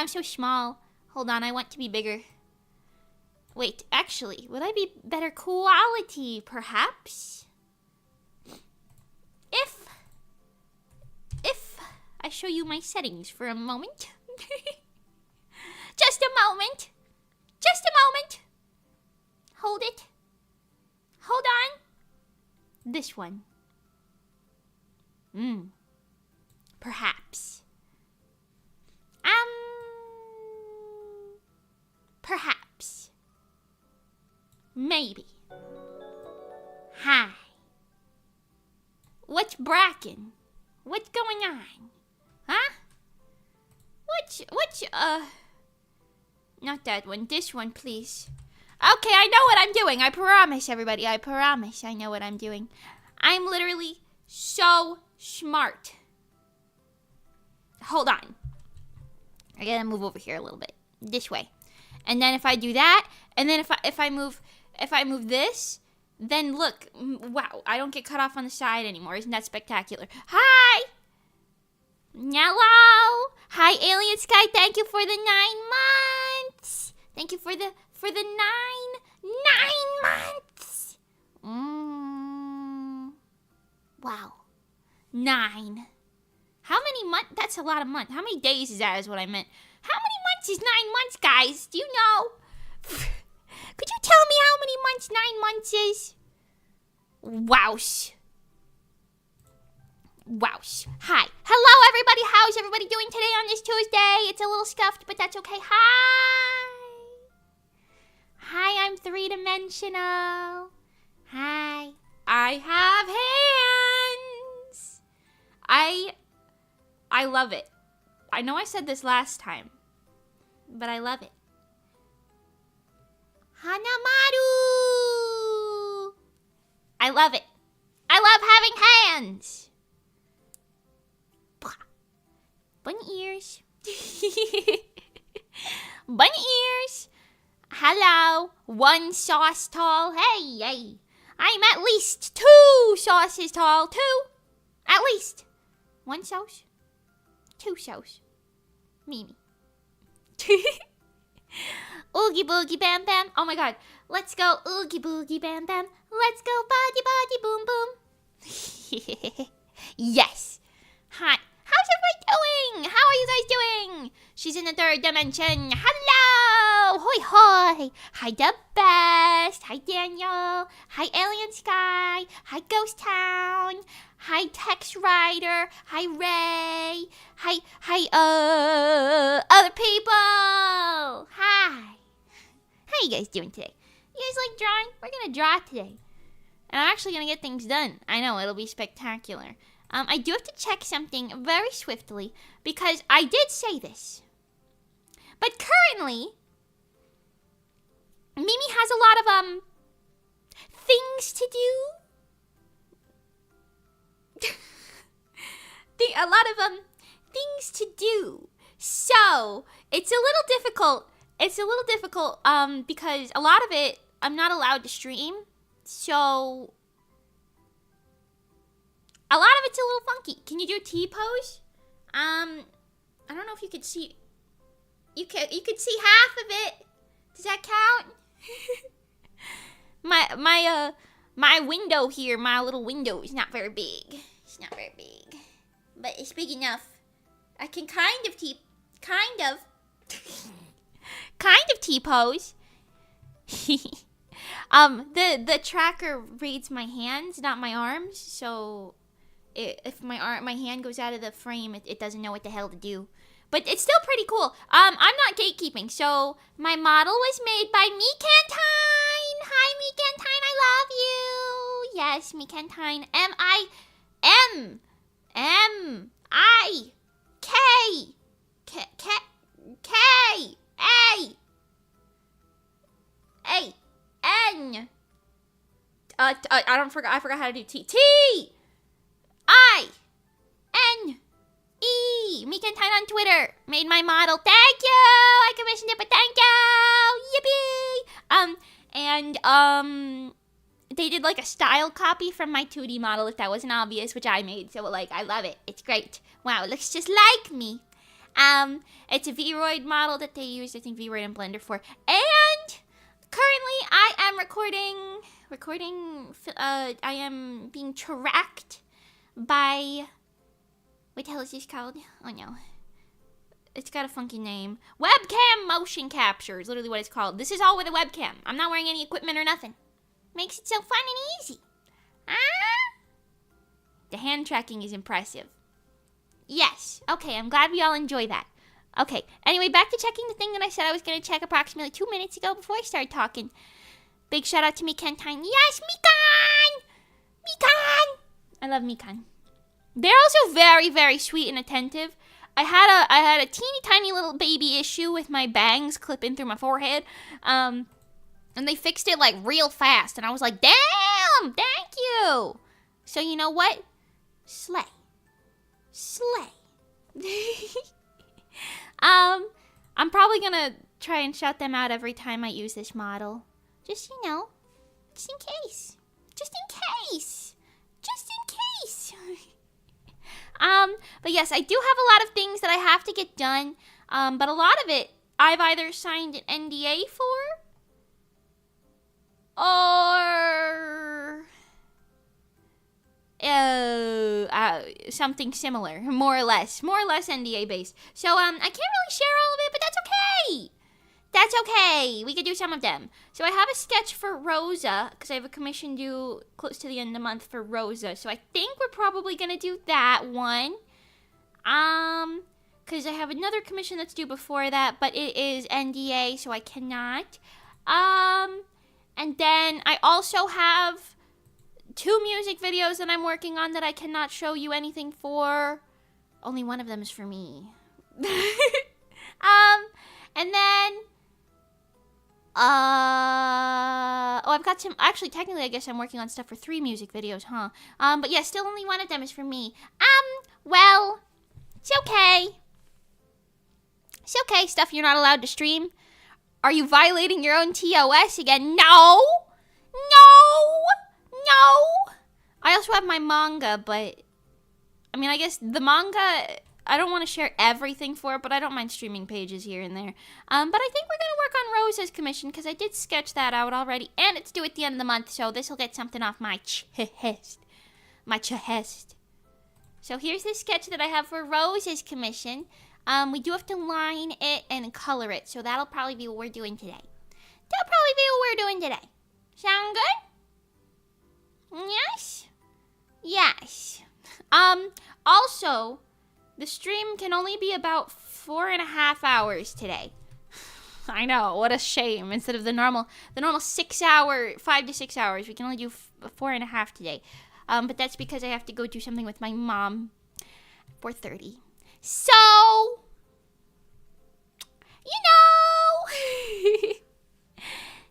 I'm so small. Hold on, I want to be bigger. Wait, actually, would I be better quality, perhaps? If I show you my settings for a moment. Just a moment. Just a moment. Hold it. Hold on. This one. Perhaps. Perhaps. Maybe. Hi. What's brackin'? What's going on? Huh? Not that one. This one, please. Okay, I know what I'm doing. I promise, everybody. I promise I know what I'm doing. I'm literally so smart. Hold on. I gotta move over here a little bit. This way. And then if I do that, and then if I move this, then look, wow, I don't get cut off on the side anymore. Isn't that spectacular? Hi! Hello! Hi, Alien Sky. Thank you for the 9 months. Thank you for the 9 months. Wow. 9. How many months? That's a lot of months. How many days is that is what I meant. How many months is 9 months, guys? Do you know? Could you tell me how many months 9 months is? Wowsh. Wowsh. Hi. Hello, everybody. How's everybody doing today on this Tuesday? It's a little scuffed, but that's okay. Hi. Hi, I'm 3-dimensional. Hi. I have hands. I love it. I know I said this last time, but I love it. Hanamaru. I love it. I love having hands. Bunny ears. Bunny ears. Hello. 1 sauce tall. Hey, hey. I'm at least 2 sauces tall. 2. At least. 1 sauce. 2 sauce. Mimi. Oogie boogie bam bam. Oh my god. Let's go oogie boogie bam bam. Let's go body body boom boom. Yes. Hi. How's everybody doing? How are you guys doing? She's in the 3rd dimension. Hello. Hoi hoi. Hi the best. Hi Daniel. Hi Alien Sky. Hi Ghost Town. Hi Tex Rider. Hi Ray. Hi other people. Hi. How you guys doing today? You guys like drawing? We're gonna draw today. And I'm actually gonna get things done. I know, it'll be spectacular. I do have to check something very swiftly because I did say this. But currently, Mimi has a lot of things to do. A lot of things to do. So, it's a little difficult. It's a little difficult because a lot of it I'm not allowed to stream. So a lot of it's a little funky. Can you do a T-pose? I don't know if you could see. You could see half of it. Does that count? My window here, my little window is not very big. It's not very big, but it's big enough. I can kind of T-pose. The tracker reads my hands, not my arms, so if my hand goes out of the frame, it doesn't know what the hell to do. But it's still pretty cool. I'm not gatekeeping, so my model was made by Mikantine. Hi, Mikantine, I love you. Yes, Mikantine. M-I-K-A-N. I forgot how to do T. T-I-N-E. Mikantine on Twitter. Made my model. Thank you. I commissioned it, but thank you. Yippee. They did like a style copy from my 2D model, if that wasn't obvious, which I made. So like, I love it. It's great. Wow, it looks just like me. It's a Vroid model that they used, I think, Vroid and Blender for. And currently, I am I am being tracked by, what the hell is this called? Oh no. It's got a funky name. Webcam motion capture is literally what it's called. This is all with a webcam. I'm not wearing any equipment or nothing. Makes it so fun and easy. The hand tracking is impressive. Yes. Okay, I'm glad we all enjoy that. Okay, anyway, back to checking the thing that I said I was going to check approximately 2 minutes ago before I started talking. Big shout out to Mikentine. Yes, Mikan! Mikan! I love Mikan. They're also very, very sweet and attentive. I had a teeny tiny little baby issue with my bangs clipping through my forehead. And they fixed it like real fast. And I was like, damn, thank you. So you know what? Slay. I'm probably gonna try and shout them out every time I use this model. Just, you know, just in case. But yes, I do have a lot of things that I have to get done. But a lot of it, I've either signed an NDA for, or something similar, more or less NDA based. So I can't really share all of it, but that's okay. We could do some of them. So I have a sketch for Rosa, because I have a commission due close to the end of the month for Rosa. So I think we're probably gonna do that one. Because I have another commission that's due before that, but it is NDA, so I cannot. And then I also have 2 music videos that I'm working on that I cannot show you anything for. Only one of them is for me. And then, I've got some, actually, technically, I guess I'm working on stuff for 3 music videos, huh? But yeah, still only one of them is for me. Well, it's okay. It's okay, stuff you're not allowed to stream. Are you violating your own TOS again? No! I also have my manga, but, I mean, I guess the manga, I don't want to share everything for it, but I don't mind streaming pages here and there. But I think we're going to work on Rosa's commission, because I did sketch that out already, and it's due at the end of the month, so this will get something off my chest. So here's the sketch that I have for Rosa's commission. We do have to line it and color it, so that'll probably be what we're doing today. Sound good? Yes. Also, the stream can only be about 4.5 hours today. I know, what a shame. Instead of the normal 6 hour, 5 to 6 hours, we can only do 4.5 today. But that's because I have to go do something with my mom at 4:30. So, you know.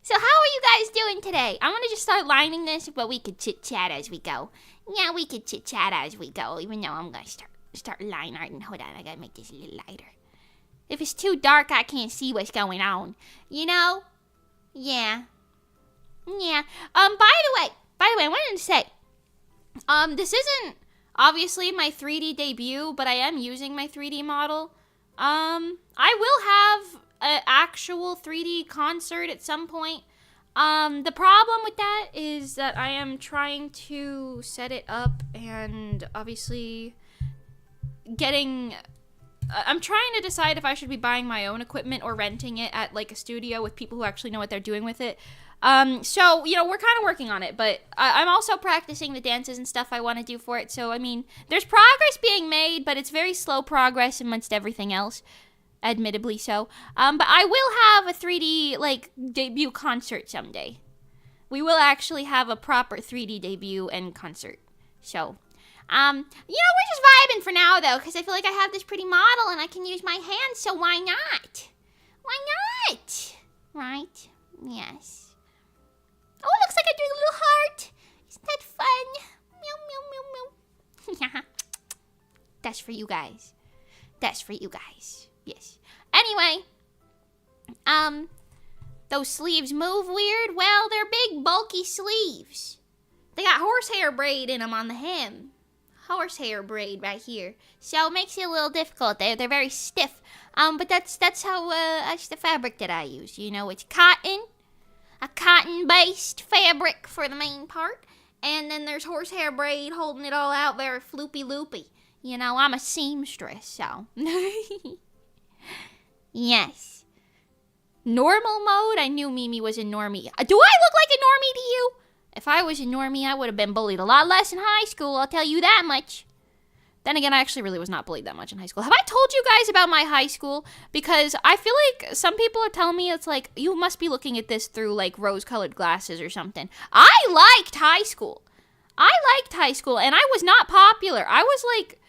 So how are you guys doing today? I'm gonna just start lining this, but we could chit chat as we go. Yeah, we could chit chat as we go, even though I'm gonna start line arting. Hold on, I gotta make this a little lighter. If it's too dark, I can't see what's going on. You know? Yeah. By the way, I wanted to say, this isn't obviously my 3D debut, but I am using my 3D model. I will have an actual 3D concert at some point. The problem with that is that I am trying to set it up, and obviously I'm trying to decide if I should be buying my own equipment or renting it at like a studio with people who actually know what they're doing with it. So, you know, we're kind of working on it, but I'm also practicing the dances and stuff I want to do for it. So, I mean, there's progress being made, but it's very slow progress amongst everything else, admittedly so. But I will have a 3D, like, debut concert someday. We will actually have a proper 3D debut and concert. So, you know, we're just vibing for now, though, because I feel like I have this pretty model and I can use my hands, so why not? Right? Yes. Oh, it looks like I drew a little heart. Isn't that fun? Meow, meow, meow, meow. That's for you guys. Yes. Anyway, those sleeves move weird. Well, they're big, bulky sleeves. They got horsehair braid in them on the hem. horsehair braid right here. So it makes it a little difficult. They're very stiff. But that's the fabric that I use. You know, it's cotton. A cotton-based fabric for the main part. And then there's horsehair braid holding it all out, very floopy-loopy. You know, I'm a seamstress, so. Yes. Normal mode? I knew Mimi was a normie. Do I look like a normie to you? If I was a normie, I would have been bullied a lot less in high school, I'll tell you that much. Then again, I actually really was not bullied that much in high school. Have I told you guys about my high school? Because I feel like some people are telling me it's like, you must be looking at this through like rose-colored glasses or something. I liked high school. And I was not popular. I was like,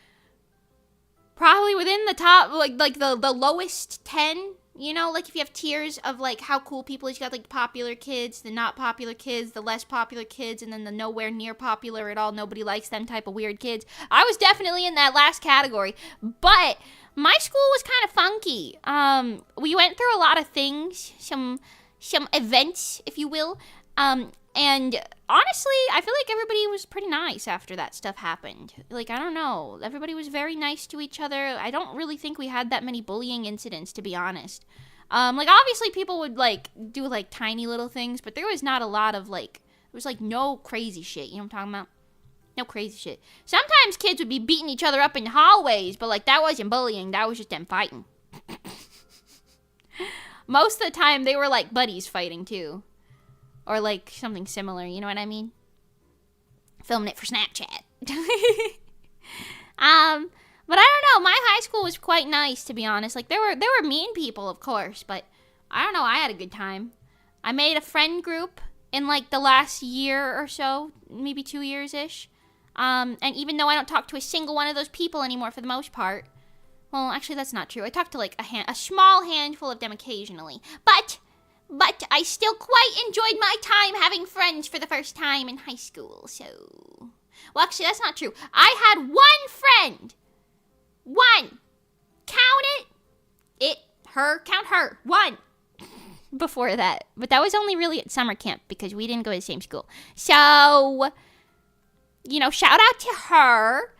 probably within the top, like the lowest 10. You know, like if you have tiers of like how cool people is, you got like the popular kids, the not popular kids, the less popular kids, and then the nowhere near popular at all, nobody likes them type of weird kids. I was definitely in that last category, but my school was kind of funky. We went through a lot of things, some events, if you will, and honestly, I feel like everybody was pretty nice after that stuff happened. Like, I don't know. Everybody was very nice to each other. I don't really think we had that many bullying incidents, to be honest. Like, obviously people would, like, do, like, tiny little things, but there was not a lot of, like, it was, like, no crazy shit. You know what I'm talking about? No crazy shit. Sometimes kids would be beating each other up in hallways, but, like, that wasn't bullying. That was just them fighting. Most of the time, they were, like, buddies fighting, too. Or, like, something similar, you know what I mean? Filming it for Snapchat. But I don't know. My high school was quite nice, to be honest. Like, there were mean people, of course, but I don't know. I had a good time. I made a friend group in, like, the last year or so. Maybe 2 years-ish. And even though I don't talk to a single one of those people anymore for the most part. Well, actually, that's not true. I talk to, like, a small handful of them occasionally. But I still quite enjoyed my time having friends for the first time in high school, so. Well, actually, that's not true. I had one friend. One. Count it. It, her, count her. One. Before that. But that was only really at summer camp because we didn't go to the same school. So, you know, shout out to her.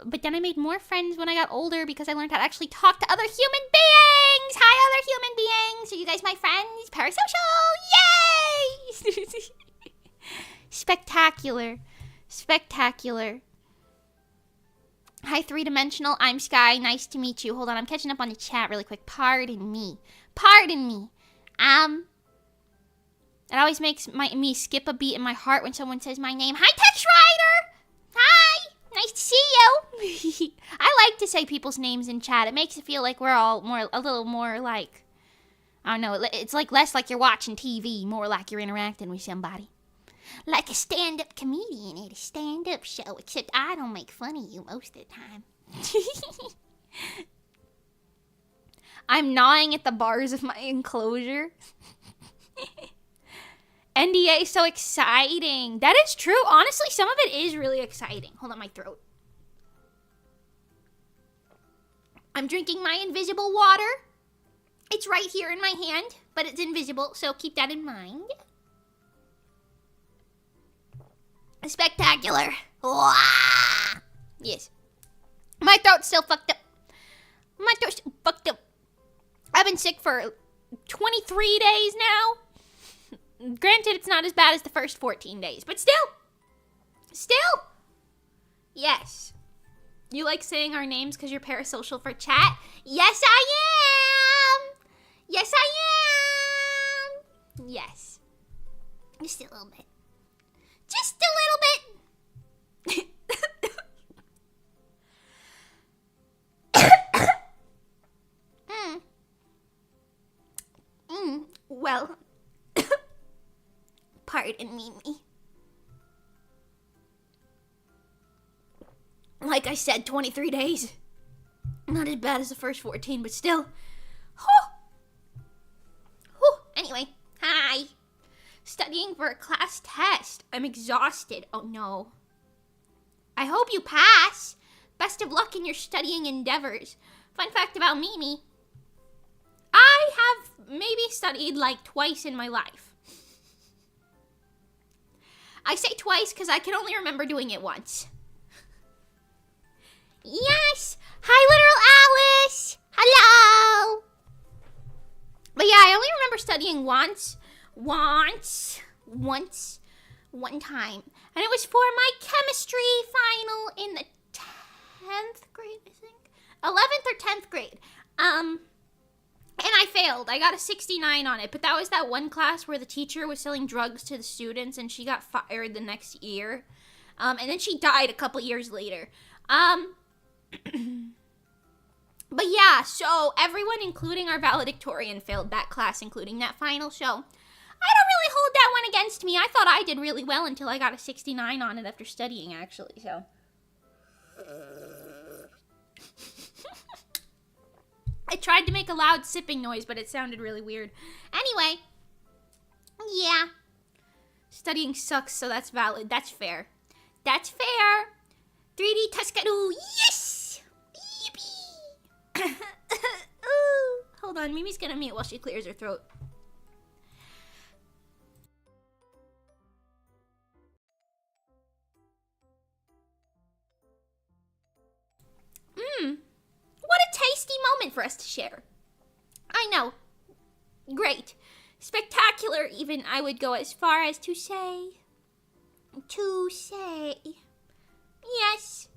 But then I made more friends when I got older because I learned how to actually talk to other human beings. Hi, other human beings. Are you guys my friends? Parasocial. Yay! Spectacular. Spectacular. Hi, three-dimensional. I'm Sky. Nice to meet you. Hold on. I'm catching up on the chat really quick. Pardon me. Pardon me. It always makes me skip a beat in my heart when someone says my name. Hi, Tex Rider. Hi. Nice to see you. I like to say people's names in chat. It makes it feel like we're all a little more like, I don't know, it's like less like you're watching TV, more like you're interacting with somebody. Like a stand-up comedian at a stand-up show, except I don't make fun of you most of the time. I'm gnawing at the bars of my enclosure. NDA is so exciting. That is true. Honestly, some of it is really exciting. Hold on, my throat. I'm drinking my invisible water. It's right here in my hand, but it's invisible, so keep that in mind. Spectacular. Wah! Yes. My throat's still fucked up. My throat's still fucked up. I've been sick for 23 days now. Granted, it's not as bad as the first 14 days, but still. Yes. You like saying our names because you're parasocial for chat? Yes, I am. Yes, I am. Yes. Just a little bit. Just a little bit. Well, pardon me. Like I said, 23 days. Not as bad as the first 14, but still. Anyway, hi. Studying for a class test. I'm exhausted. Oh no. I hope you pass. Best of luck in your studying endeavors. Fun fact about Mimi. I have maybe studied like twice in my life. I say twice because I can only remember doing it once. Yes. Hi, Literal Alice. Hello. But yeah, I only remember studying one time. And it was for my chemistry final in the 10th grade, I think. 11th or 10th grade. And I failed. I got a 69 on it. But that was that one class where the teacher was selling drugs to the students and she got fired the next year. And then she died a couple years later. But yeah, so everyone, including our valedictorian, failed that class, including that final show. I don't really hold that one against me. I thought I did really well until I got a 69 on it after studying, actually, so. I tried to make a loud sipping noise, but it sounded really weird. Anyway, yeah. Studying sucks, so that's valid. That's fair. That's fair. 3D Tuscadoo, yes! Yippee! Ooh. Hold on, Mimi's gonna mute while she clears her throat. What a tasty moment for us to share. I know. Great. Spectacular, even, I would go as far as to say. Yes.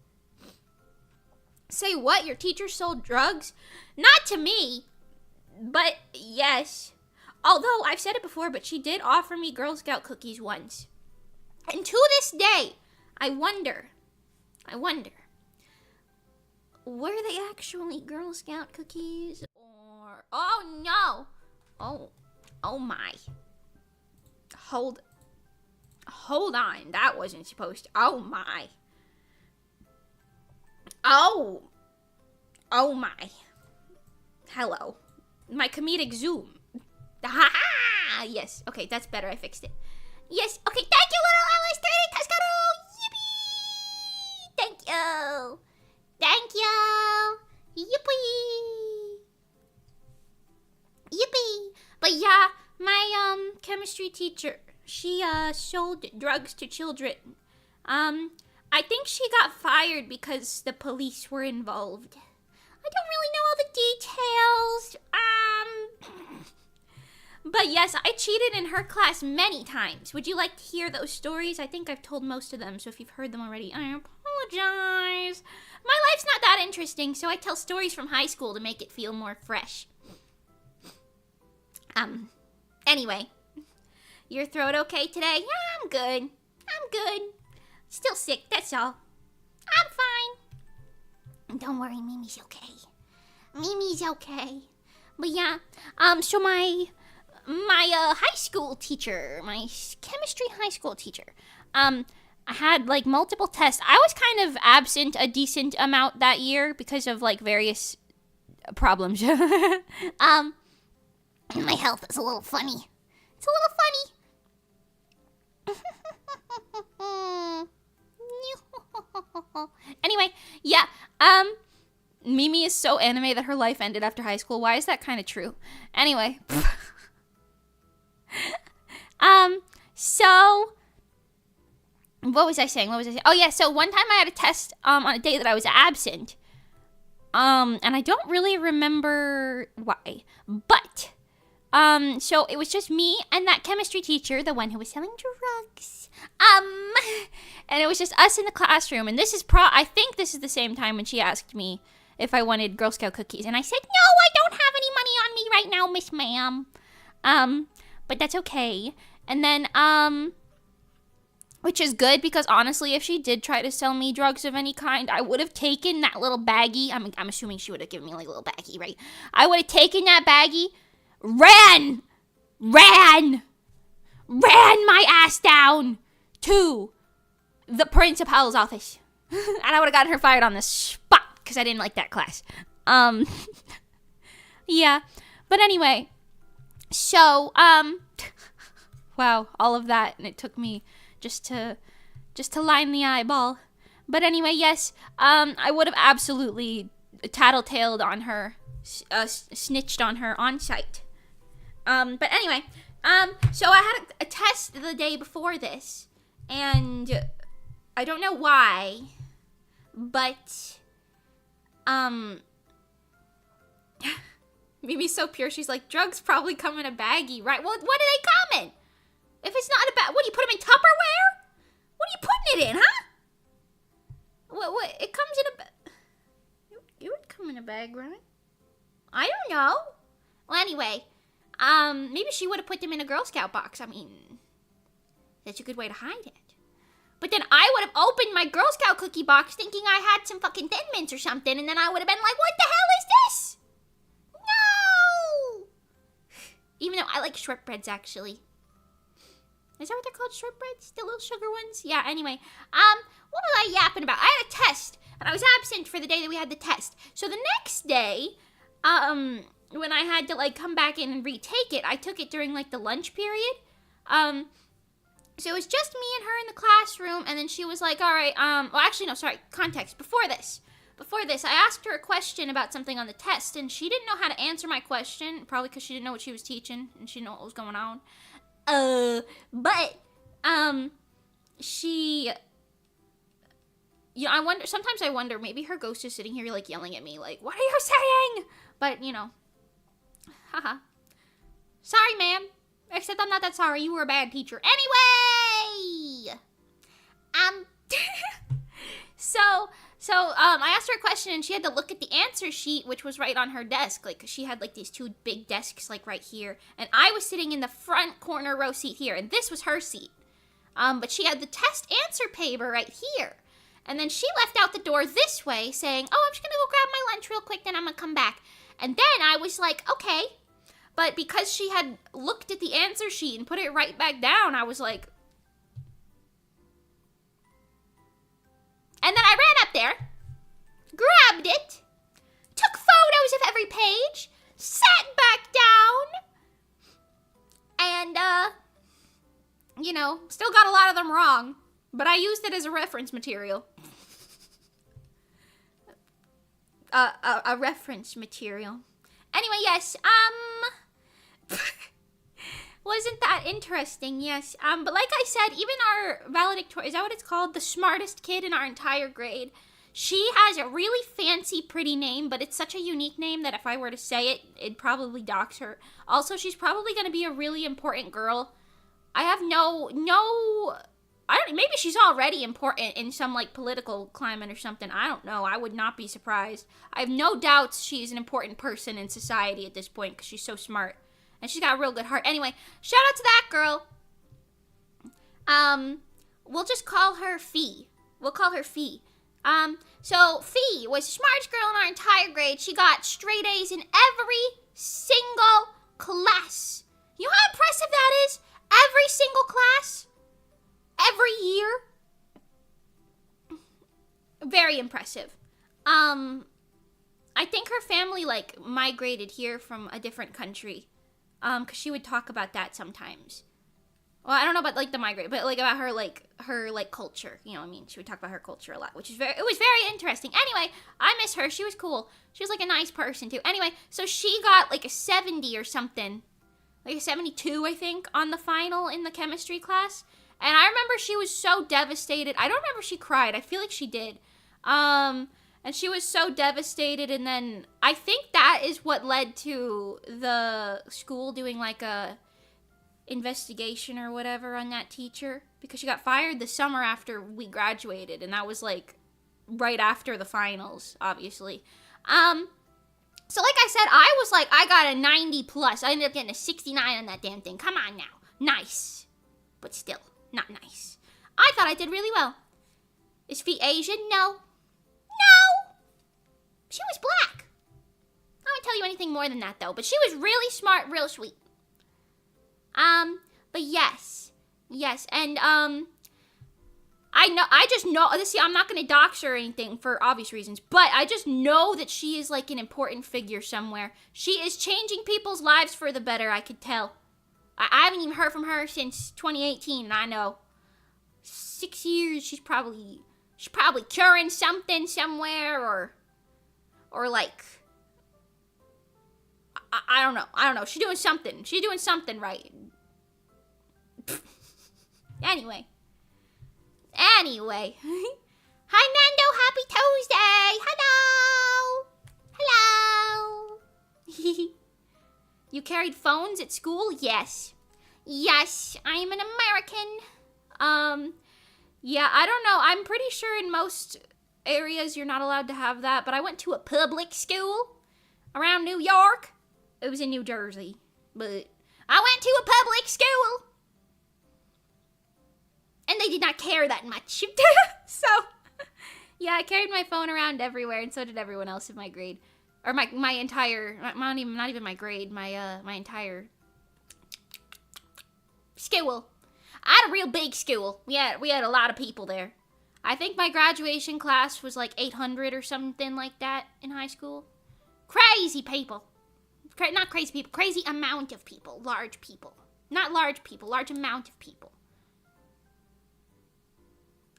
Say what? Your teacher sold drugs? Not to me. But yes. Although, I've said it before, but she did offer me Girl Scout cookies once. And to this day, I wonder. Were they actually Girl Scout cookies? Or... Oh, no. Oh my. Hold on. That wasn't supposed to... Oh my. Oh my. Hello. My comedic zoom. Ha ha! Yes. Okay, that's better. I fixed it. Yes. Okay, thank you, Little Alice 3D Tuscadoo! Yippee! Thank you. Thank you. Yippee. But yeah, my chemistry teacher, she sold drugs to children. I think she got fired because the police were involved. I don't really know all the details. But yes, I cheated in her class many times. Would you like to hear those stories? I think I've told most of them, so if you've heard them already, I apologize. My life's not that interesting, so I tell stories from high school to make it feel more fresh. Anyway. Your throat okay today? Yeah, I'm good. Still sick, that's all. I'm fine. Don't worry, Mimi's okay. But yeah, so my high school teacher, my chemistry high school teacher, I had like multiple tests. I was kind of absent a decent amount that year because of like various problems. My health is a little funny. It's a little funny. Anyway, yeah, Mimi is so anime that her life ended after high school. Why is that kind of true? Anyway. So what was I saying? Oh yeah, so one time I had a test on a day that I was absent. And I don't really remember why. But so it was just me and that chemistry teacher, the one who was selling drugs. And it was just us in the classroom, and this is I think this is the same time when she asked me if I wanted Girl Scout cookies, and I said, "No, I don't have any money on me right now, Miss Ma'am." But that's okay. And then which is good, because honestly, if she did try to sell me drugs of any kind, I would have taken that little baggie. I'm assuming she would have given me like a little baggie, right? I would have taken that baggie, ran my ass down to the principal's office. And I would have gotten her fired on the spot because I didn't like that class. Yeah. But anyway, so, wow, all of that, and it took me just to line the eyeball. But anyway, yes, I would have absolutely tattletaled on her, snitched on her on site. But anyway, so I had a test the day before this, and I don't know why, but Mimi's so pure. She's like, drugs probably come in a baggie, right? Well, what do they come in? If it's not a bag, what do you put them in Tupperware? What are you putting it in, huh? What? It comes in a bag. It would come in a bag, right? I don't know. Well, anyway, maybe she would have put them in a Girl Scout box. I mean, that's a good way to hide it. But then I would have opened my Girl Scout cookie box thinking I had some fucking Thin Mints or something, and then I would have been like, what the hell is this? No! Even though I like shortbreads, actually. Is that what they're called? Shortbreads? The little sugar ones? Yeah, anyway. What was I yapping about? I had a test, and I was absent for the day that we had the test. So the next day, when I had to, like, come back in and retake it, I took it during, like, the lunch period. So it was just me and her in the classroom, and then she was like, all right, well, actually, no, sorry, context. Before this, I asked her a question about something on the test, and she didn't know how to answer my question, probably because she didn't know what she was teaching, and she didn't know what was going on. But, she, you know, sometimes I wonder, maybe her ghost is sitting here, like, yelling at me, like, what are you saying? But, you know, haha. Sorry, ma'am. Except I'm not that sorry. You were a bad teacher. Anyway! So, I asked her a question, and she had to look at the answer sheet, which was right on her desk. Like, she had, like, these two big desks, like, right here. And I was sitting in the front corner row seat here, and this was her seat. But she had the test answer paper right here. And then she left out the door this way, saying, oh, I'm just gonna go grab my lunch real quick, then I'm gonna come back. And then I was like, okay. But because she had looked at the answer sheet and put it right back down, I was like... And then I ran up there, grabbed it, took photos of every page, sat back down, and, you know, still got a lot of them wrong. But I used it as a reference material. A reference material. Anyway, yes, wasn't that interesting? Yes. But like I said, even our valedictorian, is that what it's called? The smartest kid in our entire grade. She has a really fancy, pretty name, but it's such a unique name that if I were to say it, it'd probably dox her. Also, she's probably going to be a really important girl. I have maybe she's already important in some, like, political climate or something. I don't know. I would not be surprised. I have no doubts she's an important person in society at this point because she's so smart. And she's got a real good heart. Anyway, shout out to that girl. We'll just call her Fee. We'll call her Fee. So Fee was the smartest girl in our entire grade. She got straight A's in every single class. You know how impressive that is? Every single class. Every year. Very impressive. I think her family, like, migrated here from a different country. Because she would talk about that sometimes. Well, I don't know about, like, the migrate, but, like, about her culture. You know what I mean? She would talk about her culture a lot, which is it was very interesting. Anyway, I miss her. She was cool. She was, like, a nice person, too. Anyway, so she got, like, a 70 or something. Like, a 72, I think, on the final in the chemistry class. And I remember she was so devastated. I don't remember if she cried. I feel like she did. And she was so devastated, and then I think that is what led to the school doing, like, a investigation or whatever on that teacher, because she got fired the summer after we graduated, and that was, like, right after the finals, obviously. So like I said, I was like, I got a 90 plus. I ended up getting a 69 on that damn thing. Come on now. Nice. But still, not nice. I thought I did really well. Is Fee Asian? No. No! She was black. I won't tell you anything more than that, though. But she was really smart, real sweet. But yes. Yes, and, I just know, see, I'm not going to dox her or anything for obvious reasons, but I just know that she is, like, an important figure somewhere. She is changing people's lives for the better, I could tell. I haven't even heard from her since 2018, and I know 6 years, she's probably curing something somewhere, or like, I don't know, she's doing something right. Anyway. Hi, Nando, happy Tuesday, hello! Hello. You carried phones at school? Yes. Yes, I'm an American. Yeah, I don't know. I'm pretty sure in most areas you're not allowed to have that, but I went to a public school around New York. It was in New Jersey, but I went to a public school. And they did not care that much. So, yeah, I carried my phone around everywhere, and so did everyone else in my grade. Or my entire, not even my grade, my entire school. I had a real big school. We had a lot of people there. I think my graduation class was like 800 or something like that in high school. Crazy people. Not crazy people, crazy amount of people. Large people. Not large people, large amount of people.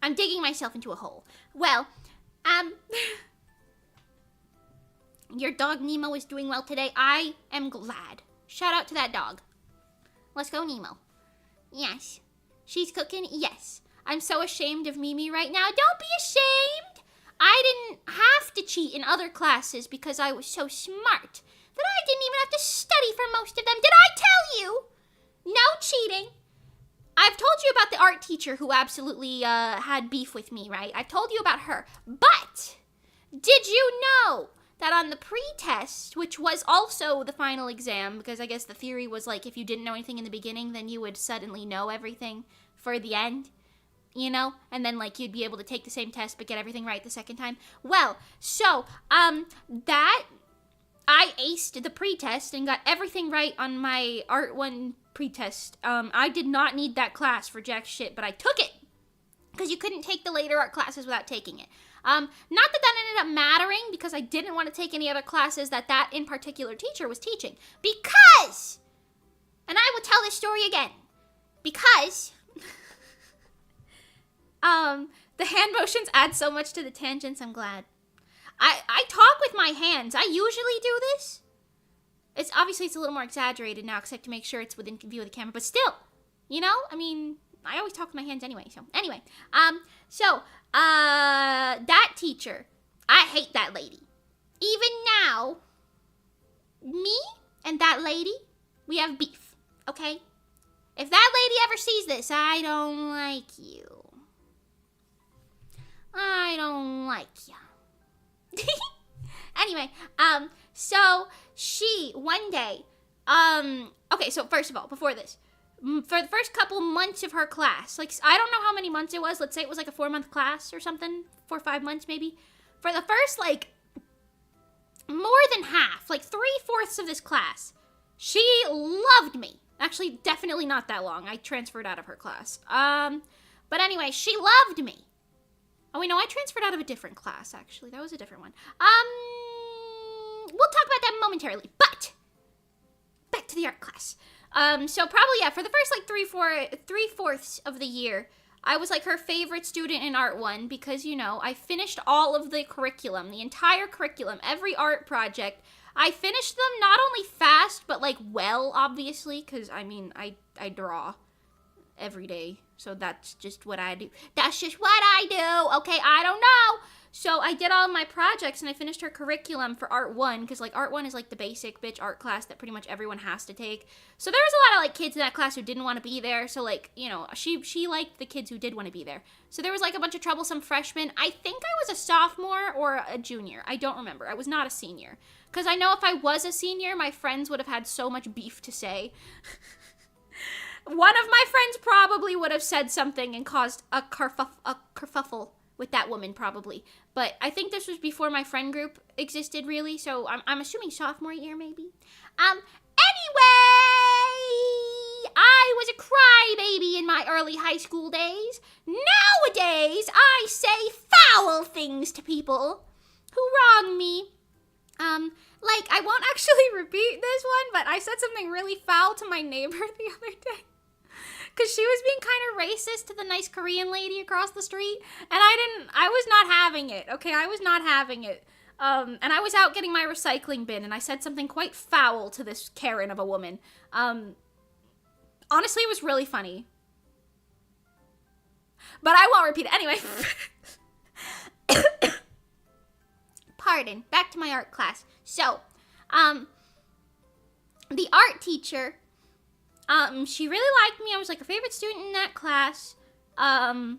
I'm digging myself into a hole. Well, your dog Nemo is doing well today. I am glad. Shout out to that dog. Let's go, Nemo. Yes. She's cooking? Yes. I'm so ashamed of Mimi right now. Don't be ashamed. I didn't have to cheat in other classes because I was so smart that I didn't even have to study for most of them. Did I tell you? No cheating. I've told you about the art teacher who absolutely had beef with me, right? I've told you about her. But did you know that on the pre-test, which was also the final exam, because I guess the theory was like if you didn't know anything in the beginning, then you would suddenly know everything for the end, you know? And then like you'd be able to take the same test but get everything right the second time. Well, so that I aced the pre-test and got everything right on my Art 1 pre-test. I did not need that class for jack shit, but I took it because you couldn't take the later art classes without taking it. Not that ended up mattering because I didn't want to take any other classes that in particular teacher was teaching. Because, and I will tell this story again, because the hand motions add so much to the tangents, I'm glad. I talk with my hands. I usually do this. It's obviously it's a little more exaggerated now because I have to make sure it's within view of the camera, but still, you know, I mean, I always talk with my hands anyway. So anyway, that teacher, I hate that lady. Even now, me and that lady, we have beef. Okay, if that lady ever sees this, I don't like you. I don't like you. Anyway, so she, one day, okay, so first of all, before this, for the first couple months of her class, like, I don't know how many months it was, let's say it was like a 4-month class or something, 4 or 5 months maybe, for the first, like, more than half, like 3/4 of this class, she loved me. Actually, definitely not that long, I transferred out of her class, but anyway, she loved me. Oh, wait, no, I transferred out of a different class, actually. That was a different one. We'll talk about that momentarily. But, back to the art class. So probably, yeah, for the first, like, 3/4 of the year, I was, like, her favorite student in Art 1 because, you know, I finished all of the curriculum, the entire curriculum, every art project. I finished them not only fast, but, like, well, obviously, because, I mean, I draw every day. So that's just what I do. That's just what I do. Okay, I don't know. So I did all of my projects and I finished her curriculum for Art 1 because like Art 1 is like the basic bitch art class that pretty much everyone has to take. So there was a lot of like kids in that class who didn't want to be there. So like, you know, she liked the kids who did want to be there. So there was like a bunch of troublesome freshmen. I think I was a sophomore or a junior. I don't remember. I was not a senior. Because I know if I was a senior, my friends would have had so much beef to say. One of my friends probably would have said something and caused a kerfuffle with that woman, probably. But I think this was before my friend group existed, really. So I'm assuming sophomore year, maybe. Anyway, I was a crybaby in my early high school days. Nowadays, I say foul things to people who wrong me. Like, I won't actually repeat this one, but I said something really foul to my neighbor the other day. Because she was being kind of racist to the nice Korean lady across the street. And I was not having it, okay? I was not having it. And I was out getting my recycling bin, and I said something quite foul to this Karen of a woman. Honestly, it was really funny. But I won't repeat it. Anyway. pardon. Back to my art class. So, the art teacher, she really liked me. I was like her favorite student in that class. And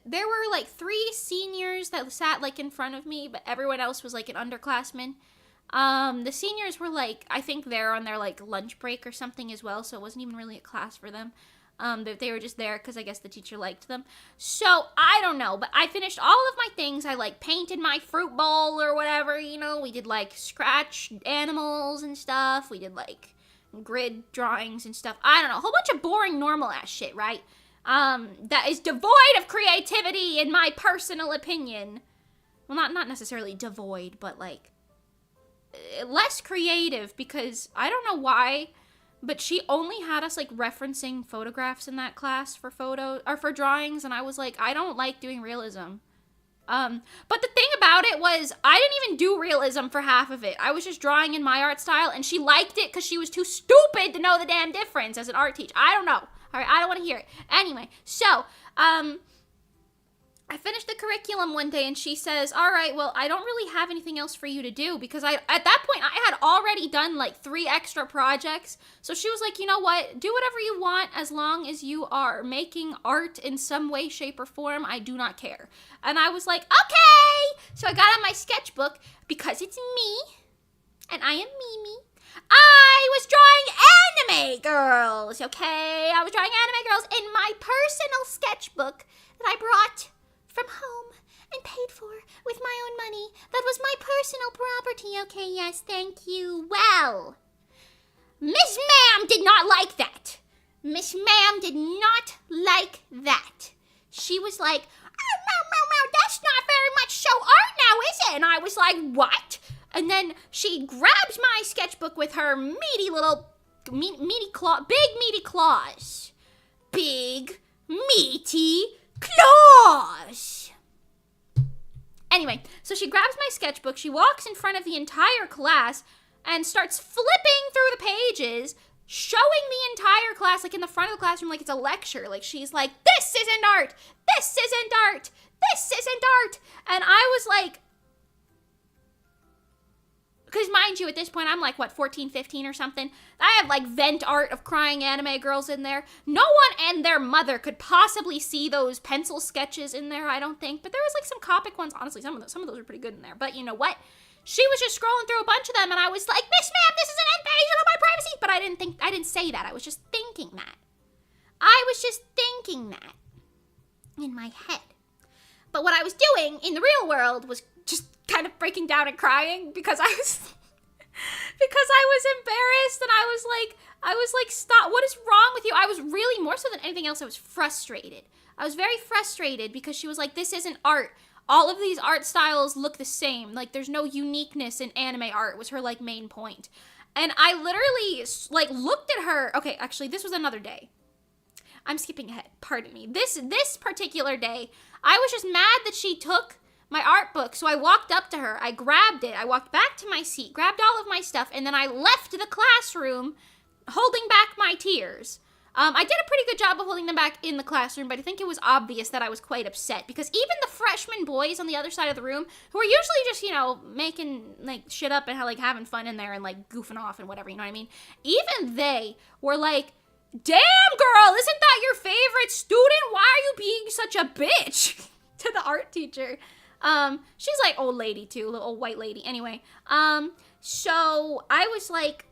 there were like 3 seniors that sat like in front of me, but everyone else was like an underclassman. The seniors were like, I think they're on their like lunch break or something as well, so it wasn't even really a class for them. They were just there because I guess the teacher liked them. So, I don't know, but I finished all of my things. I, like, painted my fruit bowl or whatever, you know. We did, like, scratch animals and stuff. We did, like, grid drawings and stuff. I don't know, a whole bunch of boring, normal-ass shit, right? That is devoid of creativity, in my personal opinion. Well, not necessarily devoid, but, like, less creative, because I don't know why, but she only had us, like, referencing photographs in that class for for drawings, and I was like, I don't like doing realism. But the thing about it was, I didn't even do realism for half of it. I was just drawing in my art style, and she liked it because she was too stupid to know the damn difference as an art teacher. I don't know. Alright, I don't want to hear it. Anyway, so, I finished the curriculum one day, and she says, all right, well, I don't really have anything else for you to do, because at that point, I had already done, like, 3 extra projects. So she was like, you know what? Do whatever you want as long as you are making art in some way, shape, or form. I do not care. And I was like, okay! So I got on my sketchbook, because it's me, and I am Mimi. I was drawing anime girls, okay? I was drawing anime girls in my personal sketchbook that I brought from home and paid for with my own money. That was my personal property. Okay, yes, thank you. Well, Miss Ma'am did not like that. Miss Ma'am did not like that. She was like, oh, no, that's not very much show art now, is it? And I was like, what? And then she grabs my sketchbook with her meaty little, meaty claw, big meaty claws. Big meaty claws. Anyway, so she grabs my sketchbook, she walks in front of the entire class, and starts flipping through the pages, showing the entire class, like in the front of the classroom, like it's a lecture. Like she's like, this isn't art! This isn't art! This isn't art! And I was like, because mind you, at this point, I'm like, what, 14, 15 or something? I have, like, vent art of crying anime girls in there. No one and their mother could possibly see those pencil sketches in there, I don't think. But there was, like, some Copic ones. Honestly, some of those are pretty good in there. But you know what? She was just scrolling through a bunch of them, and I was like, Miss Ma'am, this is an invasion of my privacy! But I didn't say that. I was just thinking that. I was just thinking that in my head. But what I was doing in the real world was just kind of breaking down and crying because I was embarrassed, and I was like, stop, what is wrong with you? I was really, more so than anything else, I was frustrated. I was very frustrated because she was like, this isn't art. All of these art styles look the same. Like, there's no uniqueness in anime art, was her, like, main point. And I literally, like, looked at her. Okay, actually, this was another day. I'm skipping ahead. Pardon me. This particular day, I was just mad that she took my art book. So I walked up to her. I grabbed it. I walked back to my seat, grabbed all of my stuff, and then I left the classroom holding back my tears. I did a pretty good job of holding them back in the classroom, but I think it was obvious that I was quite upset because even the freshman boys on the other side of the room, who are usually just, you know, making, like, shit up and, like, having fun in there and, like, goofing off and whatever, you know what I mean? Even they were like, damn, girl, isn't that your favorite student? Why are you being such a bitch? To the art teacher. She's like old lady too, little old white lady. Anyway, so I was like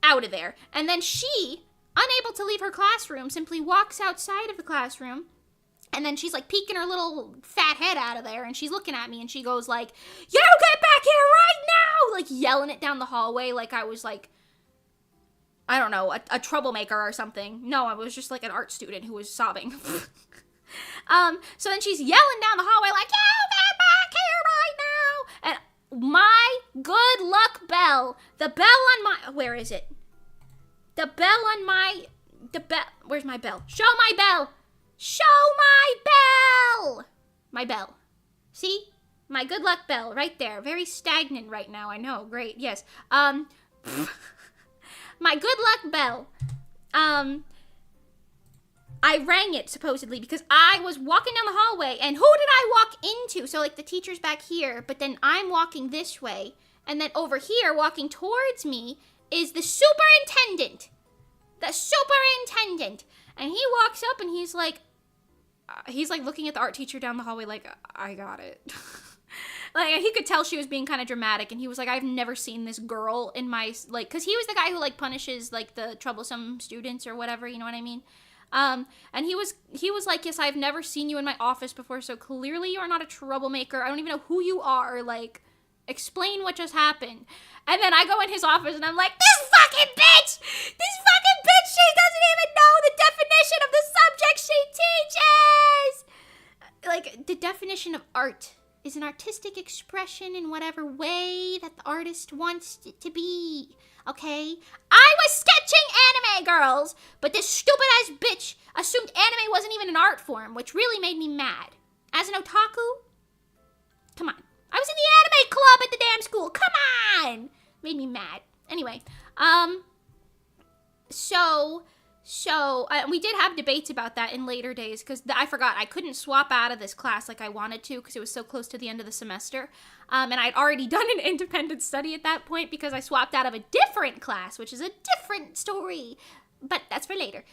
out of there. And then she, unable to leave her classroom, simply walks outside of the classroom. And then she's like peeking her little fat head out of there, and she's looking at me, and she goes like, "You get back here right now!" Like yelling it down the hallway like I was like, I don't know, a troublemaker or something. No, I was just like an art student who was sobbing. So then she's yelling down the hallway like, "You get back here right now!" And my good luck bell, the bell on my, where is it? The bell on my, where's my bell? Show my bell! Show my bell! My bell. See? My good luck bell right there. Very stagnant right now, I know. Great, yes. My good luck bell. I rang it supposedly because I was walking down the hallway, and who did I walk into? So like the teacher's back here, but then I'm walking this way, and then over here walking towards me is the superintendent. The superintendent. And he walks up and he's like looking at the art teacher down the hallway like, I got it. Like, he could tell she was being kind of dramatic, and he was like, I've never seen this girl in my, like, because he was the guy who, like, punishes, like, the troublesome students or whatever, you know what I mean? And he was like, yes, I've never seen you in my office before, so clearly you are not a troublemaker. I don't even know who you are. Like, explain what just happened. And then I go in his office, and I'm like, this fucking bitch! This fucking bitch, she doesn't even know the definition of the subject she teaches! Like, the definition of art is an artistic expression in whatever way that the artist wants it to be, okay? I was sketching anime, girls, but this stupid-ass bitch assumed anime wasn't even an art form, which really made me mad. As an otaku? Come on. I was in the anime club at the damn school. Come on! Made me mad. Anyway, So we did have debates about that in later days, because I forgot I couldn't swap out of this class like I wanted to because it was so close to the end of the semester. And I'd already done an independent study at that point because I swapped out of a different class, which is a different story. But that's for later.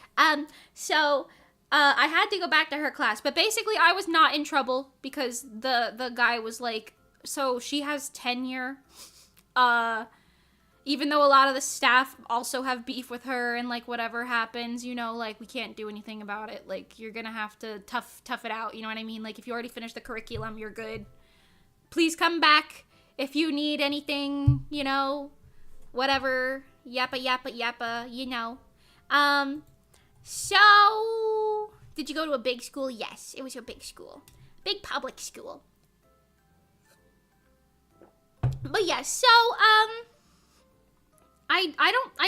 So I had to go back to her class. But basically, I was not in trouble because the guy was like, so she has tenure. Even though a lot of the staff also have beef with her and, like, whatever happens, you know, like, we can't do anything about it. Like, you're gonna have to tough it out, you know what I mean? Like, if you already finished the curriculum, you're good. Please come back if you need anything, you know, whatever, yappa, you know. So, did you go to a big school? Yes, it was a big school. Big public school. But yeah, so, I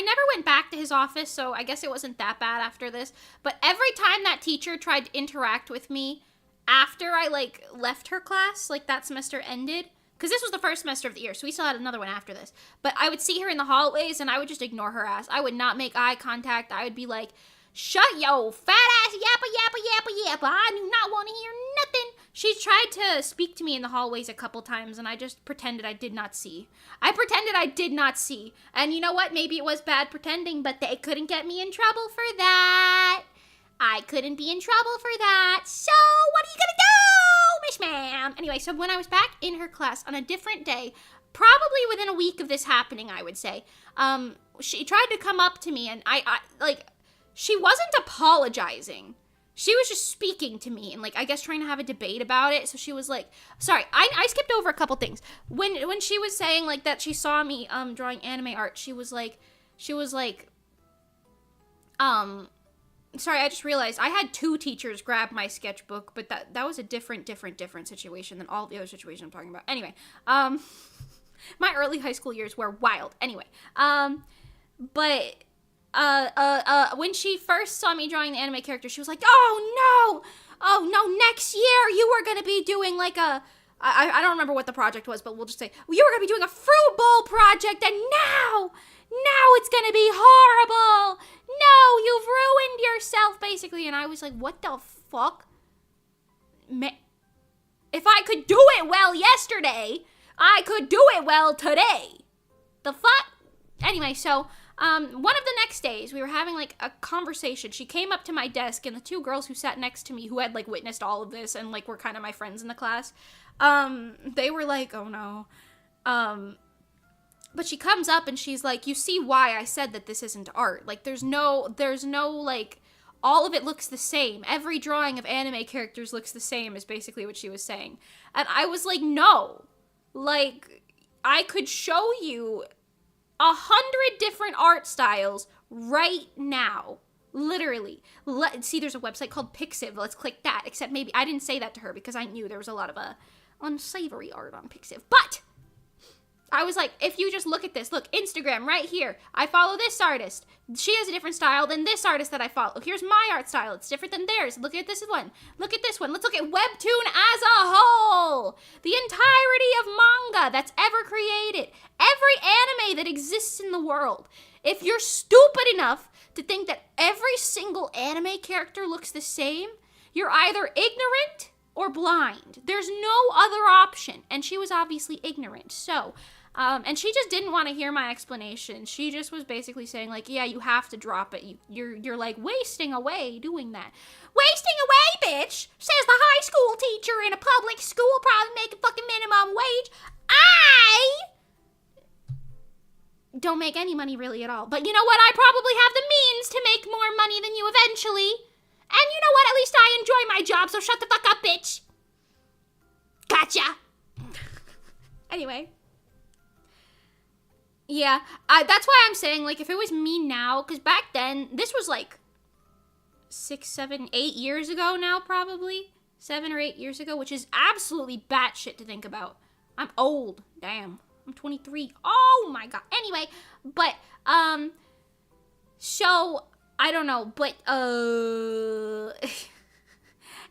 never went back to his office, so I guess it wasn't that bad after this. But every time that teacher tried to interact with me after I, like, left her class, like, that semester ended, because this was the first semester of the year, so we still had another one after this. But I would see her in the hallways, and I would just ignore her ass. I would not make eye contact. I would be like, shut yo fat ass yappa. I do not want to hear nothing. She tried to speak to me in the hallways a couple times, and I just pretended I did not see. And you know what? Maybe it was bad pretending, but they couldn't get me in trouble for that. I couldn't be in trouble for that. So what are you gonna do, Miss Ma'am? Anyway, so when I was back in her class on a different day, probably within a week of this happening, I would say, she tried to come up to me, and I she wasn't apologizing. She was just speaking to me and, like, I guess trying to have a debate about it. So she was like, sorry, I skipped over a couple things. When she was saying, like, that she saw me drawing anime art, she was like, sorry, I just realized I had 2 teachers grab my sketchbook, but that was a different situation than all the other situations I'm talking about. Anyway, my early high school years were wild. Anyway, when she first saw me drawing the anime character, she was like, oh no, next year you were gonna be doing like I don't remember what the project was, but we'll just say, you were gonna be doing a fruit bowl project, and now it's gonna be horrible. No, you've ruined yourself, basically. And I was like, what the fuck? If I could do it well yesterday, I could do it well today. The fuck? Anyway, so one of the next days, we were having, like, a conversation. She came up to my desk, and the 2 girls who sat next to me, who had, like, witnessed all of this and, like, were kind of my friends in the class, they were like, oh, no. But she comes up, and she's like, you see why I said that this isn't art. Like, there's no, like, all of it looks the same. Every drawing of anime characters looks the same, is basically what she was saying. And I was like, no. Like, I could show you 100 different art styles right now. Literally. See, there's a website called Pixiv. Let's click that. Except maybe I didn't say that to her because I knew there was a lot of unsavory art on Pixiv. But I was like, if you just look at this, look, Instagram right here. I follow this artist. She has a different style than this artist that I follow. Here's my art style. It's different than theirs. Look at this one. Look at this one. Let's look at Webtoon as a whole. The entirety of manga that's ever created. Every every anime that exists in the world. If you're stupid enough to think that every single anime character looks the same, you're either ignorant or blind. There's no other option. And she was obviously ignorant. So, and she just didn't want to hear my explanation. She just was basically saying, like, yeah, you have to drop it. You're like wasting away doing that. Wasting away, bitch, says the high school teacher in a public school, probably making fucking minimum wage. I don't make any money really at all. But you know what? I probably have the means to make more money than you eventually. And you know what? At least I enjoy my job, so shut the fuck up, bitch. Gotcha. Anyway. Yeah, that's why I'm saying, like, if it was me now, because back then, this was like 6, 7, 8 years ago now, probably. 7 or 8 years ago, which is absolutely batshit to think about. I'm old. Damn. I'm 23. Oh my god. Anyway, but, so, I don't know, but, if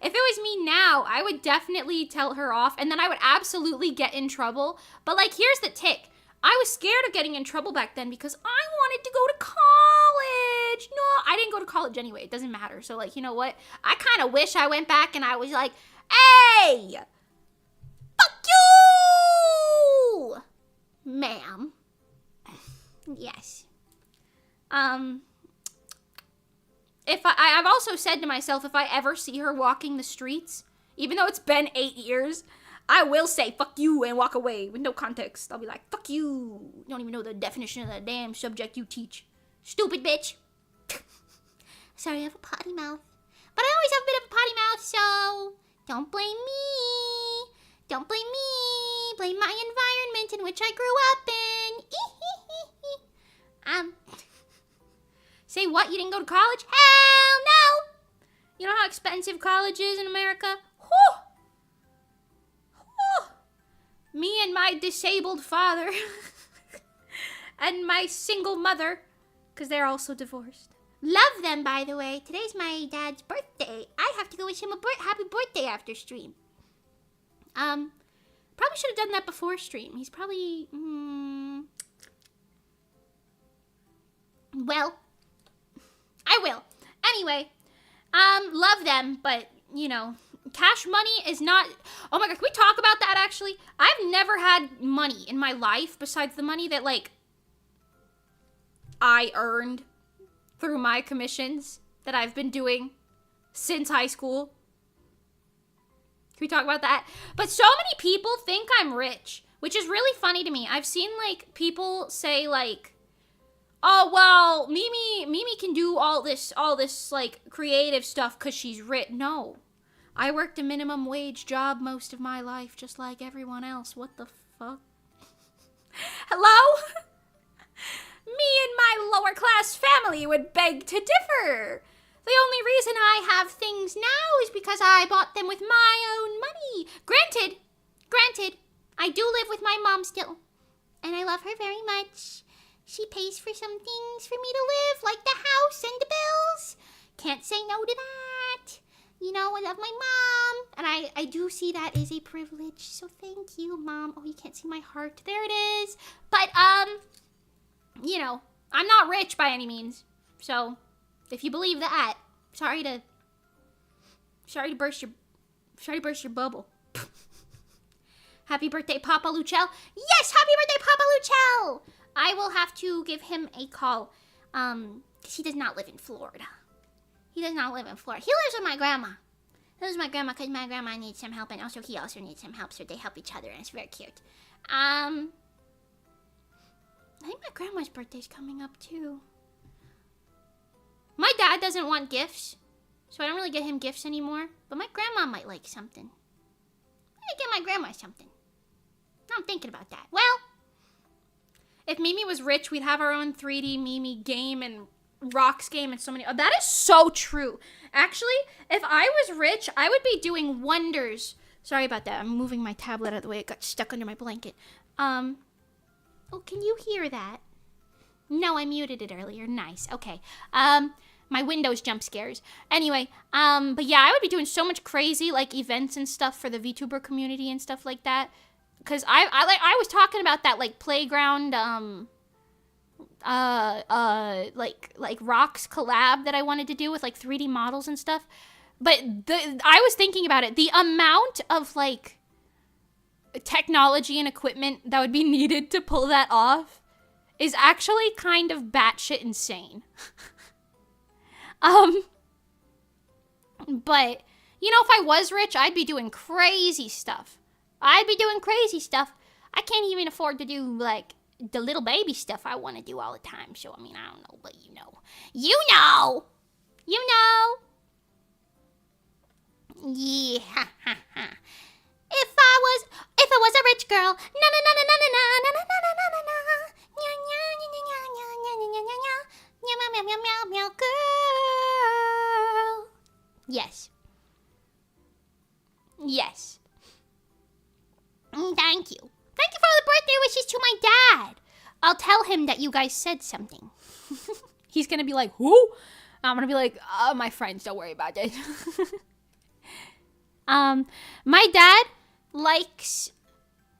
it was me now, I would definitely tell her off, and then I would absolutely get in trouble. But, like, here's the tick. I was scared of getting in trouble back then because I wanted to go to college. No, I didn't go to college anyway. It doesn't matter. So, like, you know what? I kind of wish I went back and I was like, hey, fuck you, ma'am. Yes. If I've also said to myself, if I ever see her walking the streets, even though it's been 8 years, I will say, fuck you, and walk away with no context. I'll be like, fuck you. You don't even know the definition of the damn subject you teach. Stupid bitch. Sorry, I have a potty mouth. But I always have a bit of a potty mouth, so don't blame me. Don't blame me. Blame my environment in which I grew up in. Say what? You didn't go to college? Hell no. You know how expensive college is in America? Whew. Me and my disabled father and my single mother, because they're also divorced. Love them, by the way. Today's my dad's birthday. I have to go wish him a happy birthday after stream. Probably should have done that before stream. He's probably, well, I will. Anyway, love them, but, you know, cash money is not... Oh my god, can we talk about that, actually? I've never had money in my life besides the money that, like, I earned through my commissions that I've been doing since high school. Can we talk about that? But so many people think I'm rich, which is really funny to me. I've seen, like, people say, like, oh, well, Mimi can do all this, like, creative stuff because she's rich. No. I worked a minimum wage job most of my life, just like everyone else. What the fuck? Hello? Me and my lower class family would beg to differ. The only reason I have things now is because I bought them with my own money. Granted, I do live with my mom still, and I love her very much. She pays for some things for me to live, like the house and the bills. Can't say no to that. You know, I love my mom, and I do see that as a privilege, so thank you, Mom. Oh, you can't see my heart. There it is. But, you know, I'm not rich by any means, so if you believe that, sorry to burst your bubble. Happy birthday, Papa Luchel. Yes, happy birthday, Papa Luchel. I will have to give him a call, because he does not live in Florida. He does not live in Florida. He lives with my grandma. He lives with my grandma because my grandma needs some help, and also he also needs some help, so they help each other, and it's very cute. I think my grandma's birthday's coming up, too. My dad doesn't want gifts, so I don't really get him gifts anymore, but my grandma might like something. I might get my grandma something. I'm thinking about that. Well, if Mimi was rich, we'd have our own 3D Mimi game and Rocks game and so many. Oh, that is so true. Actually, if I was rich, I would be doing wonders. Sorry about that. I'm moving my tablet out of the way. It got stuck under my blanket. Oh, can you hear that? No, I muted it earlier. Nice. Okay. My Windows jump scares. Anyway, but yeah, I would be doing so much crazy, like, events and stuff for the VTuber community and stuff like that. Cause I was talking about that like playground like rocks collab that I wanted to do with like 3D models and stuff. But I was thinking about it. The amount of like technology and equipment that would be needed to pull that off is actually kind of batshit insane. But you know, if I was rich, I'd be doing crazy stuff. I can't even afford to do like the little baby stuff I want to do all the time. So I mean, I don't know, but you know. Yeah. If I was a rich girl, na na na na na na na na na na na na na na na girl. Yes. Thank you for all the birthday wishes to my dad. I'll tell him that you guys said something. He's gonna be like, who? I'm gonna be like, my friends, don't worry about it. My dad likes,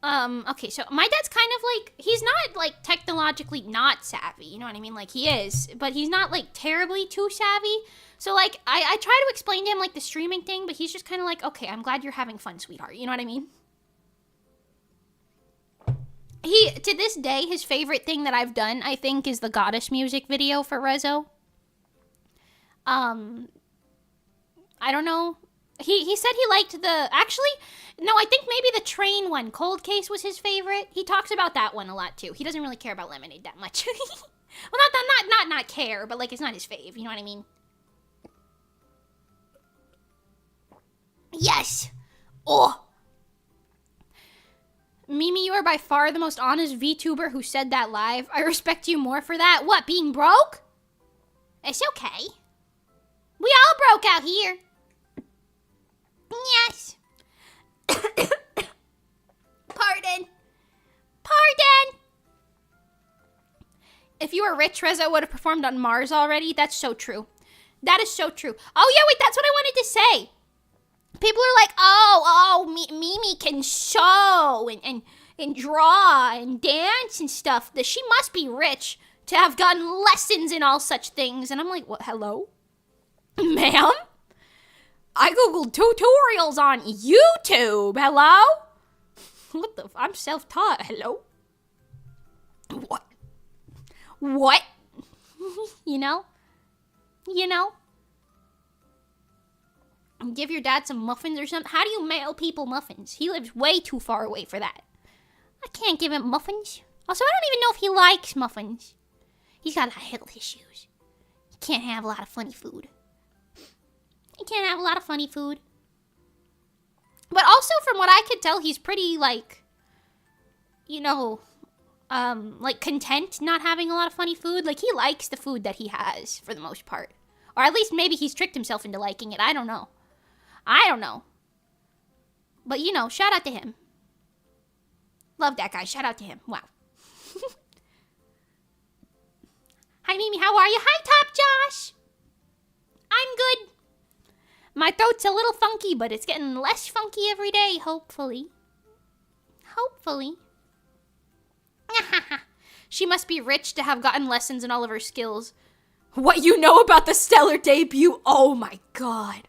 okay, so my dad's kind of like, he's not like technologically not savvy, you know what I mean? Like he is, but he's not like terribly too savvy. So like, I try to explain to him like the streaming thing, but he's just kind of like, okay, I'm glad you're having fun, sweetheart. You know what I mean? To this day, his favorite thing that I've done, I think, is the Goddess music video for Rezo. I don't know. He said he liked I think maybe the train one, Cold Case, was his favorite. He talks about that one a lot, too. He doesn't really care about Lemonade that much. Well, not care, but, like, it's not his fave. You know what I mean? Yes. Oh. Mimi, you are by far the most honest VTuber who said that live. I respect you more for that. What, being broke? It's okay. We all broke out here. Yes. Pardon. If you were rich, Reza would have performed on Mars already. That's so true. That is so true. Oh, yeah, wait, that's what I wanted to say. People are like, Mimi can sew and draw and dance and stuff. She must be rich to have gotten lessons in all such things. And I'm like, what? Hello? Ma'am? I Googled tutorials on YouTube. Hello? I'm self-taught. Hello? What? You know? Give your dad some muffins or something. How do you mail people muffins? He lives way too far away for that. I can't give him muffins. Also, I don't even know if he likes muffins. He's got a lot of health issues. He can't have a lot of funny food. But also, from what I could tell, he's pretty, like, like, content not having a lot of funny food. Like, he likes the food that he has, for the most part. Or at least maybe he's tricked himself into liking it. I don't know. But, shout out to him. Love that guy. Shout out to him. Wow. Hi, Mimi. How are you? Hi, Top Josh. I'm good. My throat's a little funky, but it's getting less funky every day, hopefully. She must be rich to have gotten lessons in all of her skills. What you know about the stellar debut? Oh my god.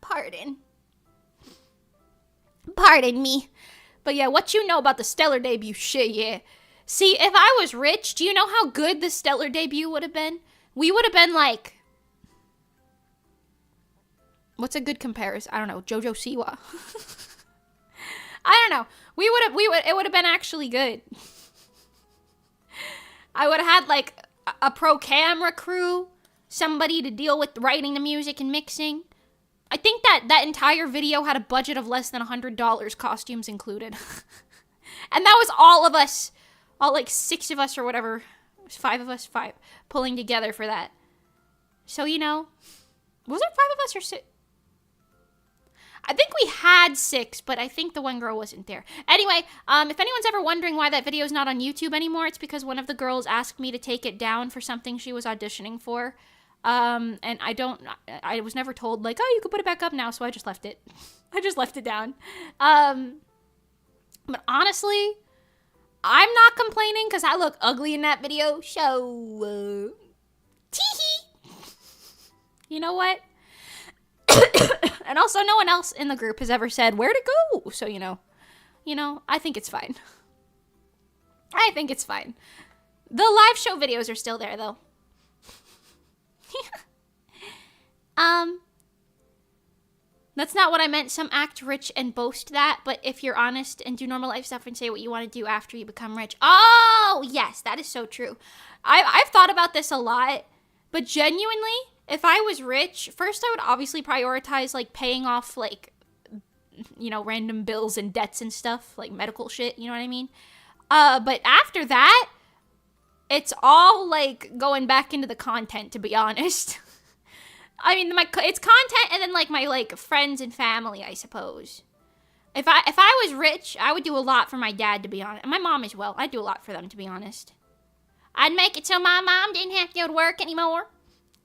Pardon me. But yeah, what you know about the stellar debut? Shit, yeah. See, if I was rich, do you know how good the stellar debut would have been? We would have been like... What's a good comparison? I don't know. Jojo Siwa. I don't know. It would have been actually good. I would have had like a pro camera crew, somebody to deal with writing the music and mixing. I think that entire video had a budget of less than $100, costumes included. And that was all of us, all like 6 of us or whatever, 5 of us, pulling together for that. So, was it 5 of us or 6? I think we had 6, but I think the one girl wasn't there. Anyway, if anyone's ever wondering why that video is not on YouTube anymore, it's because one of the girls asked me to take it down for something she was auditioning for. And I was never told, like, oh, you can put it back up now, so I just left it. I just left it down. But honestly, I'm not complaining because I look ugly in that video, so, tee-hee. You know what? And also, no one else in the group has ever said where to go, so, you know, I think it's fine. I think it's fine. The live show videos are still there, though. That's not what I meant. Some act rich and boast that, but if you're honest and do normal life stuff and say what you want to do after you become rich. Oh, yes, that is so true. I've thought about this a lot, but genuinely, if I was rich, first I would obviously prioritize, like, paying off, like, you know, random bills and debts and stuff, like medical shit, you know what I mean? But after that, it's all, like, going back into the content, to be honest. I mean, it's content and then, like, my, like, friends and family, I suppose. If I was rich, I would do a lot for my dad, to be honest. And my mom as well. I'd do a lot for them, to be honest. I'd make it so my mom didn't have to go to work anymore.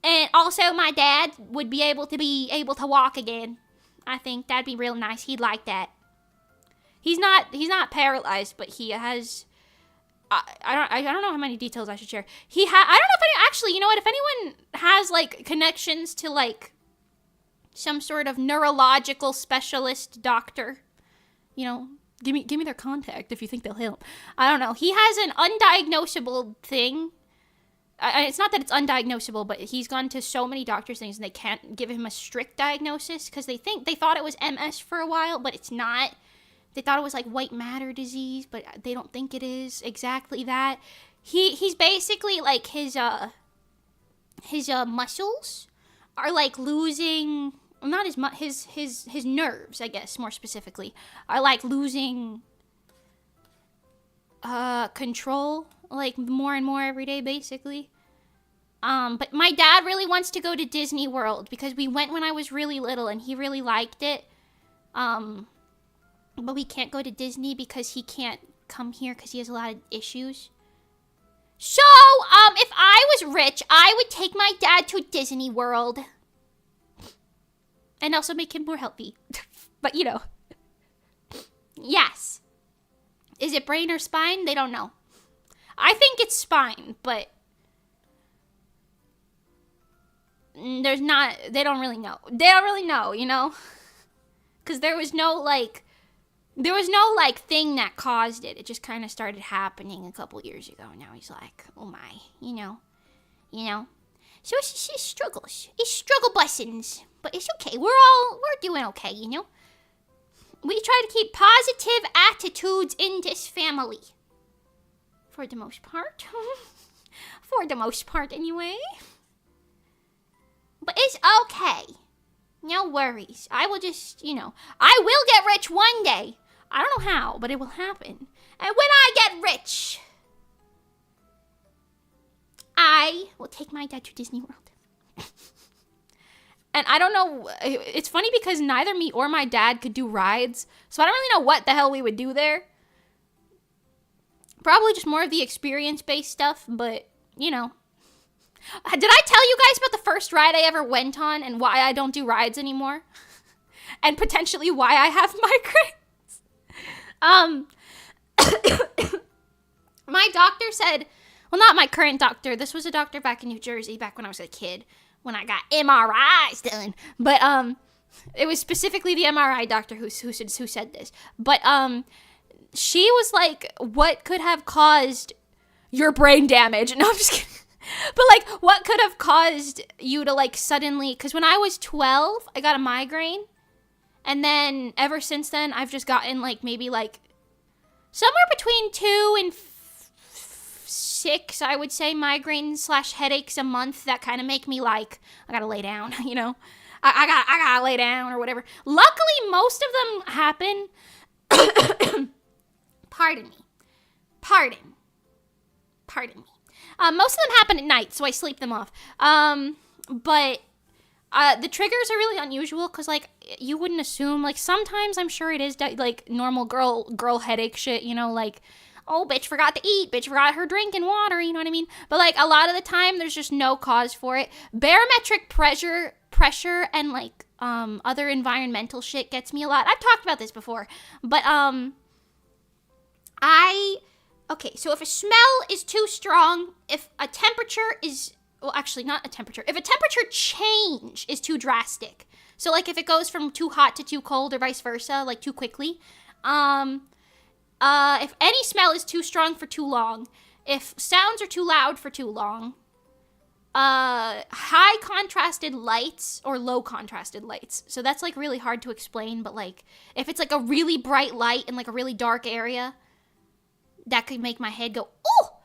And also my dad would be able to walk again. I think that'd be real nice. He'd like that. He's not paralyzed, but he has... I don't know how many details I should share. I don't know if any, actually, you know what, if anyone has, like, connections to, like, some sort of neurological specialist doctor, you know, give me their contact if you think they'll help. I don't know. He has an undiagnosable thing. It's not that it's undiagnosable, but he's gone to so many doctors and they can't give him a strict diagnosis because they thought it was MS for a while, but it's not. They thought it was, like, white matter disease, but they don't think it is exactly that. He's basically, like, his muscles are, like, losing, not his nerves, I guess, more specifically, are, like, losing control, like, more and more every day, basically. But my dad really wants to go to Disney World because we went when I was really little and he really liked it. But we can't go to Disney because he can't come here because he has a lot of issues. So, if I was rich, I would take my dad to Disney World. And also make him more healthy. But, you know. Yes. Is it brain or spine? They don't know. I think it's spine, but... they don't really know. They don't really know, you know? Because there was no, like... thing that caused it. It just kind of started happening a couple years ago. Now he's like, oh my, you know. So it's struggles. It's struggle bussins. But it's okay. We're doing okay, you know. We try to keep positive attitudes in this family. For the most part. For the most part, anyway. But it's okay. No worries. I will just, you know, I will get rich one day. I don't know how, but it will happen. And when I get rich, I will take my dad to Disney World. And I don't know, it's funny because neither me or my dad could do rides, so I don't really know what the hell we would do there. Probably just more of the experience-based stuff, but, you know. Did I tell you guys about the first ride I ever went on and why I don't do rides anymore? And potentially why I have migraines? My doctor said, well, not my current doctor. This was a doctor back in New Jersey back when I was a kid, when I got MRIs done. But it was specifically the MRI doctor who said this. But she was like, what could have caused your brain damage? No, I'm just kidding. But, like, what could have caused you to, like, suddenly... Because when I was 12, I got a migraine. And then, ever since then, I've just gotten, like, maybe, like... somewhere between 2 and 6, I would say, migraines / headaches a month that kind of make me, like, I gotta lay down, you know? I gotta lay down or whatever. Luckily, most of them happen... Pardon me. Pardon me. Most of them happen at night, so I sleep them off. But the triggers are really unusual because, like, you wouldn't assume. Like, sometimes I'm sure it is, like, normal girl headache shit, you know? Like, oh, bitch forgot to eat, bitch forgot her drink and water, you know what I mean? But like a lot of the time there's just no cause for it. Barometric pressure and like other environmental shit gets me a lot. I've talked about this before, but okay, so if a smell is too strong, if a temperature is, well, actually not a temperature, if a temperature change is too drastic, so like if it goes from too hot to too cold or vice versa, like too quickly, if any smell is too strong for too long, if sounds are too loud for too long, high contrasted lights or low contrasted lights. So that's like really hard to explain, but like if it's like a really bright light in like a really dark area, that could make my head go, oh!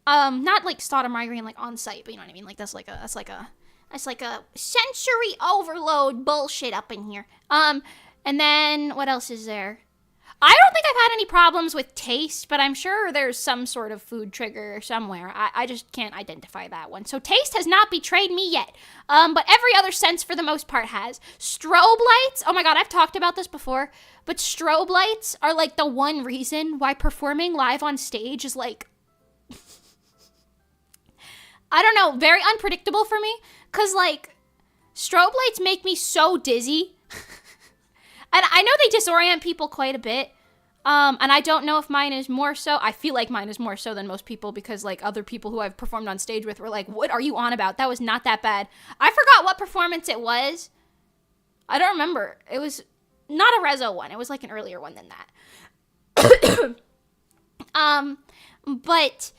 Not like start a migraine like on site, but you know what I mean? Like that's like a sensory overload bullshit up in here. And then what else is there? I don't think I've had any problems with taste, but I'm sure there's some sort of food trigger somewhere. I just can't identify that one. So taste has not betrayed me yet. But every other sense for the most part has. Strobe lights, oh my god, I've talked about this before, but strobe lights are like the one reason why performing live on stage is like, I don't know, very unpredictable for me. Cause like, strobe lights make me so dizzy. And I know they disorient people quite a bit. And I don't know if mine is more so. I feel like mine is more so than most people because like other people who I've performed on stage with were like, what are you on about? That was not that bad. I forgot what performance it was. I don't remember. It was not a Rezo one. It was like an earlier one than that. But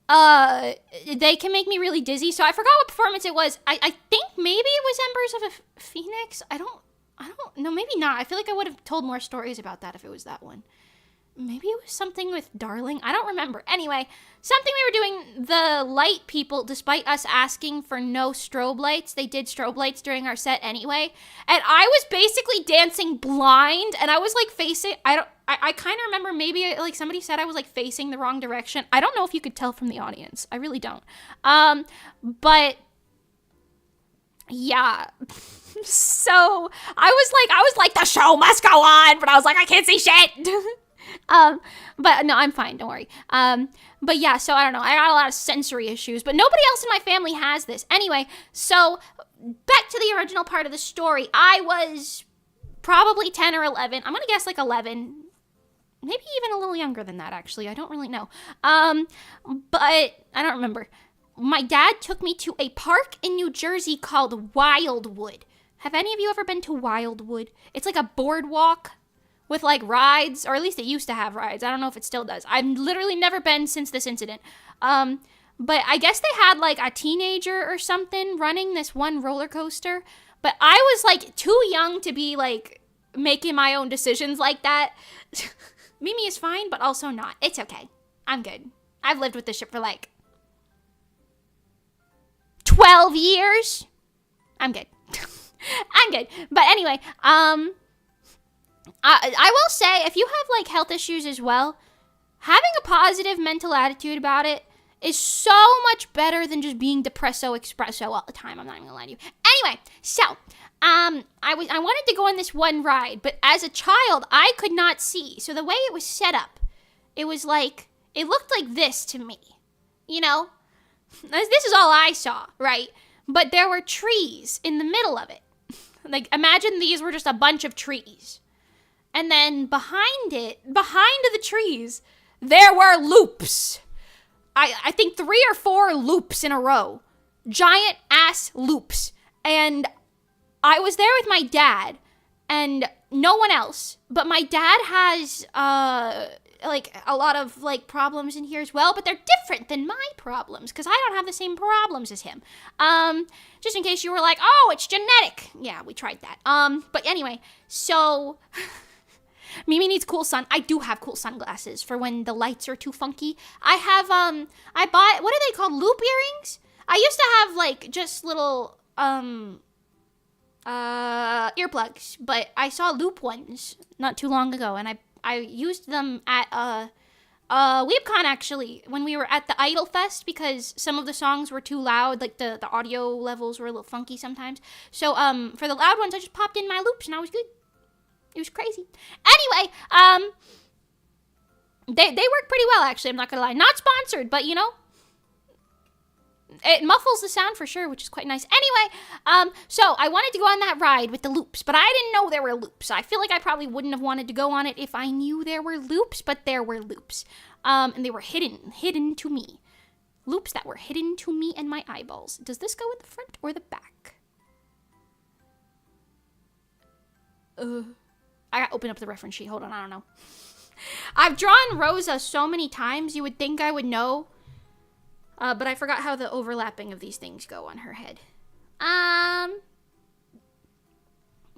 they can make me really dizzy. So I forgot what performance it was. I think maybe it was Embers of a Phoenix. I don't know, maybe not. I feel like I would have told more stories about that if it was that one. Maybe it was something with Darling. I don't remember. Anyway, something we were doing, the light people, despite us asking for no strobe lights, they did strobe lights during our set anyway. And I was basically dancing blind, and I was like facing, I kind of remember maybe like somebody said I was like facing the wrong direction. I don't know if you could tell from the audience. I really don't. But yeah. So I was like, the show must go on, but I was like, I can't see shit. But no, I'm fine. Don't worry. But yeah, so I don't know. I got a lot of sensory issues, but nobody else in my family has this. Anyway, so back to the original part of the story. I was probably 10 or 11. I'm going to guess like 11. Maybe even a little younger than that, actually. I don't really know. But I don't remember. My dad took me to a park in New Jersey called Wildwood. Have any of you ever been to Wildwood? It's like a boardwalk with like rides, or at least it used to have rides. I don't know if it still does. I've literally never been since this incident. But I guess they had like a teenager or something running this one roller coaster. But I was like too young to be like making my own decisions like that. Mimi is fine, but also not. It's okay. I'm good. I've lived with this shit for like 12 years. I'm good. I'm good. But anyway, I will say, if you have like health issues as well, having a positive mental attitude about it is so much better than just being depresso espresso all the time. I'm not even gonna lie to you. Anyway, so I wanted to go on this one ride, but as a child, I could not see. So the way it was set up, it was like, it looked like this to me. You know? This is all I saw, right? But there were trees in the middle of it. Like, imagine these were just a bunch of trees. And then behind the trees, there were loops. I think 3 or 4 loops in a row. Giant ass loops. And I was there with my dad and no one else. But my dad has, like a lot of like problems in here as well, but they're different than my problems because I don't have the same problems as him. Just in case you were like, oh, it's genetic. Yeah, we tried that. But anyway, so Mimi needs cool I do have cool sunglasses for when the lights are too funky. I have I bought, what are they called? Loop earrings? I used to have like just little earplugs, but I saw loop ones not too long ago, and I used them at WeebCon actually when we were at the Idol Fest because some of the songs were too loud, like the audio levels were a little funky sometimes. So for the loud ones, I just popped in my loops and I was good. It was crazy. Anyway, They work pretty well, actually. I'm not gonna lie. Not sponsored, but it muffles the sound for sure, which is quite nice. Anyway, so I wanted to go on that ride with the loops, but I didn't know there were loops. I feel like I probably wouldn't have wanted to go on it if I knew there were loops, but there were loops. And they were hidden to me. Loops that were hidden to me and my eyeballs. Does this go in the front or the back? I gotta open up the reference sheet. Hold on, I don't know. I've drawn Rosa so many times, you would think I would know. But I forgot how the overlapping of these things go on her head.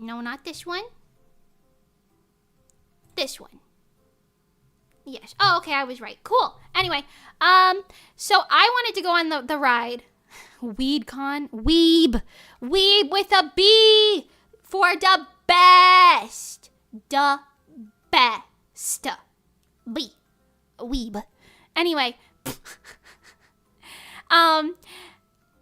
No, not this one. This one. Yes. Oh, okay, I was right. Cool. Anyway, so I wanted to go on the ride. WeedCon. Weeb with a B for the best. The best. B. Weeb. Anyway. Shout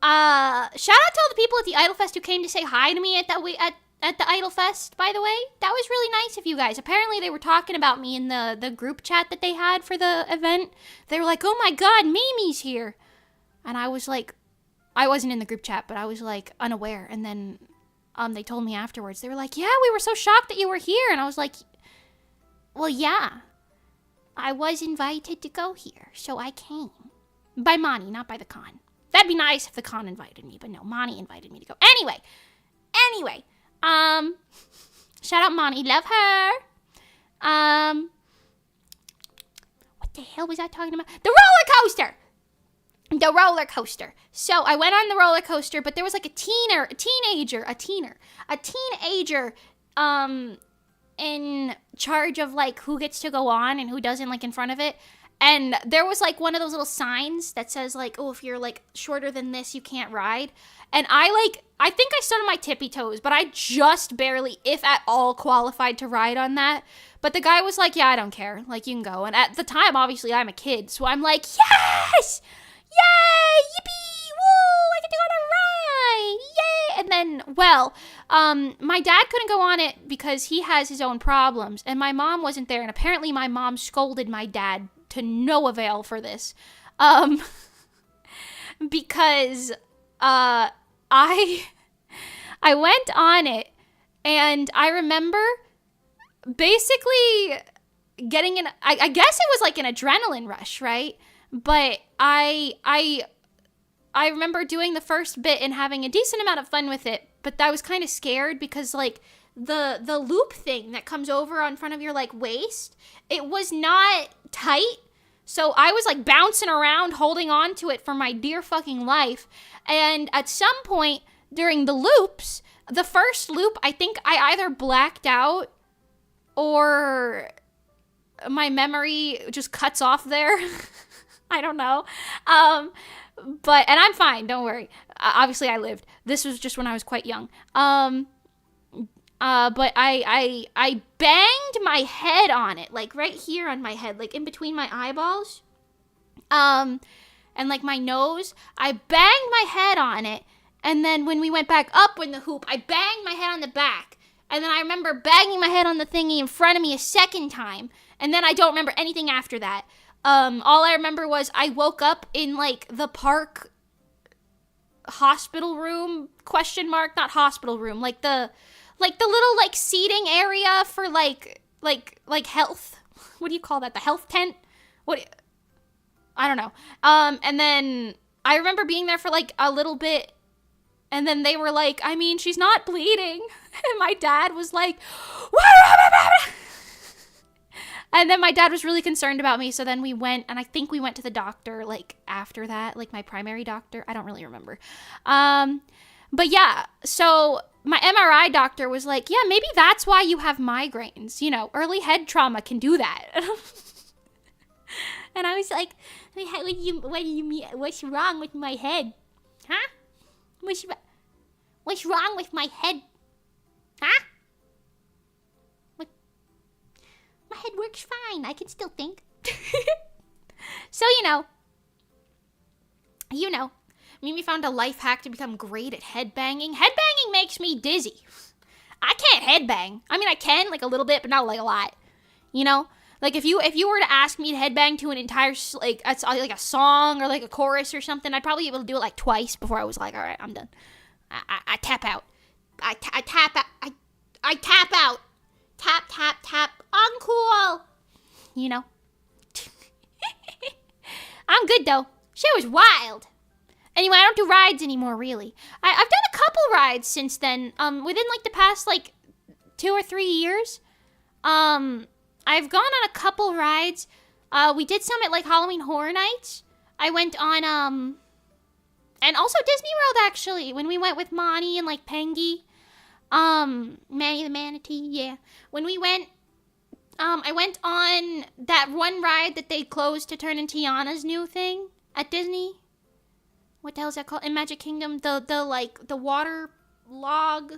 out to all the people at the Idolfest who came to say hi to me at the Idolfest, by the way. That was really nice of you guys. Apparently they were talking about me in the group chat that they had for the event. They were like, oh my god, Mimi's here. And I was like, I wasn't in the group chat, but I was like unaware. And then they told me afterwards. They were like, yeah, we were so shocked that you were here. And I was like, well, yeah. I was invited to go here, so I came. By Monty, not by the con. That'd be nice if the con invited me, but no, Monty invited me to go. Anyway, shout out Monty, love her. What the hell was I talking about? The roller coaster. So I went on the roller coaster, but there was like a teenager, in charge of like who gets to go on and who doesn't, like in front of it. And there was like one of those little signs that says like, oh, if you're like shorter than this, you can't ride. And I think I stood on my tippy toes, but I just barely, if at all, qualified to ride on that. But the guy was like, yeah, I don't care. Like, you can go. And at the time, obviously, I'm a kid. So I'm like, yes! Yay! Yippee! Woo! I get to go on a ride! Yay! And then, well, my dad couldn't go on it because he has his own problems. And my mom wasn't there. And apparently my mom scolded my dad to no avail for this. Because I went on it, and I remember basically getting an, I guess it was like an adrenaline rush, right? But I remember doing the first bit and having a decent amount of fun with it, but I was kind of scared because like the loop thing that comes over on front of your like waist, it was not tight. So I was like bouncing around holding on to it for my dear fucking life. And at some point during the loops, the first loop, I think I either blacked out or my memory just cuts off there. I don't know. And I'm fine, don't worry. Obviously I lived. This was just when I was quite young. But I banged my head on it, like right here on my head, like in between my eyeballs, and like my nose. I banged my head on it, and then when we went back up in the hoop, I banged my head on the back, and then I remember banging my head on the thingy in front of me a second time, and then I don't remember anything after that. All I remember was I woke up in like the park hospital room, not hospital room, like the little, like, seating area for, like health. What do you call that? The health tent? I don't know. And then I remember being there for, like, a little bit. And then they were like, I mean, she's not bleeding. And my dad was like, and then my dad was really concerned about me. So then we went, and I think we went to the doctor, like, after that. Like, my primary doctor. I don't really remember. But yeah, so my MRI doctor was like, yeah, maybe that's why you have migraines. You know, early head trauma can do that. And I was like, what do you mean? What's wrong with my head? Huh? What's wrong with my head? Huh? What? My head works fine. I can still think. So, you know. Mimi found a life hack to become great at headbanging. Headbanging makes me dizzy. I can't headbang. I mean, I can, like, a little bit, but not, like, a lot. You know? Like, if you were to ask me to headbang to an entire, like a song or, like, a chorus or something, I'd probably be able to do it, like, twice before I was like, all right, I'm done. I tap out. I tap out. I tap out. Tap, tap, tap. Uncool. You know? I'm good, though. Shit was wild. Anyway, I don't do rides anymore, really. I've done a couple rides since then. Within, like, the past, like, 2 or 3 years. I've gone on a couple rides. We did some at, like, Halloween Horror Nights. I went on, and also Disney World, actually, when we went with Monty and, like, Pengy. Manny the Manatee, yeah. When we went, I went on that one ride that they closed to turn into Tiana's new thing at Disney. What the hell is that called? In Magic Kingdom, the water log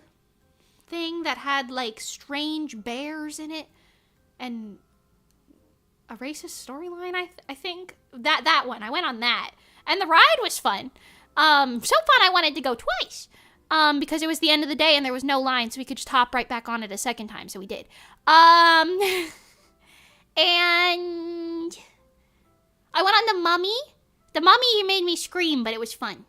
thing that had, like, strange bears in it and a racist storyline, I think. That one. I went on that. And the ride was fun. So fun I wanted to go twice. Because it was the end of the day and there was no line, so we could just hop right back on it a second time, so we did. And I went on the Mummy. The Mummy made me scream, but it was fun.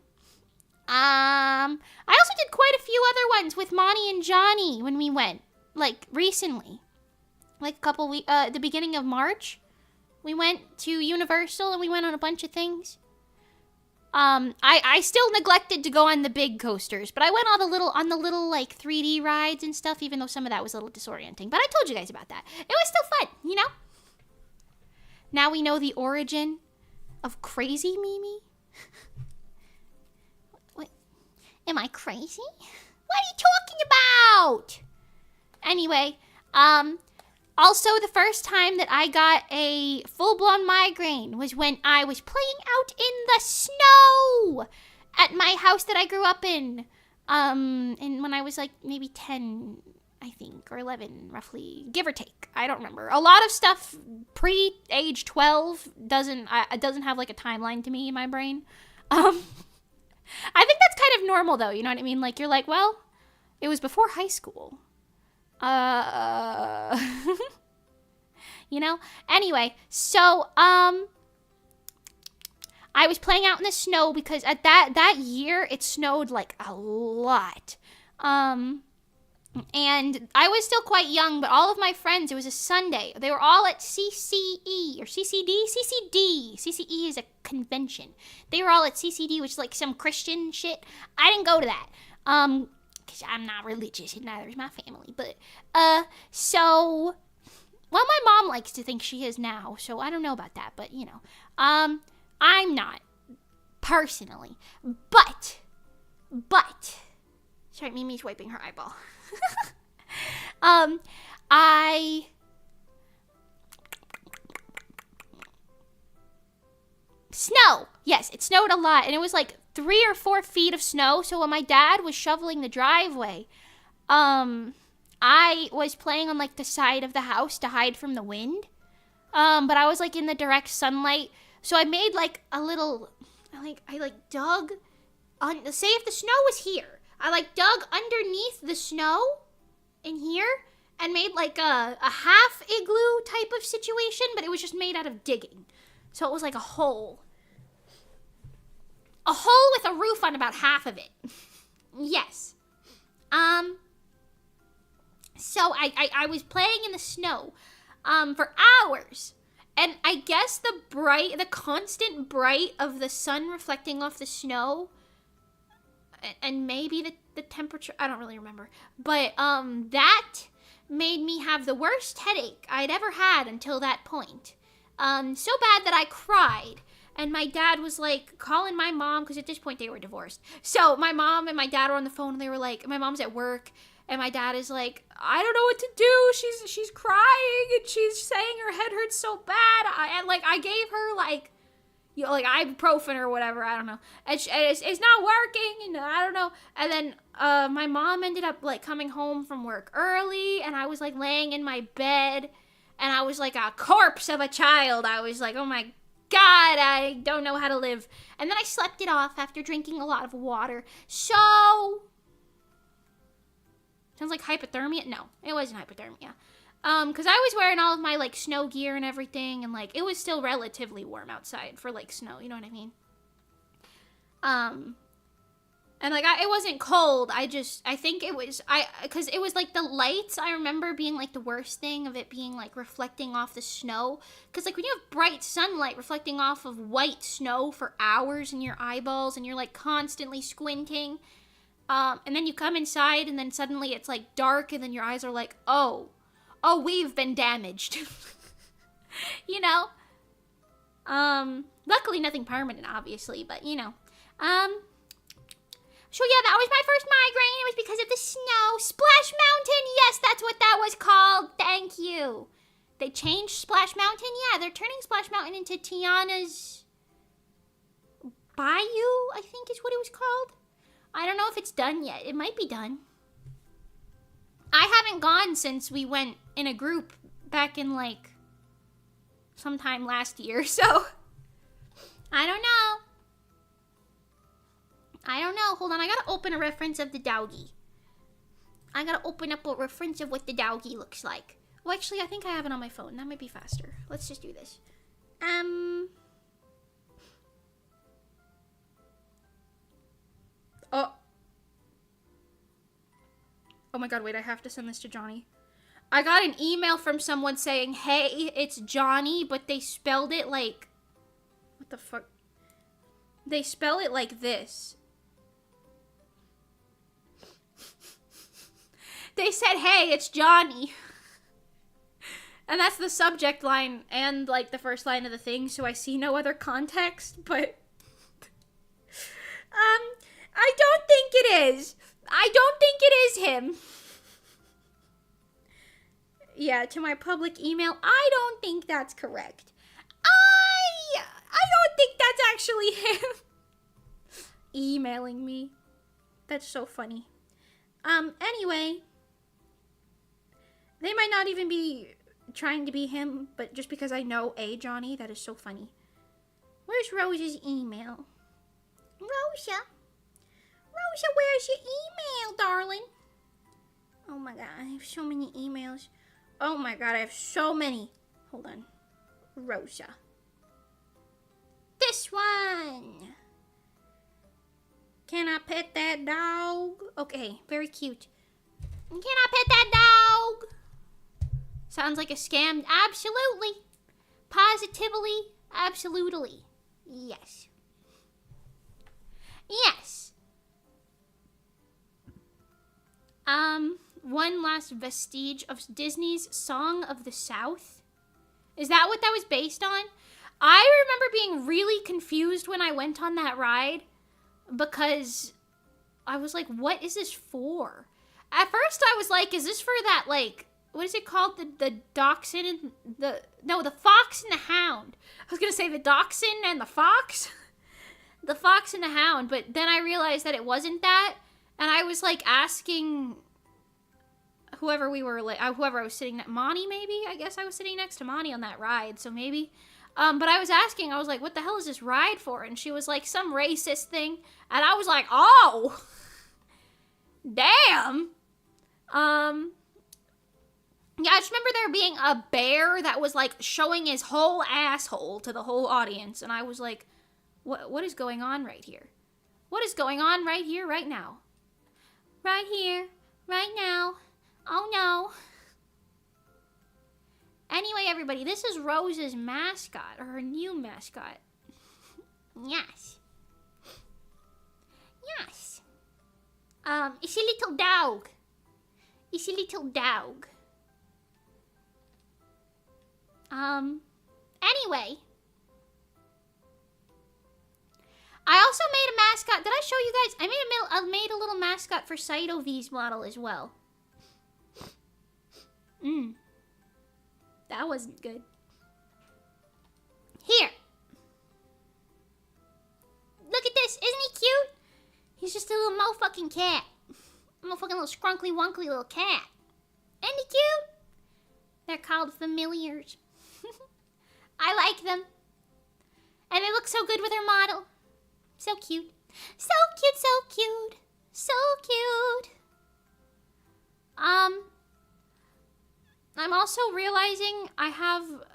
I also did quite a few other ones with Monty and Johnny when we went, like, recently. Like a couple weeks, at the beginning of March. We went to Universal and we went on a bunch of things. I still neglected to go on the big coasters, but I went on the little like 3D rides and stuff, even though some of that was a little disorienting. But I told you guys about that. It was still fun, you know? Now we know the origin of Crazy Mimi. What? Am I crazy? What are you talking about? Anyway, also, the first time that I got a full-blown migraine was when I was playing out in the snow at my house that I grew up in. And when I was like maybe 10, I think, or 11, roughly, give or take. I don't remember. A lot of stuff pre-age 12 doesn't have like a timeline to me in my brain. I think that's kind of normal though. You know what I mean? Like, you're like, well, it was before high school. You know? Anyway, so, I was playing out in the snow because at that year, it snowed, like, a lot. And I was still quite young, but all of my friends, it was a Sunday. They were all at CCE, or CCD? CCD. CCE is a convention. They were all at CCD, which is, like, some Christian shit. I didn't go to that. Because I'm not religious, and neither is my family. But, so, well, my mom likes to think she is now, so I don't know about that, but, you know. I'm not, personally. But, sorry, Mimi's wiping her eyeball. Snow! Yes, it snowed a lot, and it was, like, 3 or 4 feet of snow, so when my dad was shoveling the driveway, I was playing on, like, the side of the house to hide from the wind, but I was, like, in the direct sunlight, so I made, like, a little, I dug, say if the snow was here, I, like, dug underneath the snow in here, and made, like, a half igloo type of situation, but it was just made out of digging, so it was, like, a hole with a roof on about half of it. Yes. So I was playing in the snow for hours. And I guess the constant bright of the sun reflecting off the snow and maybe the temperature, I don't really remember. But that made me have the worst headache I'd ever had until that point. So bad that I cried. And my dad was, like, calling my mom, because at this point they were divorced. So my mom and my dad were on the phone, and they were like, my mom's at work, and my dad is like, I don't know what to do. She's crying, and she's saying her head hurts so bad. I gave her, like, you know, like, ibuprofen or whatever, I don't know. And it's not working, and I don't know. And then my mom ended up, like, coming home from work early, and I was, like, laying in my bed, and I was like a corpse of a child. I was like, oh my God, I don't know how to live. And then I slept it off after drinking a lot of water. So, sounds like hypothermia. No, it wasn't hypothermia. Because I was wearing all of my, like, snow gear and everything, and, like, it was still relatively warm outside for, like, snow, you know what I mean? And, like, it wasn't cold, I think it was, because it was, like, the lights, I remember being, like, the worst thing of it being, like, reflecting off the snow. Because, like, when you have bright sunlight reflecting off of white snow for hours in your eyeballs, and you're, like, constantly squinting, and then you come inside, and then suddenly it's, like, dark, and then your eyes are like, oh, we've been damaged. You know? Luckily nothing permanent, obviously, but, you know. So yeah, that was my first migraine. It was because of the snow. Splash Mountain, yes, that's what that was called. Thank you. They changed Splash Mountain? Yeah, they're turning Splash Mountain into Tiana's Bayou, I think is what it was called. I don't know if it's done yet. It might be done. I haven't gone since we went in a group back in, like, sometime last year, so I don't know. Hold on, I gotta open a reference of the doggy. I gotta open up a reference of what the doggy looks like. Well, actually, I think I have it on my phone. That might be faster. Let's just do this. Oh. Oh my god, wait, I have to send this to Johnny. I got an email from someone saying, hey, it's Johnny, but they spelled it like... What the fuck? They spell it like this. They said, hey, it's Johnny. And that's the subject line and, like, the first line of the thing, so I see no other context, but... I don't think it is. I don't think it is him. Yeah, to my public email, I don't think that's correct. I don't think that's actually him. Emailing me. That's so funny. Anyway. They might not even be trying to be him, but just because I know a Johnny, that is so funny. Where's Rosa's email? Rosa? Rosa, where's your email, darling? Oh my god, I have so many emails. Oh my god, I have so many. Hold on. Rosa. This one. Can I pet that dog? Okay, very cute. Can I pet that dog? Sounds like a scam. Absolutely. Positively. Absolutely. Yes. Yes. One last vestige of Disney's Song of the South. Is that what that was based on? I remember being really confused when I went on that ride because I was like, what is this for? At first I was like, is this for that, like, what is it called? The dachshund and the fox and the hound. I was going to say the dachshund and the fox. The fox and the hound, but then I realized that it wasn't that. And I was like asking whoever I was sitting next, Monty maybe? I guess I was sitting next to Monty on that ride, so maybe. But I was asking, I was like, what the hell is this ride for? And she was like, some racist thing. And I was like, oh, damn. Yeah, I just remember there being a bear that was like showing his whole asshole to the whole audience. And I was like, what is going on right here? What is going on right here, right now? Right here, right now. Oh no. Anyway, everybody, this is Rosa's mascot, or her new mascot. Yes. Yes. It's a little dog. It's a little dog. Anyway. I also made a mascot. Did I show you guys? I made a little mascot for Saito V's model as well. That wasn't good. Here. Look at this. Isn't he cute? He's just a little motherfucking cat. Motherfucking little scrunkly wunkly little cat. Isn't he cute? They're called familiars. I like them. And they look so good with her model. So cute. So cute, so cute. So cute. I'm also realizing I have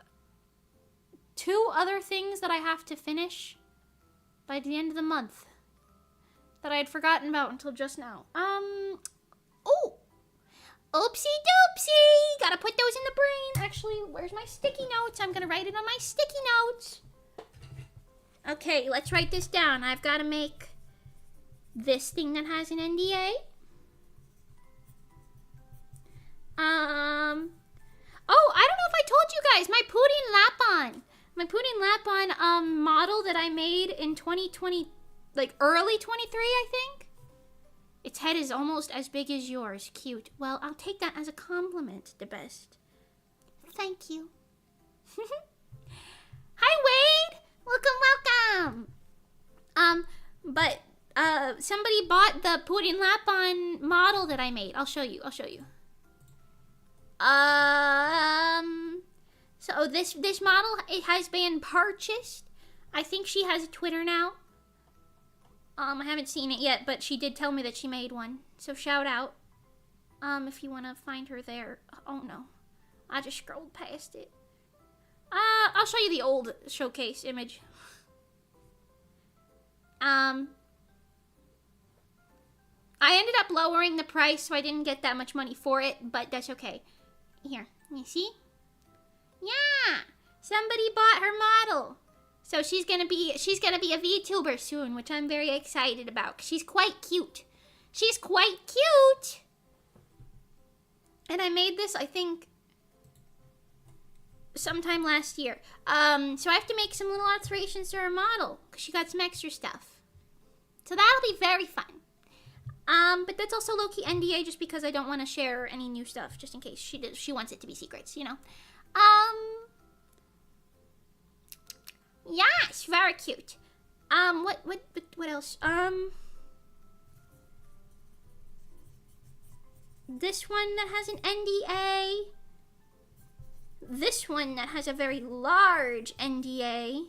2 other things that I have to finish by the end of the month that I had forgotten about until just now. Oh! Oopsie doopsie! Gotta put those in the brain. Actually, where's my sticky notes? I'm gonna write it on my sticky notes. Okay, let's write this down. I've gotta make this thing that has an NDA. Oh, I don't know if I told you guys, my Pudding Lapon model that I made in 2020, like early 23, I think. Its head is almost as big as yours. Cute. Well, I'll take that as a compliment, the best. Thank you. Hi, Wade! Welcome. But somebody bought the Pudding Lapon model that I made. I'll show you. So this model, it has been purchased. I think she has a Twitter now. I haven't seen it yet, but she did tell me that she made one. So shout out. If you want to find her there. Oh no. I just scrolled past it. I'll show you the old showcase image. I ended up lowering the price, so I didn't get that much money for it, but that's okay. Here, you see? Yeah, somebody bought her model. So she's gonna be a VTuber soon, which I'm very excited about. She's quite cute. And I made this, I think, sometime last year. So I have to make some little alterations to her model, because she got some extra stuff. So that'll be very fun. But that's also low-key NDA just because I don't want to share any new stuff, just in case she wants it to be secrets, you know. Yes, very cute. What else? This one that has an NDA. This one that has a very large NDA.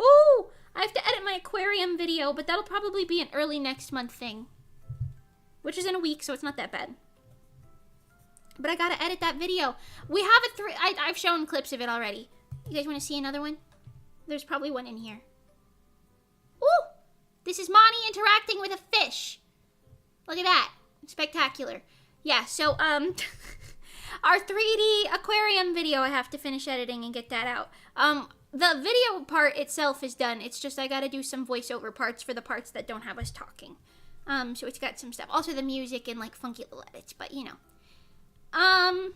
Ooh, I have to edit my aquarium video, but that'll probably be an early next month thing. Which is in a week, so it's not that bad. But I gotta edit that video. We have I've shown clips of it already. You guys want to see another one? There's probably one in here. Ooh! This is Monty interacting with a fish. Look at that. Spectacular. Yeah, so, our 3D aquarium video, I have to finish editing and get that out. The video part itself is done. It's just I gotta do some voiceover parts for the parts that don't have us talking. So it's got some stuff. Also the music and, like, funky little edits, but, you know. I'm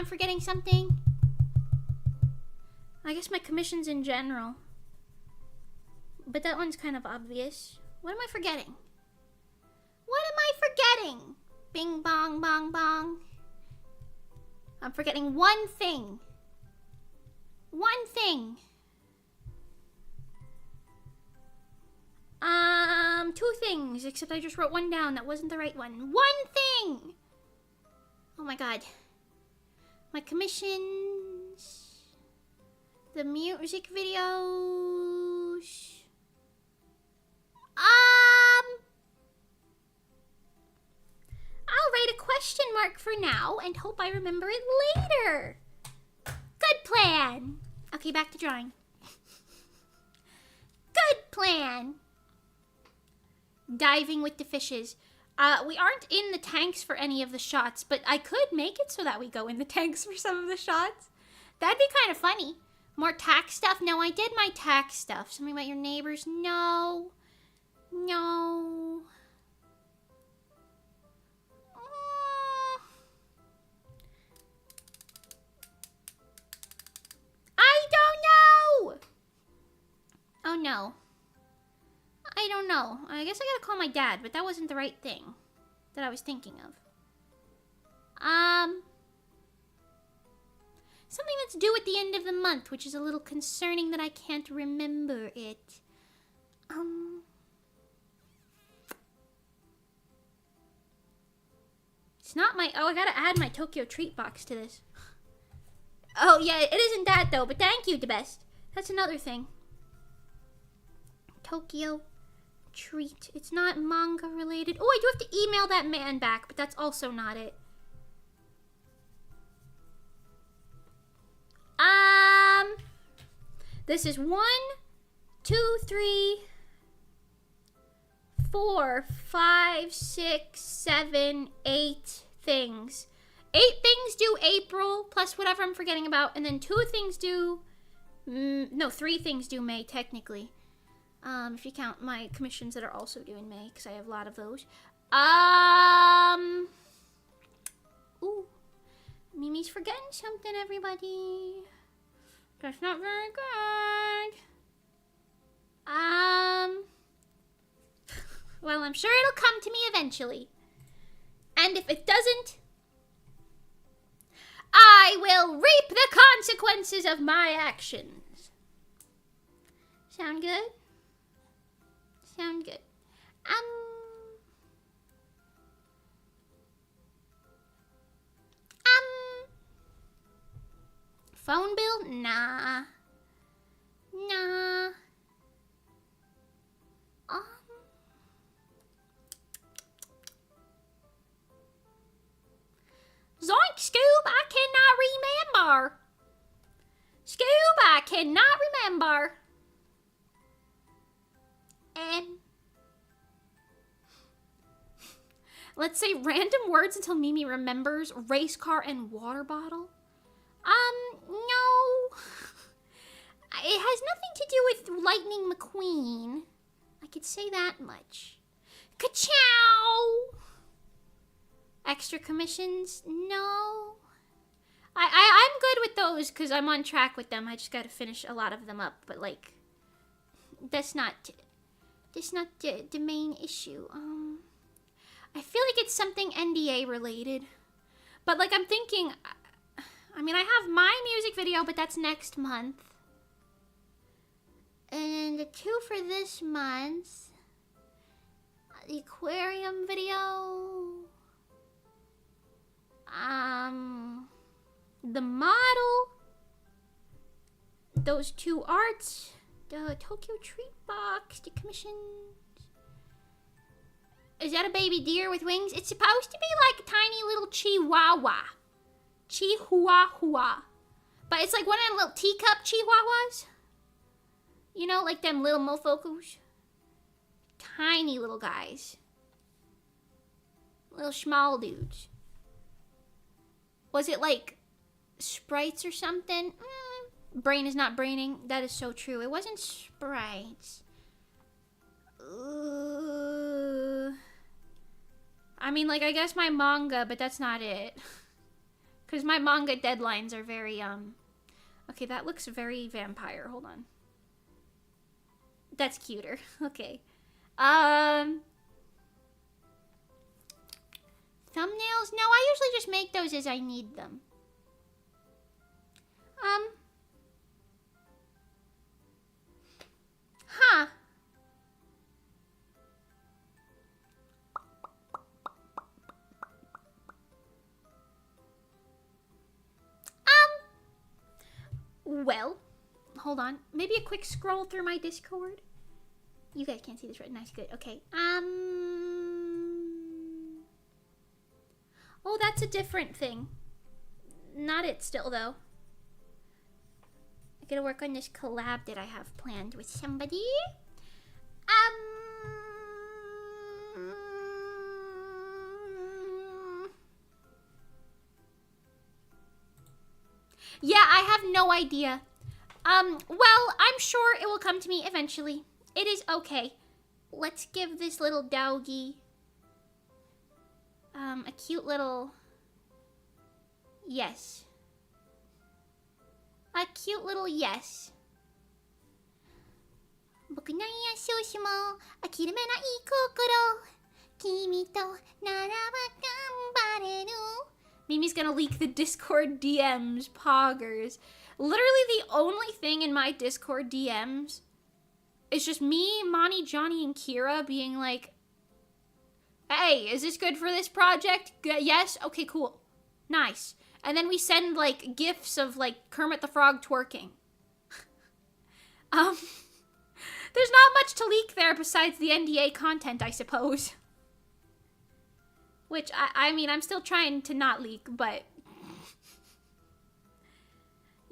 forgetting something. I guess my commissions in general. But that one's kind of obvious. What am I forgetting? Bing, bong, bong, bong. I'm forgetting one thing. Two things, except I just wrote one down that wasn't the right one. One thing! Oh my god. My commissions. The music videos. I'll write a question mark for now and hope I remember it later. Good plan. Okay, back to drawing. Good plan. Diving with the fishes. We aren't in the tanks for any of the shots, but I could make it so that we go in the tanks for some of the shots. That'd be kind of funny. More tax stuff? No, I did my tax stuff. Something about your neighbors? No. I don't know. Oh no. I don't know. I guess I gotta call my dad, but that wasn't the right thing that I was thinking of. Something that's due at the end of the month, which is a little concerning that I can't remember it. It's not my... Oh, I gotta add my Tokyo treat box to this. Oh, yeah, it isn't that, though, but thank you, the best. That's another thing. Tokyo treat. It's not manga related. Oh, I do have to email that man back, but that's also not it. This is 1, 2, 3, 4, 5, 6, 7, 8 things. 8 things due April, plus whatever I'm forgetting about, and then 2 things due, no, 3 things due May, technically. If you count my commissions that are also due in May, because I have a lot of those. Ooh. Mimi's forgetting something, everybody. That's not very good. Well, I'm sure it'll come to me eventually. And if it doesn't, I will reap the consequences of my actions. Sound good? Sound good. Phone bill? Nah. Nah. Zoink, Scoob, I cannot remember. Scoob, I cannot remember. Let's say random words until Mimi remembers. Race car and water bottle. No. It has nothing to do with Lightning McQueen. I could say that much. Ka-chow! Extra commissions? No. I'm good with those because I'm on track with them. I just got to finish a lot of them up. But, like, that's not the main issue. I feel like it's something NDA related. But, like, I'm thinking... I mean, I have my music video, but that's next month. And the 2 for this month. The aquarium video. The model. Those 2 arts. The Tokyo treat box. The commissions. Is that a baby deer with wings? It's supposed to be like a tiny little chihuahua. Chihuahua. But it's like one of them little teacup chihuahuas. You know, like them little mofocos. Tiny little guys. Little small dudes. Was it like sprites or something? Brain is not braining. That is so true. It wasn't sprites. I mean, like, I guess my manga, but that's not it. Because my manga deadlines are very, Okay, that looks very vampire. Hold on. That's cuter. Okay. Thumbnails? No, I usually just make those as I need them. Huh. Well, hold on. Maybe a quick scroll through my Discord. You guys can't see this right now. Nice, good. Okay. Oh, that's a different thing. Not it still, though. I gotta work on this collab that I have planned with somebody. Yeah, I have no idea. Well, I'm sure it will come to me eventually. It is okay. Let's give this little doggy a cute little yes. A cute little yes. 僕の優しも諦めない心君とならば頑張れる Mimi's gonna leak the Discord DMs, poggers. Literally the only thing in my Discord DMs is just me, Monty, Johnny, and Kira being like, hey, is this good for this project? Yes? Okay, cool. Nice. And then we send, like, gifs of, like, Kermit the Frog twerking. There's not much to leak there besides the NDA content, I suppose. Which, I mean, I'm still trying to not leak, but...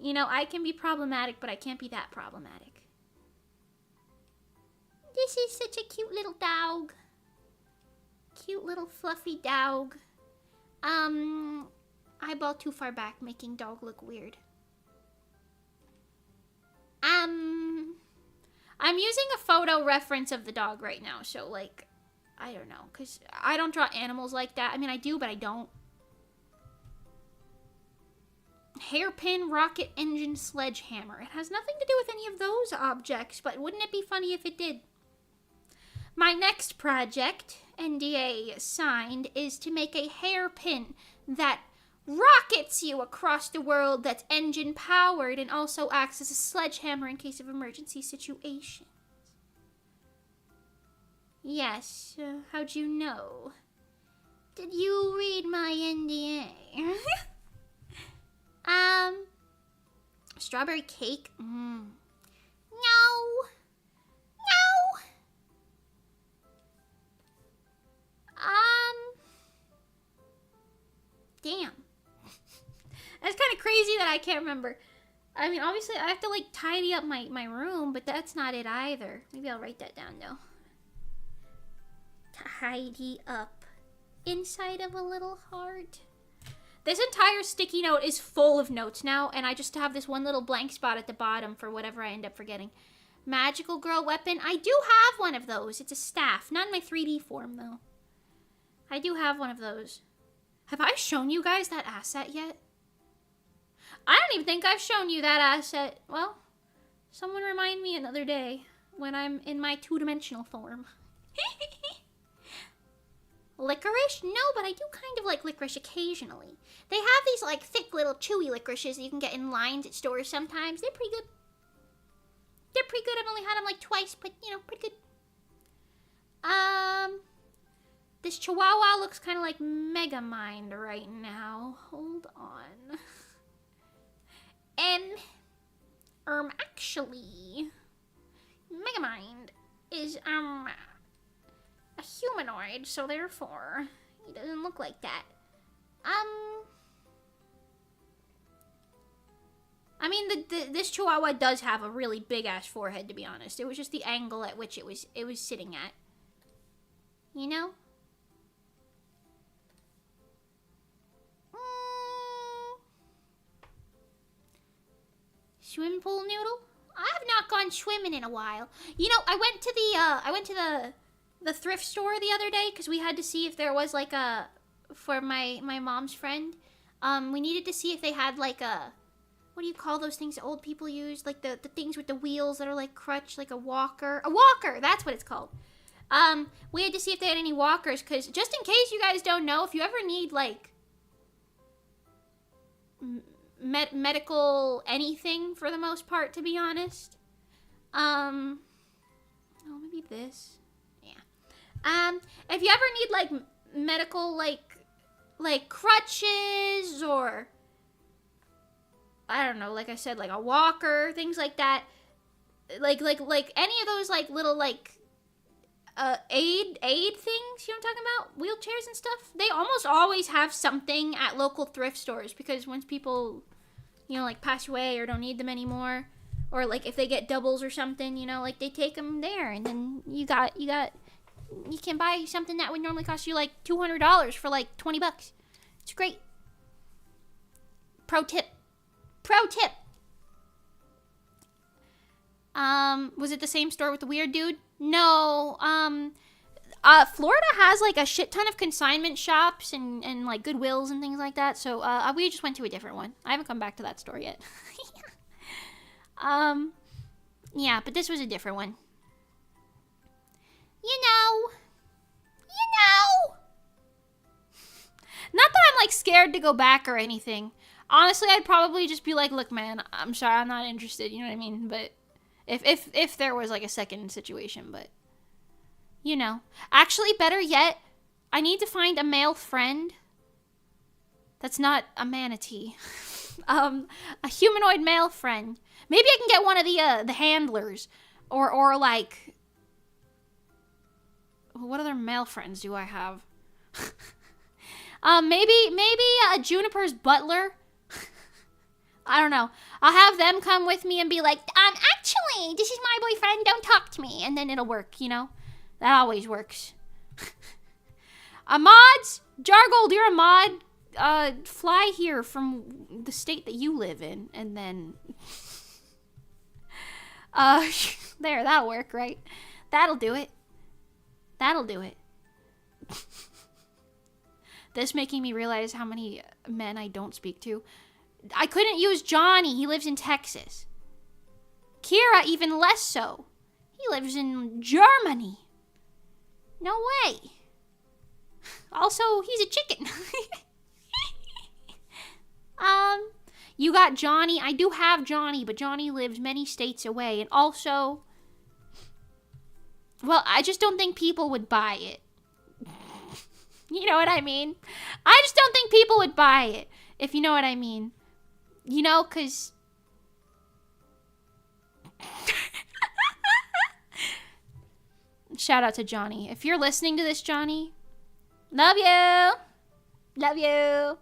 You know, I can be problematic, but I can't be that problematic. This is such a cute little dog. Cute little fluffy dog. Eyeball too far back, making dog look weird. I'm using a photo reference of the dog right now, so, like, I don't know, because I don't draw animals like that. I mean, I do, but I don't. Hairpin, rocket engine, sledgehammer. It has nothing to do with any of those objects, but wouldn't it be funny if it did? My next project, NDA signed, is to make a hairpin that rockets you across the world, that's engine powered and also acts as a sledgehammer in case of emergency situations. Yes, how'd you know? Did you read my NDA? Strawberry cake? No. No. Damn. That's kind of crazy that I can't remember. I mean, obviously, I have to, like, tidy up my room, but that's not it either. Maybe I'll write that down, though. Tidy up. Inside of a little heart. This entire sticky note is full of notes now, and I just have this one little blank spot at the bottom for whatever I end up forgetting. Magical girl weapon. I do have one of those. It's a staff. Not in my 3D form, though. I do have one of those. Have I shown you guys that asset yet? I don't even think I've shown you that asset. Well, someone remind me another day when I'm in my two-dimensional form. Licorice? No, but I do kind of like licorice occasionally. They have these, like, thick little chewy licorices that you can get in lines at stores sometimes. They're pretty good. They're pretty good. I've only had them, like, twice, but, you know, pretty good. This Chihuahua looks kind of like Megamind right now. Hold on. Actually, Megamind is, a humanoid, so therefore, he doesn't look like that. I mean, this Chihuahua does have a really big-ass forehead, to be honest. It was just the angle at which it was sitting at. You know? Swim pool noodle? I have not gone swimming in a while. You know, I went to the thrift store the other day because we had to see if there was like for my mom's friend. We needed to see if they had like what do you call those things that old people use? Like the things with the wheels that are like crutch, like a walker. A walker, that's what it's called. We had to see if they had any walkers because just in case you guys don't know, if you ever need like medical anything for the most part, to be honest. Oh, maybe this. Yeah. If you ever need like medical like crutches or I don't know, like I said, like a walker, things like that. Like any of those like little like aid things, you know what I'm talking about? Wheelchairs and stuff. They almost always have something at local thrift stores because once people, you know, like pass away or don't need them anymore, or like if they get doubles or something, you know, like they take them there, and then you can buy something that would normally cost you like $200 for like $20. It's great. Pro tip. Was it the same store with the weird dude? No. Florida has like a shit ton of consignment shops and like Goodwills and things like that. So we just went to a different one. I haven't come back to that store yet. Yeah, but this was a different one. You know. Not that I'm like scared to go back or anything. Honestly, I'd probably just be like, look, man, I'm sorry, I'm not interested. You know what I mean? But if there was like a second situation, but you know. Actually, better yet, I need to find a male friend that's not a manatee. A humanoid male friend. Maybe I can get one of the handlers. Or like, what other male friends do I have? Maybe Juniper's butler. I don't know. I'll have them come with me and be like, actually, this is my boyfriend, don't talk to me. And then it'll work, you know? That always works. Mods, Jargold, you're a mod. Fly here from the state that you live in. And then, there, that'll work, right? That'll do it. That'll do it. This making me realize how many men I don't speak to. I couldn't use Johnny. He lives in Texas. Kira, even less so. He lives in Germany. No way. Also, he's a chicken. You got Johnny. I do have Johnny, but Johnny lives many states away. And also, well, I just don't think people would buy it. You know what I mean? I just don't think people would buy it, if you know what I mean. You know, because... Shout out to Johnny. If you're listening to this, Johnny, love you. Love you.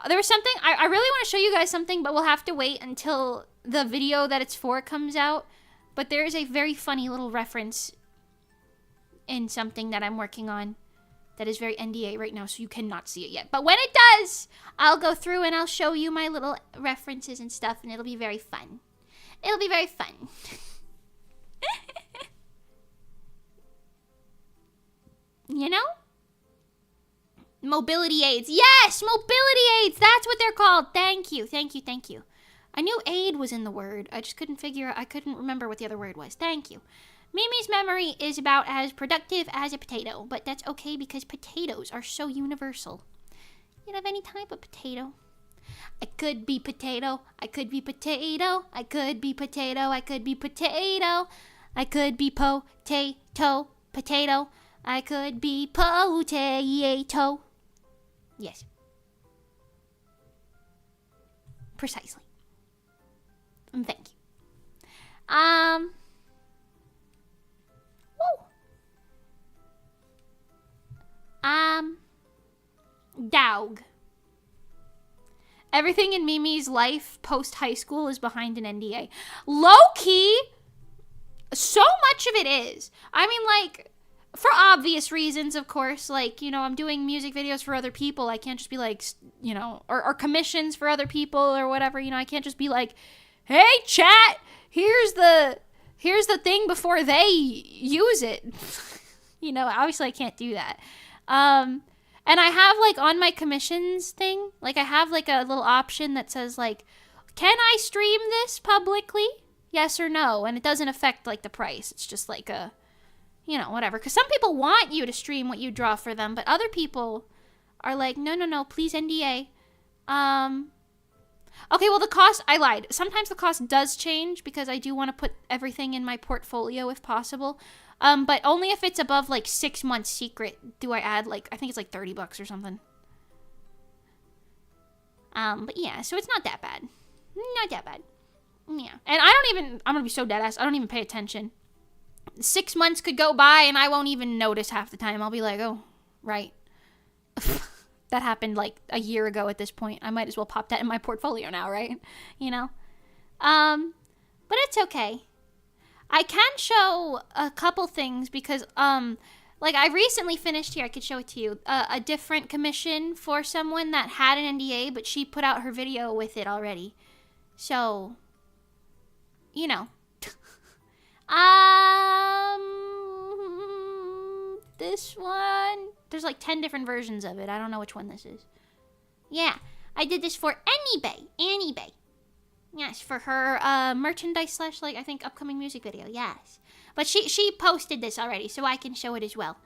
There was something... I really want to show you guys something, but we'll have to wait until the video that it's for comes out. But there is a very funny little reference in something that I'm working on that is very NDA right now, so you cannot see it yet. But when it does, I'll go through and I'll show you my little references and stuff, and it'll be very fun. It'll be very fun. You know? Mobility aids. Yes, mobility aids. That's what they're called. Thank you, thank you, thank you. I knew aid was in the word. I just couldn't remember what the other word was. Thank you. Mimi's memory is about as productive as a potato, but that's okay because potatoes are so universal. You can have any type of potato. I could be potato. I could be potato. I could be potato. I could be potato. I could be potato. Potato. I could be potato. Yes. Precisely. Thank you. Dog. Everything in Mimi's life post-high school is behind an NDA. Low-key, so much of it is. I mean, like, for obvious reasons, of course. Like, you know, I'm doing music videos for other people. I can't just be like, you know, or commissions for other people or whatever. You know, I can't just be like, hey, chat, here's the thing before they use it. You know, obviously I can't do that. And I have, like, on my commissions thing, like, I have, like, a little option that says, like, can I stream this publicly? Yes or no? And it doesn't affect, like, the price. It's just, like, a, you know, whatever. Because some people want you to stream what you draw for them, but other people are like, no, please NDA. Okay, well, the cost, I lied. Sometimes the cost does change because I do want to put everything in my portfolio if possible. But only if it's above, like, 6 months secret do I add, like, I think it's like $30 or something. But yeah, so it's not that bad. Not that bad. Yeah. And I'm gonna be so deadass, I don't even pay attention. 6 months could go by and I won't even notice half the time. I'll be like, oh, right. That happened, like, a year ago at this point. I might as well pop that in my portfolio now, right? You know? But it's okay. I can show a couple things because, like, I recently finished, here, I could show it to you, a different commission for someone that had an NDA, but she put out her video with it already. So, you know. This one, there's like 10 different versions of it. I don't know which one this is. Yeah, I did this for Annie Bay. Yes, for her merchandise / like, I think, upcoming music video, yes. But she posted this already, so I can show it as well.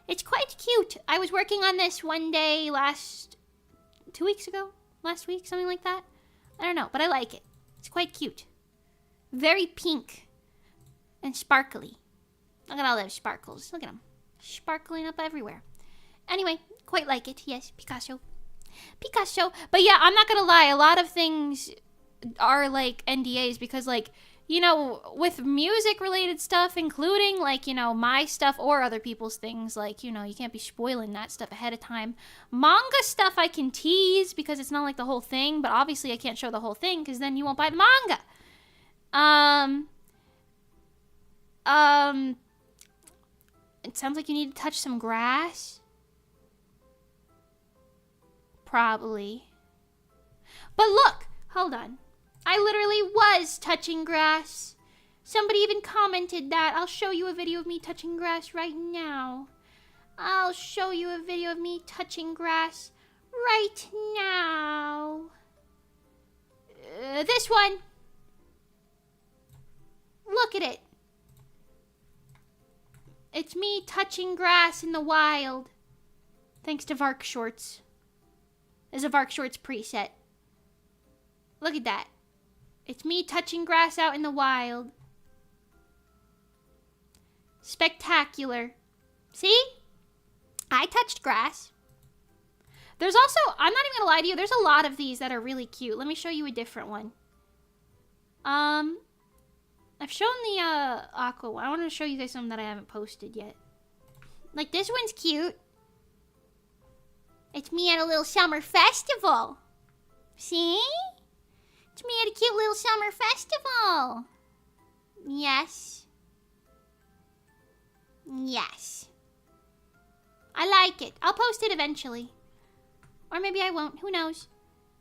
It's quite cute. I was working on this one day last week, something like that. I don't know, but I like it. It's quite cute. Very pink and sparkly. Look at all those sparkles. Look at them. Sparkling up everywhere. Anyway, quite like it. Yes, Picasso. But yeah, I'm not gonna lie. A lot of things are like NDAs because like, you know, with music related stuff, including like, you know, my stuff or other people's things, like, you know, you can't be spoiling that stuff ahead of time. Manga stuff I can tease because it's not like the whole thing, but obviously I can't show the whole thing because then you won't buy the manga. It sounds like you need to touch some grass. Probably. But look, hold on. I literally was touching grass. Somebody even commented that. I'll show you a video of me touching grass right now. I'll show you a video of me touching grass right now. This one. Look at it. It's me touching grass in the wild. Thanks to Vark Shorts. There's a Vark Shorts preset. Look at that. It's me touching grass out in the wild. Spectacular. See? I touched grass. There's also, I'm not even gonna lie to you, there's a lot of these that are really cute. Let me show you a different one. I've shown the aqua one. I want to show you guys some that I haven't posted yet. Like this one's cute. It's me at a little summer festival. See? It's me at a cute little summer festival. Yes. Yes. I like it. I'll post it eventually. Or maybe I won't. Who knows?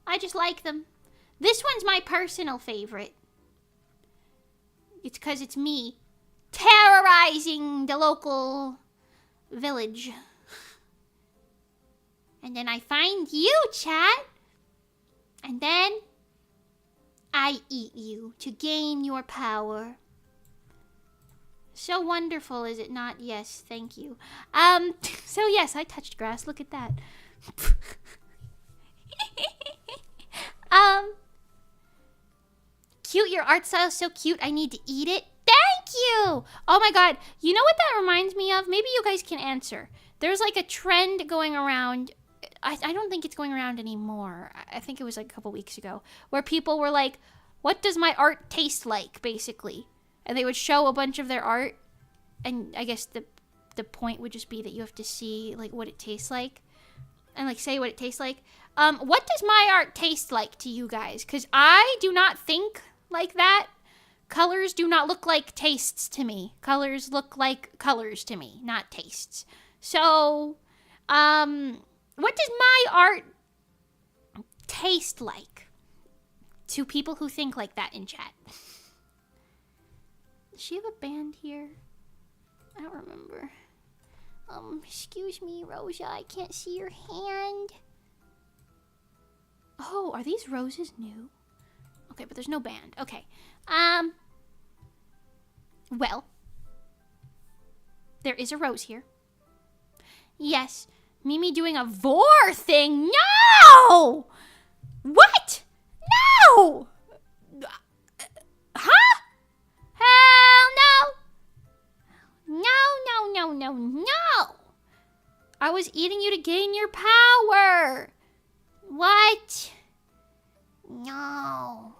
I just like them. This one's my personal favorite. It's because it's me terrorizing the local village. And then I find you, chat. And then I eat you to gain your power. So wonderful, is it not? Yes, thank you. So yes, I touched grass. Look at that. Cute, your art style is so cute. I need to eat it. Thank you. Oh my god. You know what that reminds me of? Maybe you guys can answer. There's like a trend going around. I don't think it's going around anymore. I think it was like a couple weeks ago. Where people were like, what does my art taste like, basically? And they would show a bunch of their art. And I guess the point would just be that you have to see like what it tastes like. And like say what it tastes like. What does my art taste like to you guys? Because I do not think like that. Colors do not look like tastes to me. Colors look like colors to me, not tastes. So, what does my art taste like to people who think like that in chat? Does she have a band here? I don't remember. Excuse me, Rosa, I can't see your hand. Oh, are these roses new? Okay, but there's no band. Okay. Well, there is a rose here. Yes, Mimi doing a vor thing. No! What? No! Huh? Hell no! No. I was eating you to gain your power. What? No.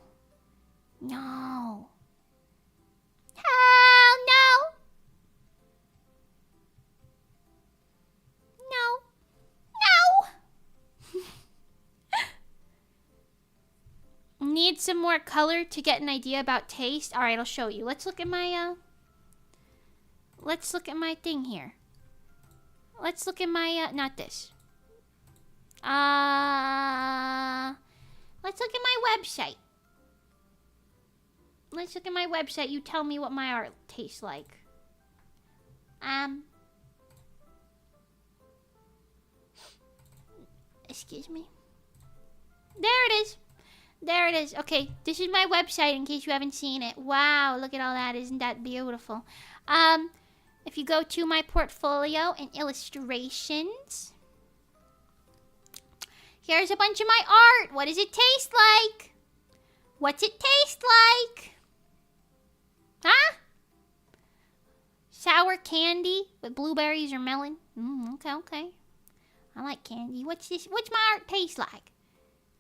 Hell no. Need some more color to get an idea about taste? Alright, I'll show you. Let's look at my, thing here. Let's look at my, not this. Let's look at my website. You tell me what my art tastes like. Excuse me. There it is. Okay, this is my website in case you haven't seen it. Wow, look at all that. Isn't that beautiful? If you go to my portfolio and illustrations, here's a bunch of my art. What does it taste like? What's it taste like? Huh? Sour candy with blueberries or melon? Okay. I like candy. What's this? What's my art taste like?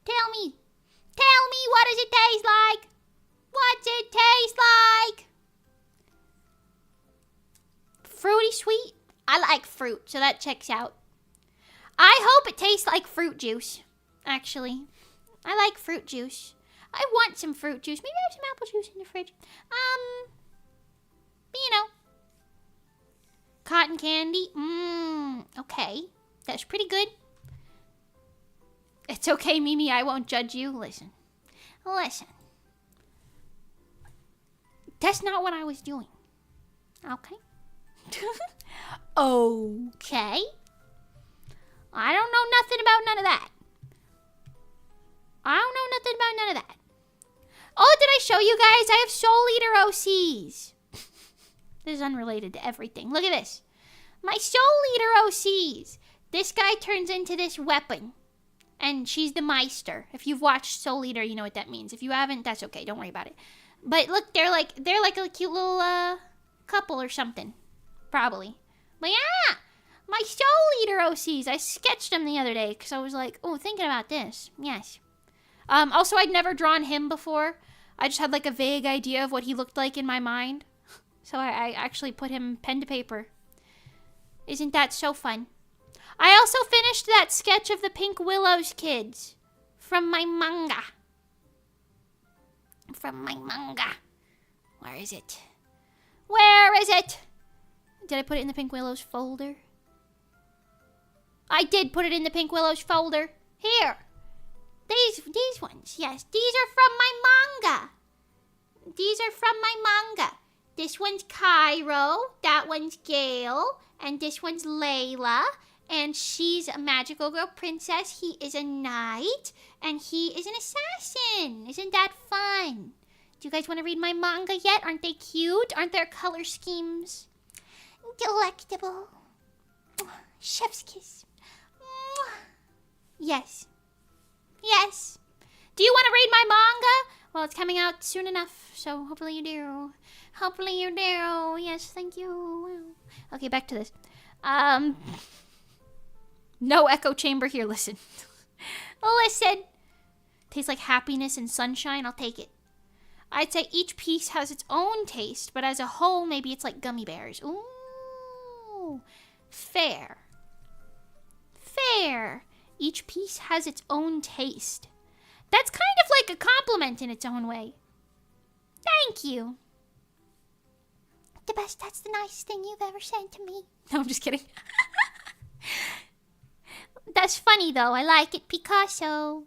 Tell me Tell me, what does it taste like? What's it taste like? Fruity sweet? I like fruit, so that checks out. I hope it tastes like fruit juice, actually. I like fruit juice. I want some fruit juice. Maybe I have some apple juice in the fridge. You know. Cotton candy. Okay. That's pretty good. It's okay, Mimi. I won't judge you. Listen. That's not what I was doing. Okay. Okay. I don't know nothing about none of that. Oh, did I show you guys? I have Soul Eater OCs. This is unrelated to everything. Look at this. My Soul Eater OCs. This guy turns into this weapon. And she's the Meister. If you've watched Soul Eater, you know what that means. If you haven't, that's okay. Don't worry about it. But look, they're like a cute little couple or something. Probably. But yeah, my Soul Eater OCs. I sketched them the other day because I was like, oh, thinking about this. Yes. Also, I'd never drawn him before. I just had like a vague idea of what he looked like in my mind. So I actually put him pen to paper. Isn't that so fun? I also finished that sketch of the Pink Willows kids from my manga. Where is it? Did I put it in the Pink Willows folder? I did put it in the Pink Willows folder. Here. These ones. Yes, these are from my manga. This one's Cairo, that one's Gail, and this one's Layla. And she's a magical girl princess. He is a knight, and he is an assassin. Isn't that fun? Do you guys want to read my manga yet? Aren't they cute? Aren't their color schemes delectable? Chef's kiss. Yes. Do you want to read my manga? Well, it's coming out soon enough, so hopefully you do. Yes, thank you. Okay, back to this. No echo chamber here, listen. Tastes like happiness and sunshine, I'll take it. I'd say each piece has its own taste, but as a whole, maybe it's like gummy bears. Ooh, fair. Each piece has its own taste. That's kind of like a compliment in its own way. Thank you. The best, that's the nicest thing you've ever said to me. No, I'm just kidding. That's funny though, I like it, Picasso.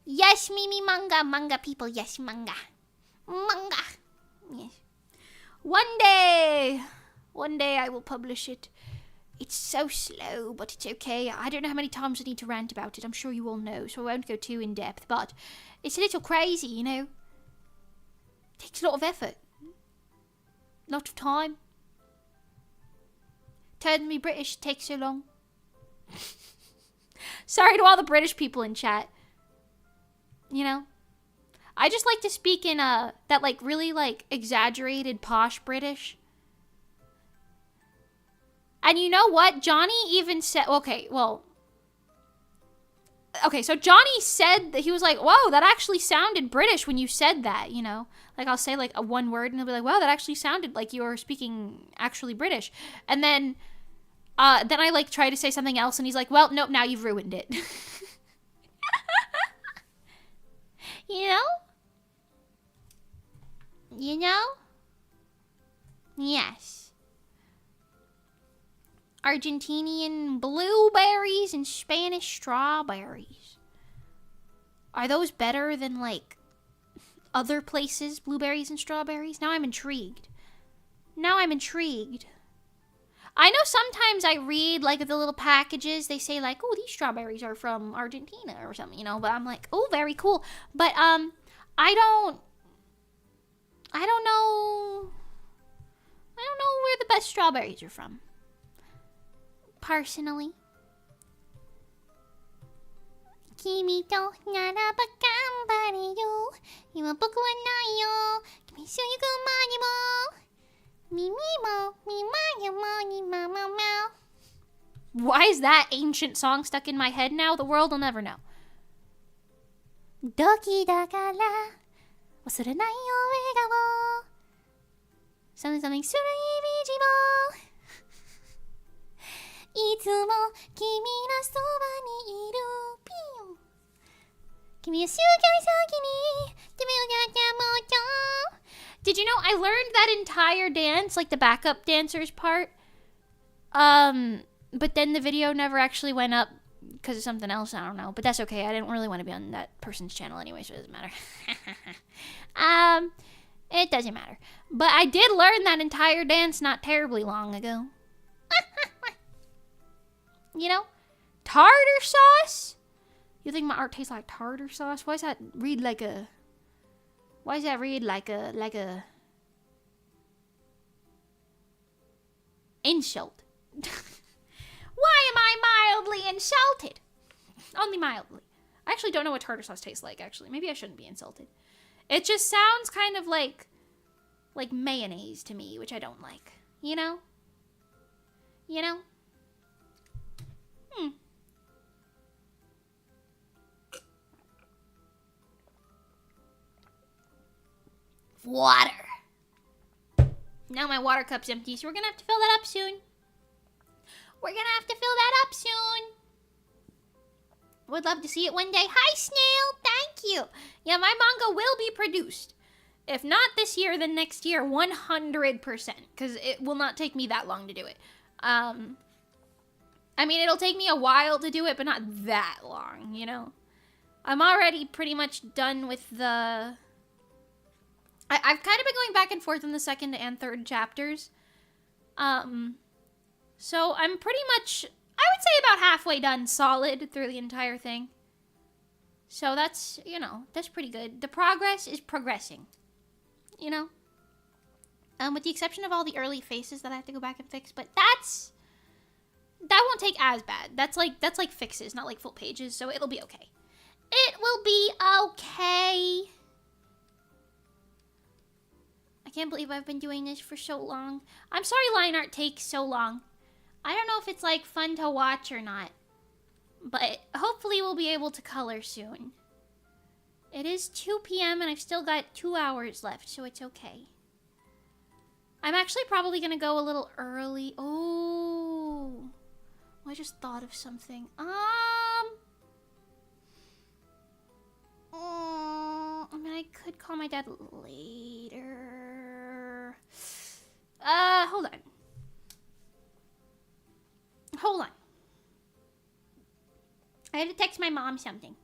Yes, Mimi, manga people, yes, manga. Yes. One day I will publish it. It's so slow, but it's okay. I don't know how many times I need to rant about it. I'm sure you all know, so I won't go too in depth. But it's a little crazy, you know. It takes a lot of effort. A lot of time. Turning me British takes so long. Sorry to all the British people in chat. You know. I just like to speak in that like really like exaggerated posh British. And you know what? Johnny even said, okay, so Johnny said that he was like, whoa, that actually sounded British when you said that, you know? Like, I'll say like a one word and he'll be like, wow, that actually sounded like you were speaking actually British. And then I like try to say something else and he's like, well, nope, now you've ruined it. You know? You know? Yes. Argentinian blueberries and Spanish strawberries. Are those better than, like, other places' blueberries and strawberries? Now I'm intrigued. I know sometimes I read, like, the little packages. They say, like, oh, these strawberries are from Argentina or something, you know. But I'm like, oh, very cool. But, I don't know where the best strawberries are from. Personally. Kimi to naraba ganbareyo. Ima boku wa nai yo. Kimi suyuku mo. Mimi mo. Mimayo mo. Ni mama mo. Why is that ancient song stuck in my head now? The world will never know. ドキだから忘れないよ笑顔 Something something する意味いつも君のそばにいるピヨ君はすぐ先に Did you know I learned that entire dance, like the backup dancers part? But then the video never actually went up because of something else, I don't know. But that's okay, I didn't really want to be on that person's channel anyway, so it doesn't matter. It doesn't matter. But I did learn that entire dance not terribly long ago. You know? Tartar sauce? You think my art tastes like tartar sauce? Why does that read like a... Why does that read like a... Insult? Why am I mildly insulted? Only mildly. I actually don't know what tartar sauce tastes like, actually. Maybe I shouldn't be insulted. It just sounds kind of like mayonnaise to me, which I don't like. You know? You know? Water. Now my water cup's empty, so we're gonna have to fill that up soon. We're gonna have to fill that up soon. Would love to see it one day. Hi, Snail. Thank you. Yeah, my manga will be produced. If not this year, then next year, 100%. Because it will not take me that long to do it. I mean, it'll take me a while to do it, but not that long, you know? I'm already pretty much done with the... I've kind of been going back and forth in the second and third chapters. So I'm pretty much, I would say about halfway done solid through the entire thing. So that's, you know, that's pretty good. The progress is progressing, you know? With the exception of all the early faces that I have to go back and fix, but that won't take as bad. That's like fixes, not like full pages, so it'll be okay. It will be okay. I can't believe I've been doing this for so long. I'm sorry line art takes so long. I don't know if it's like fun to watch or not, but hopefully we'll be able to color soon. It is 2 p.m. and I've still got 2 hours left, so it's okay. I'm actually probably gonna go a little early. Oh, I just thought of something. I mean, I could call my dad later. Hold on. Hold on. I have to text my mom something.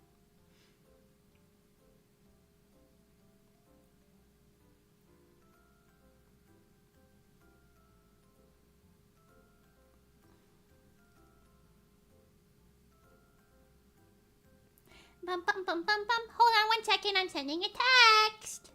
Bum, bum, bum, bum, bum. Hold on 1 second. I'm sending a text.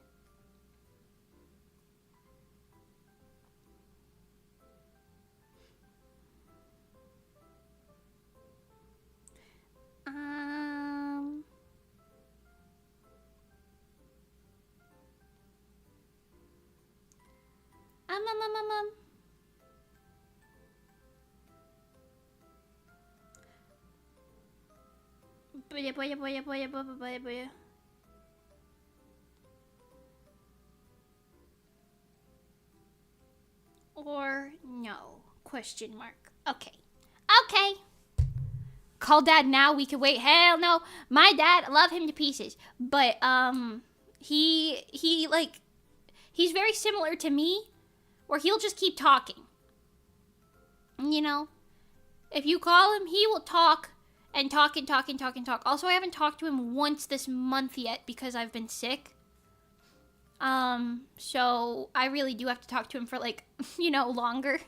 Or no? Question mark. Okay. Okay. Call dad now. We can wait. Hell no. My dad, I love him to pieces, but he's very similar to me, where he'll just keep talking. You know, if you call him, he will talk and talk and talk and talk and talk. Also, I haven't talked to him once this month yet because I've been sick. So I really do have to talk to him for like, you know, longer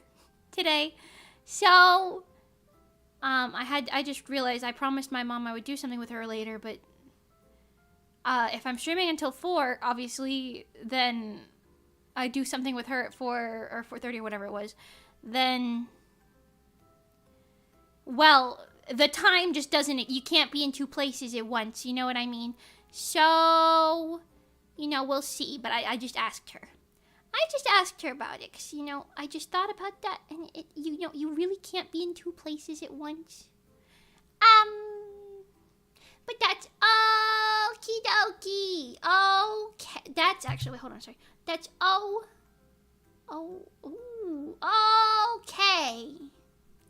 today. So, I just realized I promised my mom I would do something with her later, but, if I'm streaming until 4, obviously, then I do something with her at 4 or 4:30 or whatever it was, then, well, the time just doesn't, you can't be in 2 places at once, you know what I mean? So, you know, we'll see, but I just asked her. I just asked her about it, because, you know, I just thought about that, and, you know, you really can't be in 2 places at once. But that's Okie dokie. Okay. That's actually, wait, hold on, sorry. That's okay.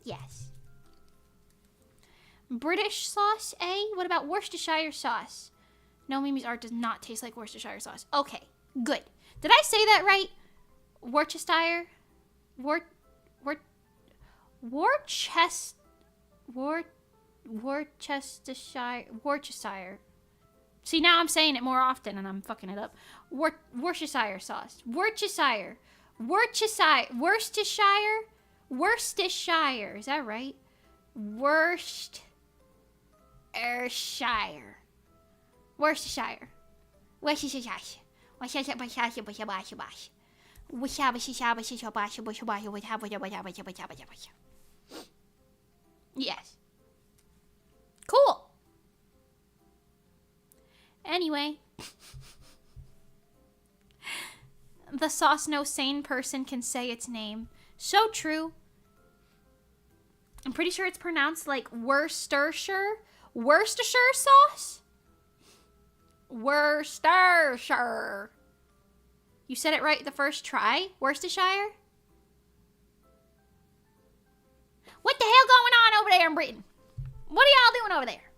Yes. British sauce, eh? What about Worcestershire sauce? No, Mimi's art does not taste like Worcestershire sauce. Okay, good. Did I say that right? Worcestershire? Worcestershire. See, now I'm saying it more often and I'm fucking it up. Worcestershire sauce. Worcestershire. Is that right? Worcestershire. Yes. Cool. Anyway. The sauce no sane person can say its name. So true. I'm pretty sure it's pronounced like Worcestershire. Worcestershire sauce? Worcestershire. You said it right the first try? Worcestershire? What the hell going on over there in Britain? What are y'all doing over there?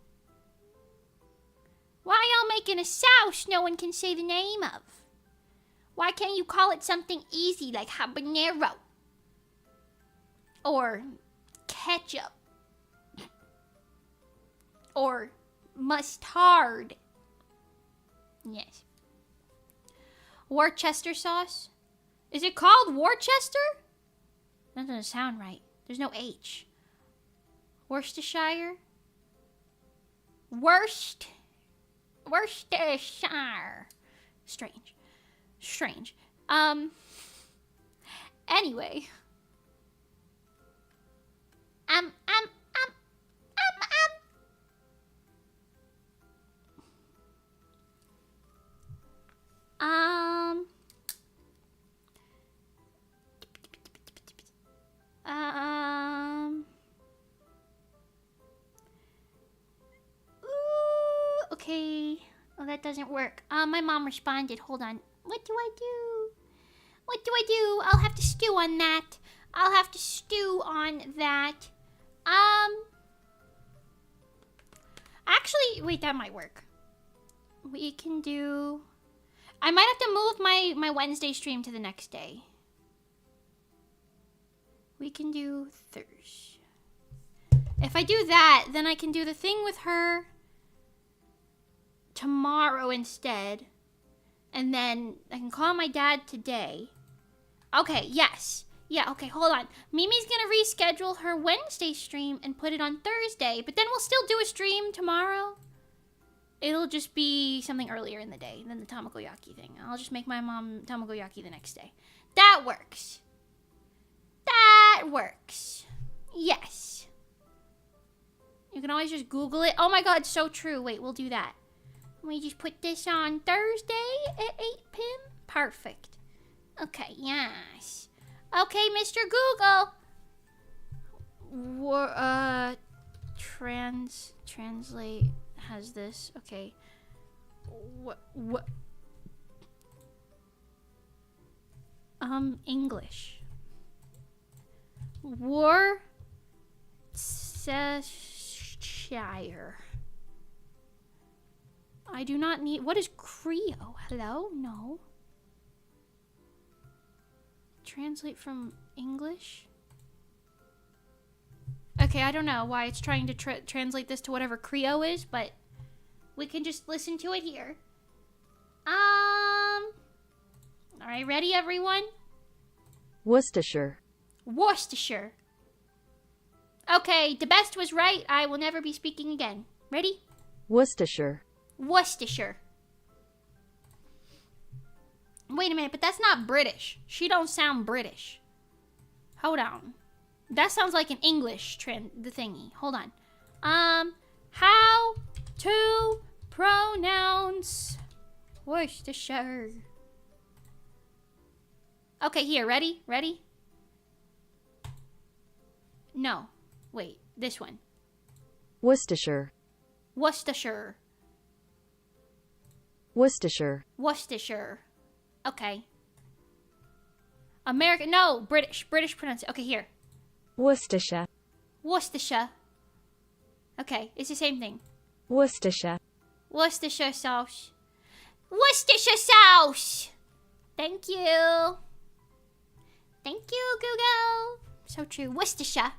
Why are y'all making a sauce no one can say the name of? Why can't you call it something easy like habanero? Or ketchup? Or mustard? Yes. Worcester sauce? Is it called Worcester? That doesn't sound right. There's no H. Worcestershire? Worcestershire. Strange. Anyway. Okay. Oh, that doesn't work. My mom responded. Hold on. What do I do? I'll have to stew on that. Actually, wait, that might work. We can do... I might have to move my Wednesday stream to the next day. We can do Thursday. If I do that, then I can do the thing with her tomorrow instead. And then I can call my dad today. Okay, yes. Yeah, okay, hold on. Mimi's gonna reschedule her Wednesday stream and put it on Thursday, but then we'll still do a stream tomorrow. It'll just be something earlier in the day than the tamagoyaki thing. I'll just make my mom tamagoyaki the next day. That works. Yes. You can always just Google it. Oh my god, so true. Wait, we'll do that. We just put this on Thursday at 8 p.m. Perfect. Okay, yes. Okay, Mr. Google. Translate has this. Okay. What? English. Worcestershire. I do not need... What is Creo? Hello? No. Translate from English? Okay, I don't know why it's trying to translate this to whatever Creo is, but we can just listen to it here. Alright, ready everyone? Worcestershire. Okay, the best was right. I will never be speaking again. Ready? Worcestershire. Wait a minute, but that's not British. She don't sound British. Hold on. That sounds like an English the thingy. Hold on. How to pronounce Worcestershire. Okay, here, ready? No. Wait, this one. Worcestershire. Worcestershire. Worcestershire. Okay. American. No, British. British pronunciation. Okay, here. Worcestershire. Worcestershire. Okay, it's the same thing. Worcestershire. Worcestershire sauce. Worcestershire sauce! Thank you. Thank you, Google. So true. Worcestershire.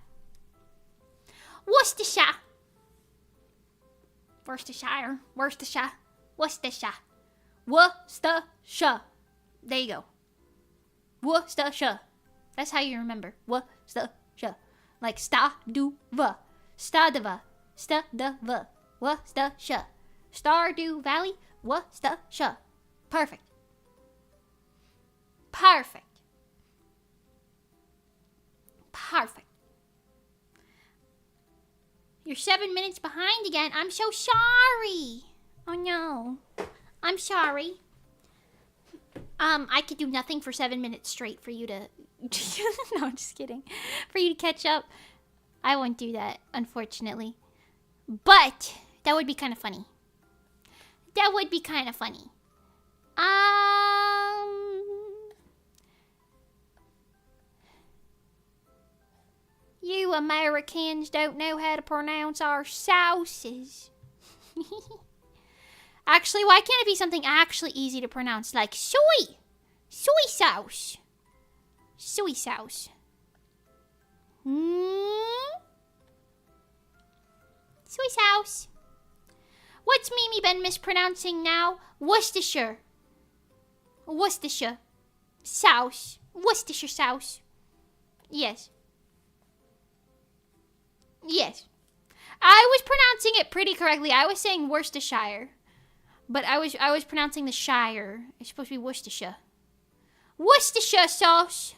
Worcestershire. Worcestershire. Worcestershire. Worcestershire. Worcestershire. There you go. Worcestershire. That's how you remember. Worcestershire. Like sta-du-va. Sta-da-va. Sta-da-va. Worcestershire. Stardew Valley. Worcestershire. Perfect. Perfect. Perfect. You're 7 minutes behind again. I'm so sorry. Oh no. I'm sorry. I could do nothing for 7 minutes straight for you to... No, I'm just kidding. For you to catch up. I won't do that, unfortunately. But that would be kind of funny. That would be kind of funny. You Americans don't know how to pronounce our sauces. Actually, why can't it be something actually easy to pronounce? Like soy. Soy sauce. Soy sauce. Soy sauce. What's Mimi been mispronouncing now? Worcestershire. Worcestershire. Sauce. Worcestershire sauce. Yes. Yes. I was pronouncing it pretty correctly. I was saying Worcestershire. But I was pronouncing the Shire. It's supposed to be Worcestershire. Worcestershire sauce.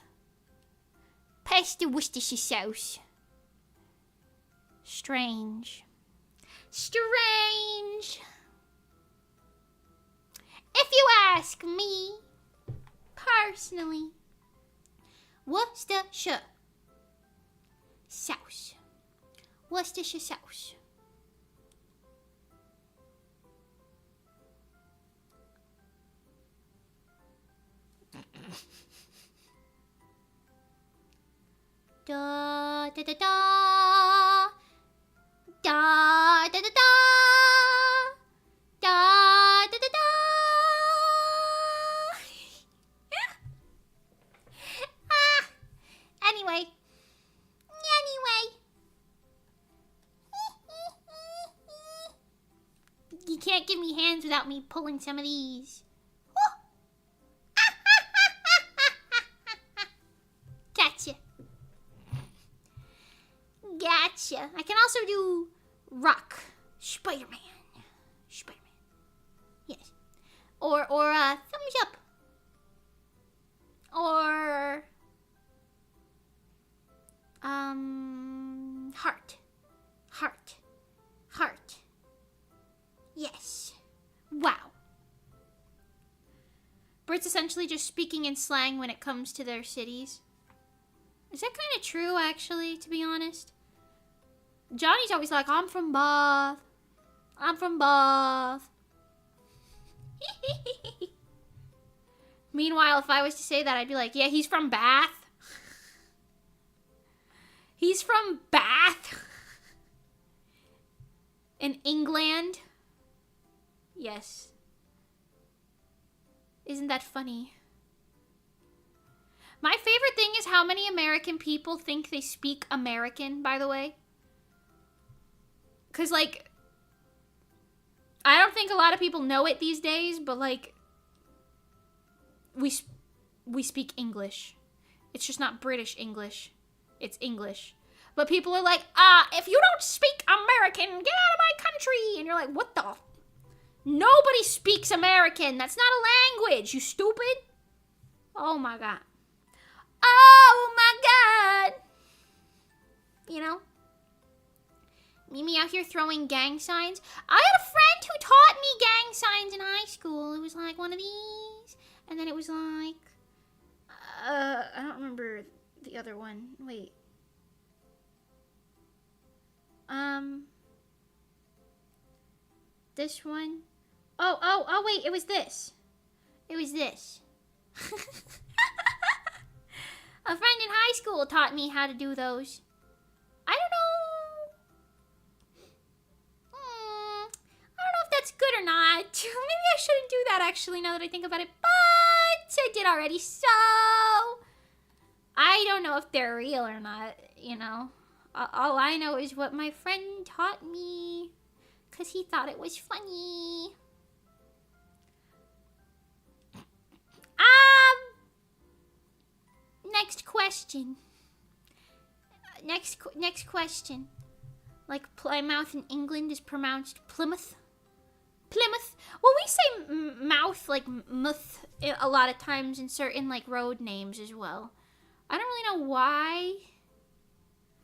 Pass the Worcestershire sauce. Strange. Strange. If you ask me, personally, Worcestershire sauce. Worcestershire sauce. Da da da da. Da da da da. Da da da da. Anyway. You can't give me hands without me pulling some of these. Gotcha. Gotcha. I can also do rock. Spider-Man. Spider-Man. Yes. Or thumbs up. Or heart. Heart. Heart. Yes. Wow. Brits essentially just speaking in slang when it comes to their cities. Is that kind of true, actually, to be honest? Johnny's always like, I'm from Bath. I'm from Bath. Meanwhile, if I was to say that, I'd be like, yeah, he's from Bath. He's from Bath. In England. Yes. Isn't that funny? My favorite thing is how many American people think they speak American, by the way. Because, like, I don't think a lot of people know it these days, but, like, we speak English. It's just not British English. It's English. But people are like, if you don't speak American, get out of my country. And you're like, what the... Nobody speaks American. That's not a language, you stupid. Oh my god. Oh my god. You know? Mimi out here throwing gang signs. I had a friend who taught me gang signs in high school. It was like one of these. And then it was like... I don't remember the other one. Wait. This one Oh, wait, it was this. It was this. A friend in high school taught me how to do those. I don't know. I don't know if that's good or not. Maybe I shouldn't do that actually now that I think about it. But I did already, so I don't know if they're real or not, you know. All I know is what my friend taught me because he thought it was funny. Next question. Next question. Like Plymouth in England is pronounced Plymouth. Plymouth. Well, we say mouth like muth a lot of times in certain like road names as well. I don't really know why.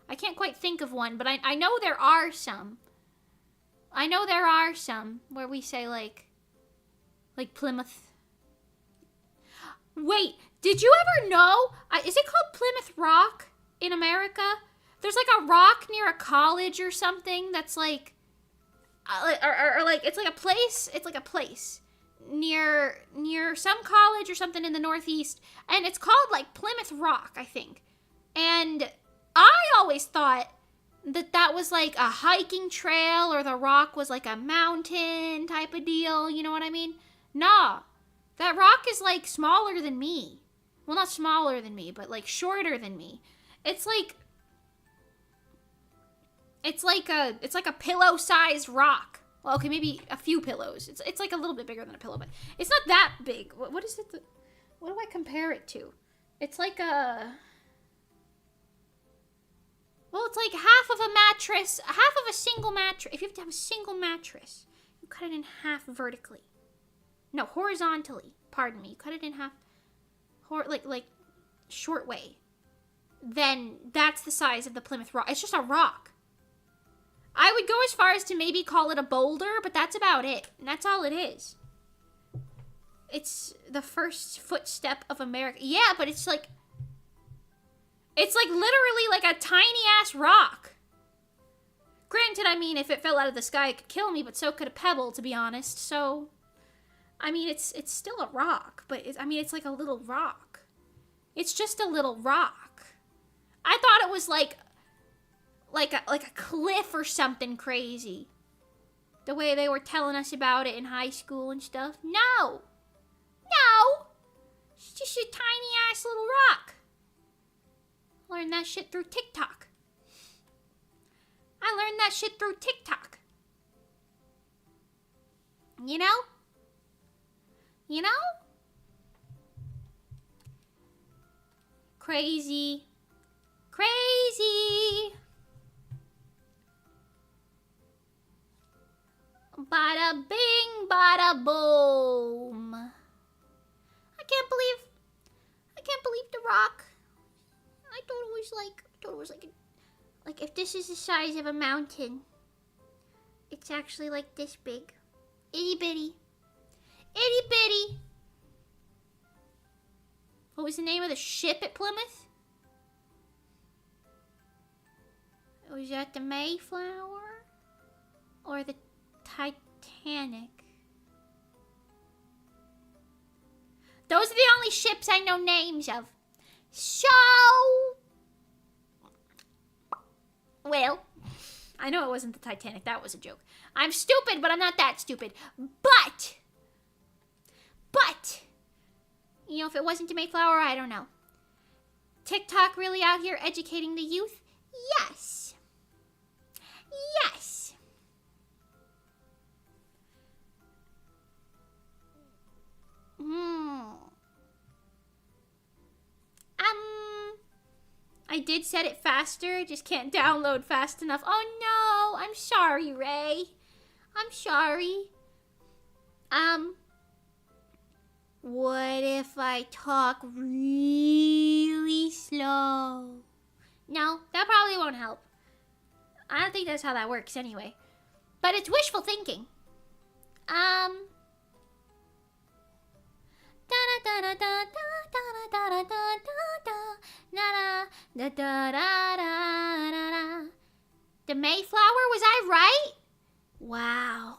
I can't quite think of one, but I know there are some. I know there are some where we say like Plymouth. Wait, did you ever know? Is it called Plymouth Rock in America? There's like a rock near a college or something that's like, or like it's like a place. It's like a place near some college or something in the Northeast, and it's called like Plymouth Rock, I think. And I always thought that was like a hiking trail, or the rock was like a mountain type of deal. You know what I mean? Nah. That rock is like smaller than me. Well, not smaller than me, but like shorter than me. It's like a pillow-sized rock. Well, okay, maybe a few pillows. It's like a little bit bigger than a pillow, but it's not that big. What is it? What do I compare it to? It's like a... Well, it's like half of a mattress, half of a single mattress. If you have to have a single mattress, you cut it in half vertically. No, horizontally. Pardon me. You cut it in half, like short way. Then that's the size of the Plymouth Rock. It's just a rock. I would go as far as to maybe call it a boulder, but that's about it. And that's all it is. It's the first footstep of America. Yeah, but it's like literally like a tiny ass rock. Granted, I mean, if it fell out of the sky, it could kill me, but so could a pebble, to be honest. So, I mean, it's still a rock, but it's like a little rock. It's just a little rock. I thought it was like a cliff or something crazy. The way they were telling us about it in high school and stuff. No! It's just a tiny ass little rock. Learned that shit through TikTok. I learned that shit through TikTok. You know? Crazy. Bada bing, bada boom. I can't believe The Rock. I thought it was like if this is the size of a mountain, it's actually like this big. Itty bitty. What was the name of the ship at Plymouth? Was that the Mayflower or the Titanic? Those are the only ships I know names of. So, well, I know it wasn't the Titanic. That was a joke. I'm stupid, but I'm not that stupid. But, you know, if it wasn't the Mayflower, I don't know. TikTok really out here educating the youth? Yes. I did set it faster, just can't download fast enough. Oh no, I'm sorry, Ray. I'm sorry. What if I talk really slow? No, that probably won't help. I don't think that's how that works anyway. But it's wishful thinking. The Mayflower, was I right? Wow.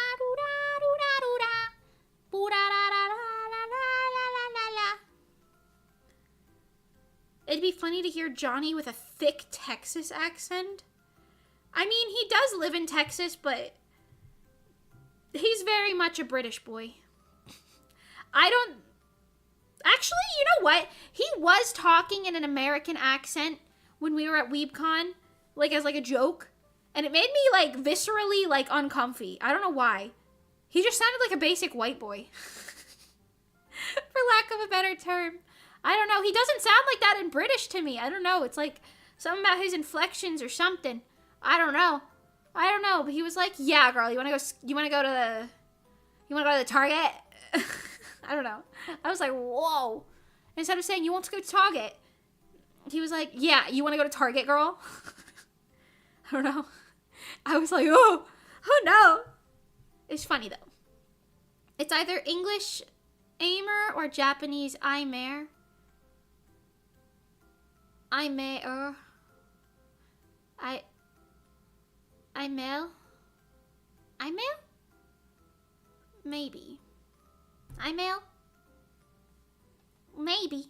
funny to hear Johnny with a thick Texas accent. I mean, he does live in Texas, but he's very much a British boy. Actually, you know what? He was talking in an American accent when we were at WeebCon, like as like a joke. And it made me like viscerally like uncomfy. I don't know why. He just sounded like a basic white boy. For lack of a better term. I don't know. He doesn't sound like that in British to me. I don't know. It's like something about his inflections or something. I don't know. But he was like, "Yeah, girl, you want to go to the Target?" I don't know. I was like, "Whoa." Instead of saying, "You want to go to Target?" He was like, "Yeah, you want to go to Target, girl?" I don't know. I was like, "Oh no." It's funny though. It's either English Aimer or Japanese Aimer. Aimer. Aimer? Aimer? Maybe. Aimer? Maybe.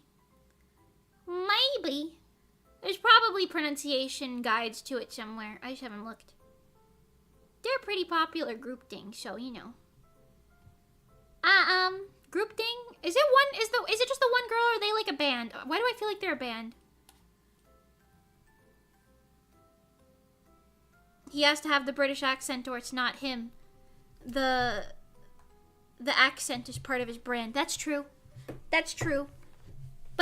There's probably pronunciation guides to it somewhere. I just haven't looked. They're a pretty popular group thing, so you know. Group thing? Is it just the one girl or are they like a band? Why do I feel like they're a band? He has to have the British accent or it's not him. The accent is part of his brand. That's true. But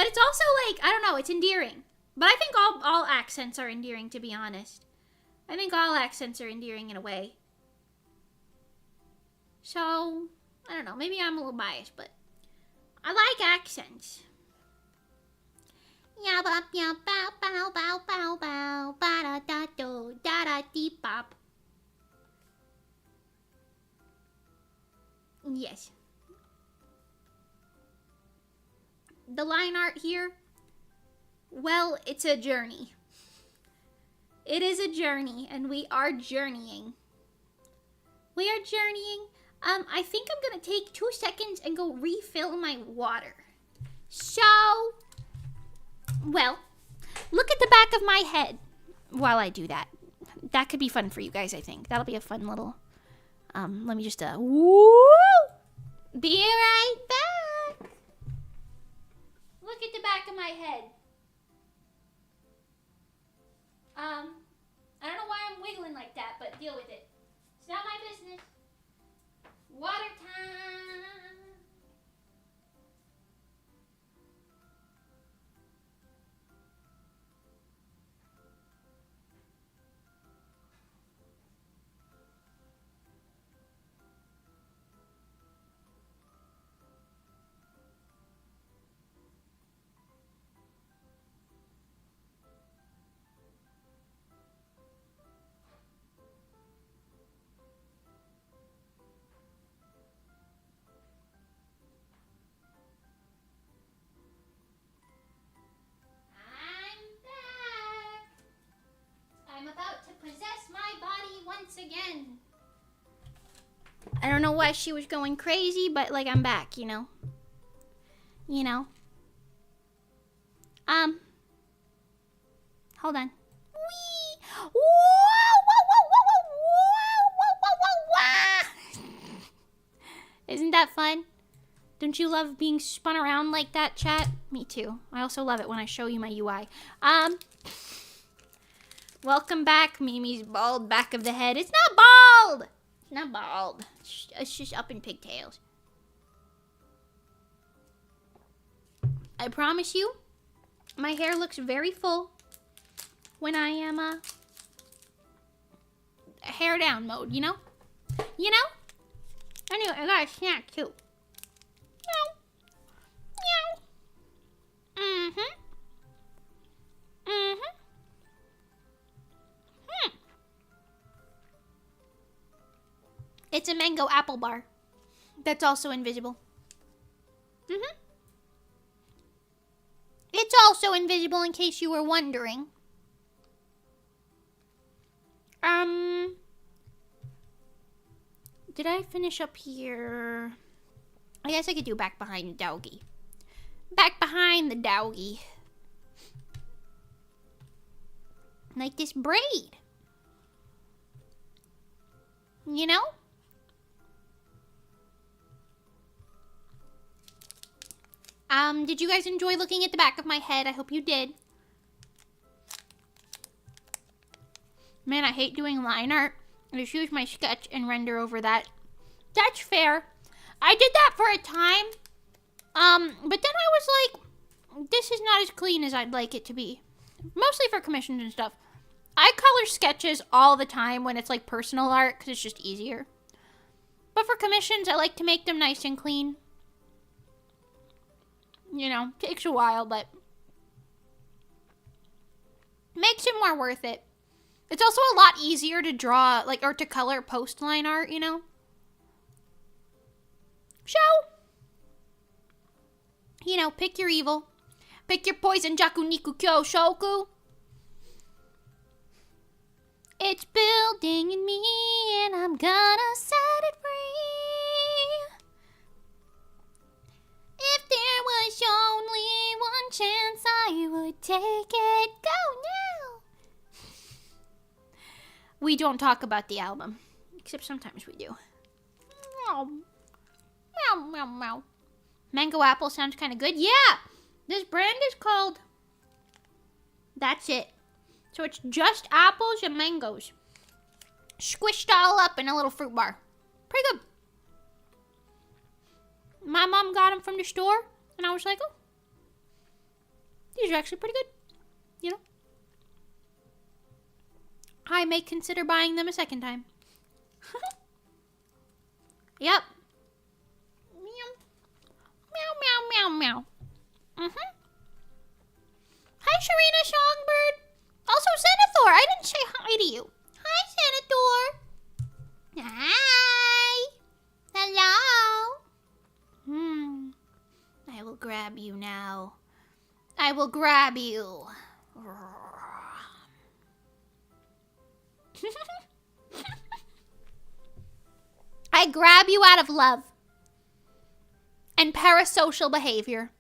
it's also like, I don't know, it's endearing. But I think all accents are endearing, to be honest. I think all accents are endearing in a way. So, I don't know, maybe I'm a little biased, but I like accents. Yeah, bop, yeah, bow, bow, bow, bow, bow, ba da da do, da da dee bop. Yes. The line art here, well, it's a journey. It is a journey, and we are journeying. I think I'm gonna take 2 seconds and go refill my water. So, well, look at the back of my head while I do that. That could be fun for you guys, I think. That'll be a fun little, let me just, woo! Be right back. Look at the back of my head. I don't know why I'm wiggling like that, but deal with it. It's not my business. Water time. Again. I don't know why she was going crazy, but like I'm back, you know. Hold on. Wee! Whoa! Whoa! Whoa! Isn't that fun? Don't you love being spun around like that, chat? Me too. I also love it when I show you my UI. Welcome back, Mimi's bald back of the head. It's not bald! It's not bald. It's just up in pigtails. I promise you, my hair looks very full when I am, hair down mode, you know? Anyway, I got a snack, too. Meow. It's a mango apple bar that's also invisible. It's also invisible in case you were wondering. Did I finish up here? I guess I could do back behind the doggy. Back behind the doggy. Like this braid. You know? Did you guys enjoy looking at the back of my head? I hope you did. Man, I hate doing line art. I just use my sketch and render over that. That's fair. I did that for a time. But then I was like, this is not as clean as I'd like it to be. Mostly for commissions and stuff. I color sketches all the time when it's like personal art because it's just easier. But for commissions, I like to make them nice and clean. You know, takes a while, but makes it more worth it. It's also a lot easier to draw, like, or to color post line art, you know? So, you know, pick your evil. Pick your poison, Jaku Niku Kyo Shoku. It's building in me, and I'm gonna set it free. If there was only one chance, I would take it. Go now. We don't talk about the album, except sometimes we do. Meow, meow, meow, meow. Mango apple sounds kind of good. Yeah, this brand is called. That's it. So it's just apples and mangoes, squished all up in a little fruit bar. Pretty good. My mom got them from the store, and I was like, oh, these are actually pretty good, you know? I may consider buying them a second time. Yep. Meow. Meow, meow, meow, meow. Mm-hmm. Hi, Sharina Songbird. Also, Senator, I didn't say hi to you. Hi, Senator. Hi. Hello. I will grab you now. I will grab you. I grab you out of love and parasocial behavior.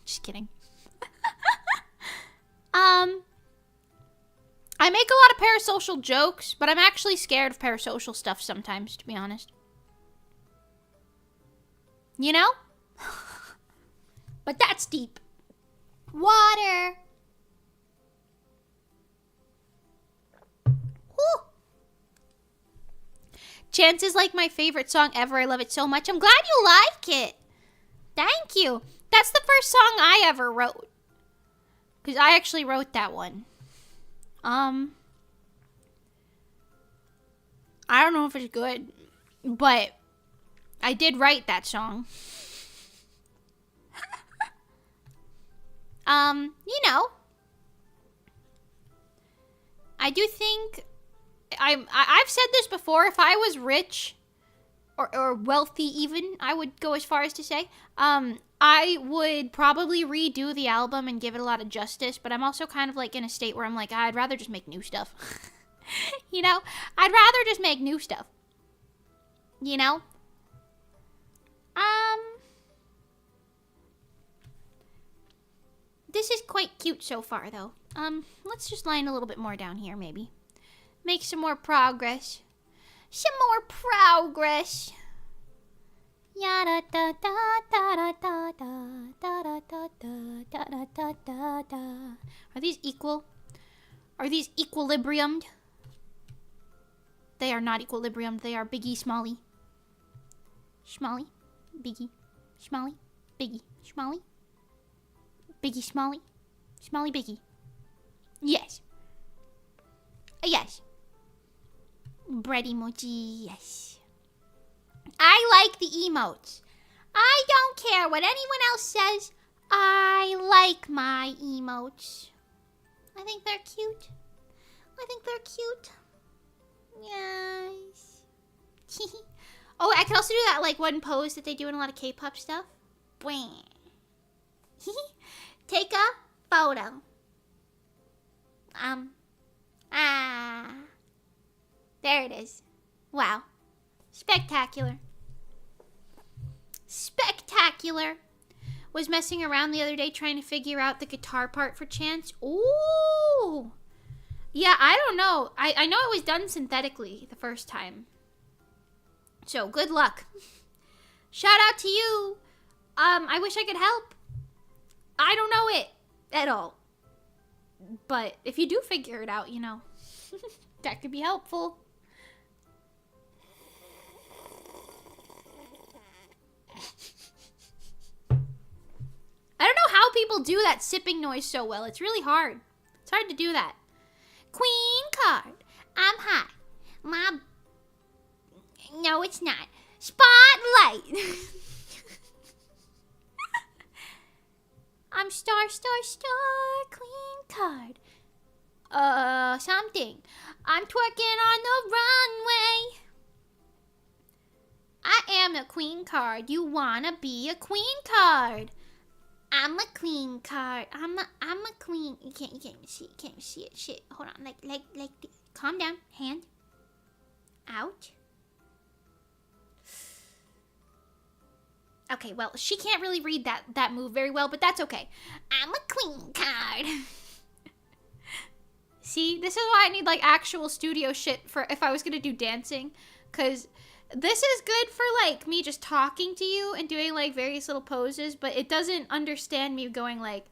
Just kidding. I make a lot of parasocial jokes, but I'm actually scared of parasocial stuff sometimes, to be honest. You know? But that's deep. Water. Whew. Chance is like my favorite song ever. I love it so much. I'm glad you like it. Thank you. That's the first song I ever wrote. Because I actually wrote that one. I don't know if it's good, but I did write that song. You know, I do think I've said this before. If I was rich or wealthy, even, I would go as far as to say, I would probably redo the album and give it a lot of justice. But I'm also kind of like in a state where I'm like, I'd rather just make new stuff. You know, I'd rather just make new stuff. You know, this is quite cute so far, though. Let's just line a little bit more down here, maybe. Make some more progress. Some more progress. Yada da da da da da da da da da da da da da. Are these equal? Are these equilibriumed? They are not equilibriumed. They are Biggie Smalley. Smalley, Biggie, Smalley, Biggie, Smalley. Biggie Smalley? Smalley Biggie. Yes. Yes. Bread emoji, yes. I like the emotes. I don't care what anyone else says. I like my emotes. I think they're cute. I think they're cute. Yes. Oh, I can also do that like one pose that they do in a lot of K-pop stuff. Bwah. Take a photo. There it is. Wow. Spectacular. Spectacular. Was messing around the other day trying to figure out the guitar part for Chance. Ooh, Ooh. Yeah, I don't know. I know it was done synthetically the first time. So, good luck. Shout out to you. I wish I could help. I don't know it at all. But if you do figure it out, you know, that could be helpful. I don't know how people do that sipping noise so well. It's really hard. It's hard to do that. Queen card. I'm hot. No, it's not. Spotlight. I'm star, queen card. Something. I'm twerking on the runway. I am a queen card. You wanna be a queen card? I'm a queen card. I'm a queen. You can't even see it. Can't even see it. Shit. Hold on. Like. Calm down. Hand. Out. Okay, well, she can't really read that move very well, but that's okay. I'm a queen card. See, this is why I need like actual studio shit for if I was gonna do dancing, cause this is good for like me just talking to you and doing like various little poses, but it doesn't understand me going like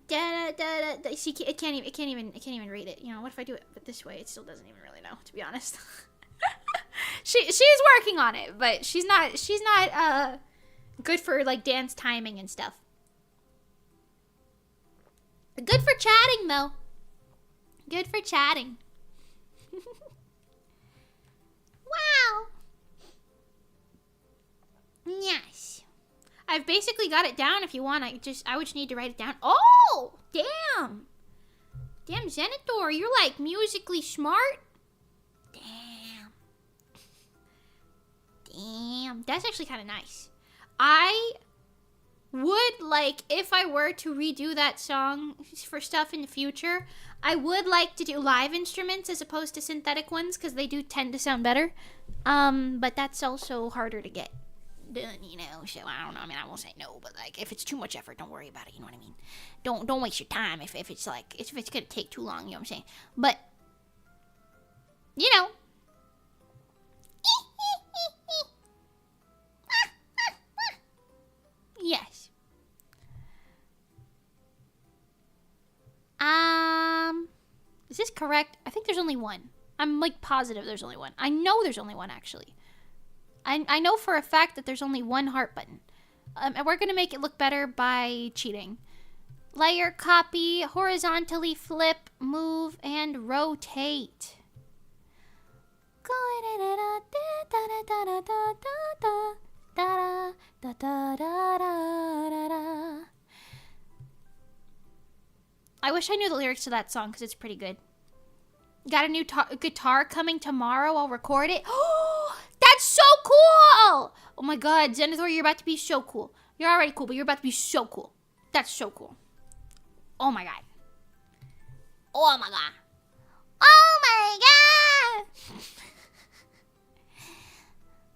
da da da. See, it can't even read it. You know, what if I do it but this way? It still doesn't even really know, to be honest. She's working on it, but she's not good for like dance timing and stuff. Good for chatting though. Good for chatting. Wow. Yes. I've basically got it down if you want. I would just need to write it down. Oh, damn. Damn, Zenitor, you're like musically smart. Damn. That's actually kind of nice. I would like, if I were to redo that song for stuff in the future, I would like to do live instruments as opposed to synthetic ones because they do tend to sound better. But that's also harder to get done, you know. So I don't know. I mean, I won't say no, but like if it's too much effort, don't worry about it. You know what I mean? Don't waste your time if it's like if it's gonna take too long. You know what I'm saying? But you know. Yes. Is this correct? I think there's only one. I'm like positive there's only one. I know there's only one actually. I know for a fact that there's only one heart button. And we're gonna make it look better by cheating. Layer, copy, horizontally flip, move, and rotate. I wish I knew the lyrics to that song because it's pretty good. Got a new guitar coming tomorrow. I'll record it. Oh, that's so cool! Oh my god, Zenithor, you're about to be so cool. You're already cool, but you're about to be so cool. That's so cool. Oh my god. Oh my god. Oh my god!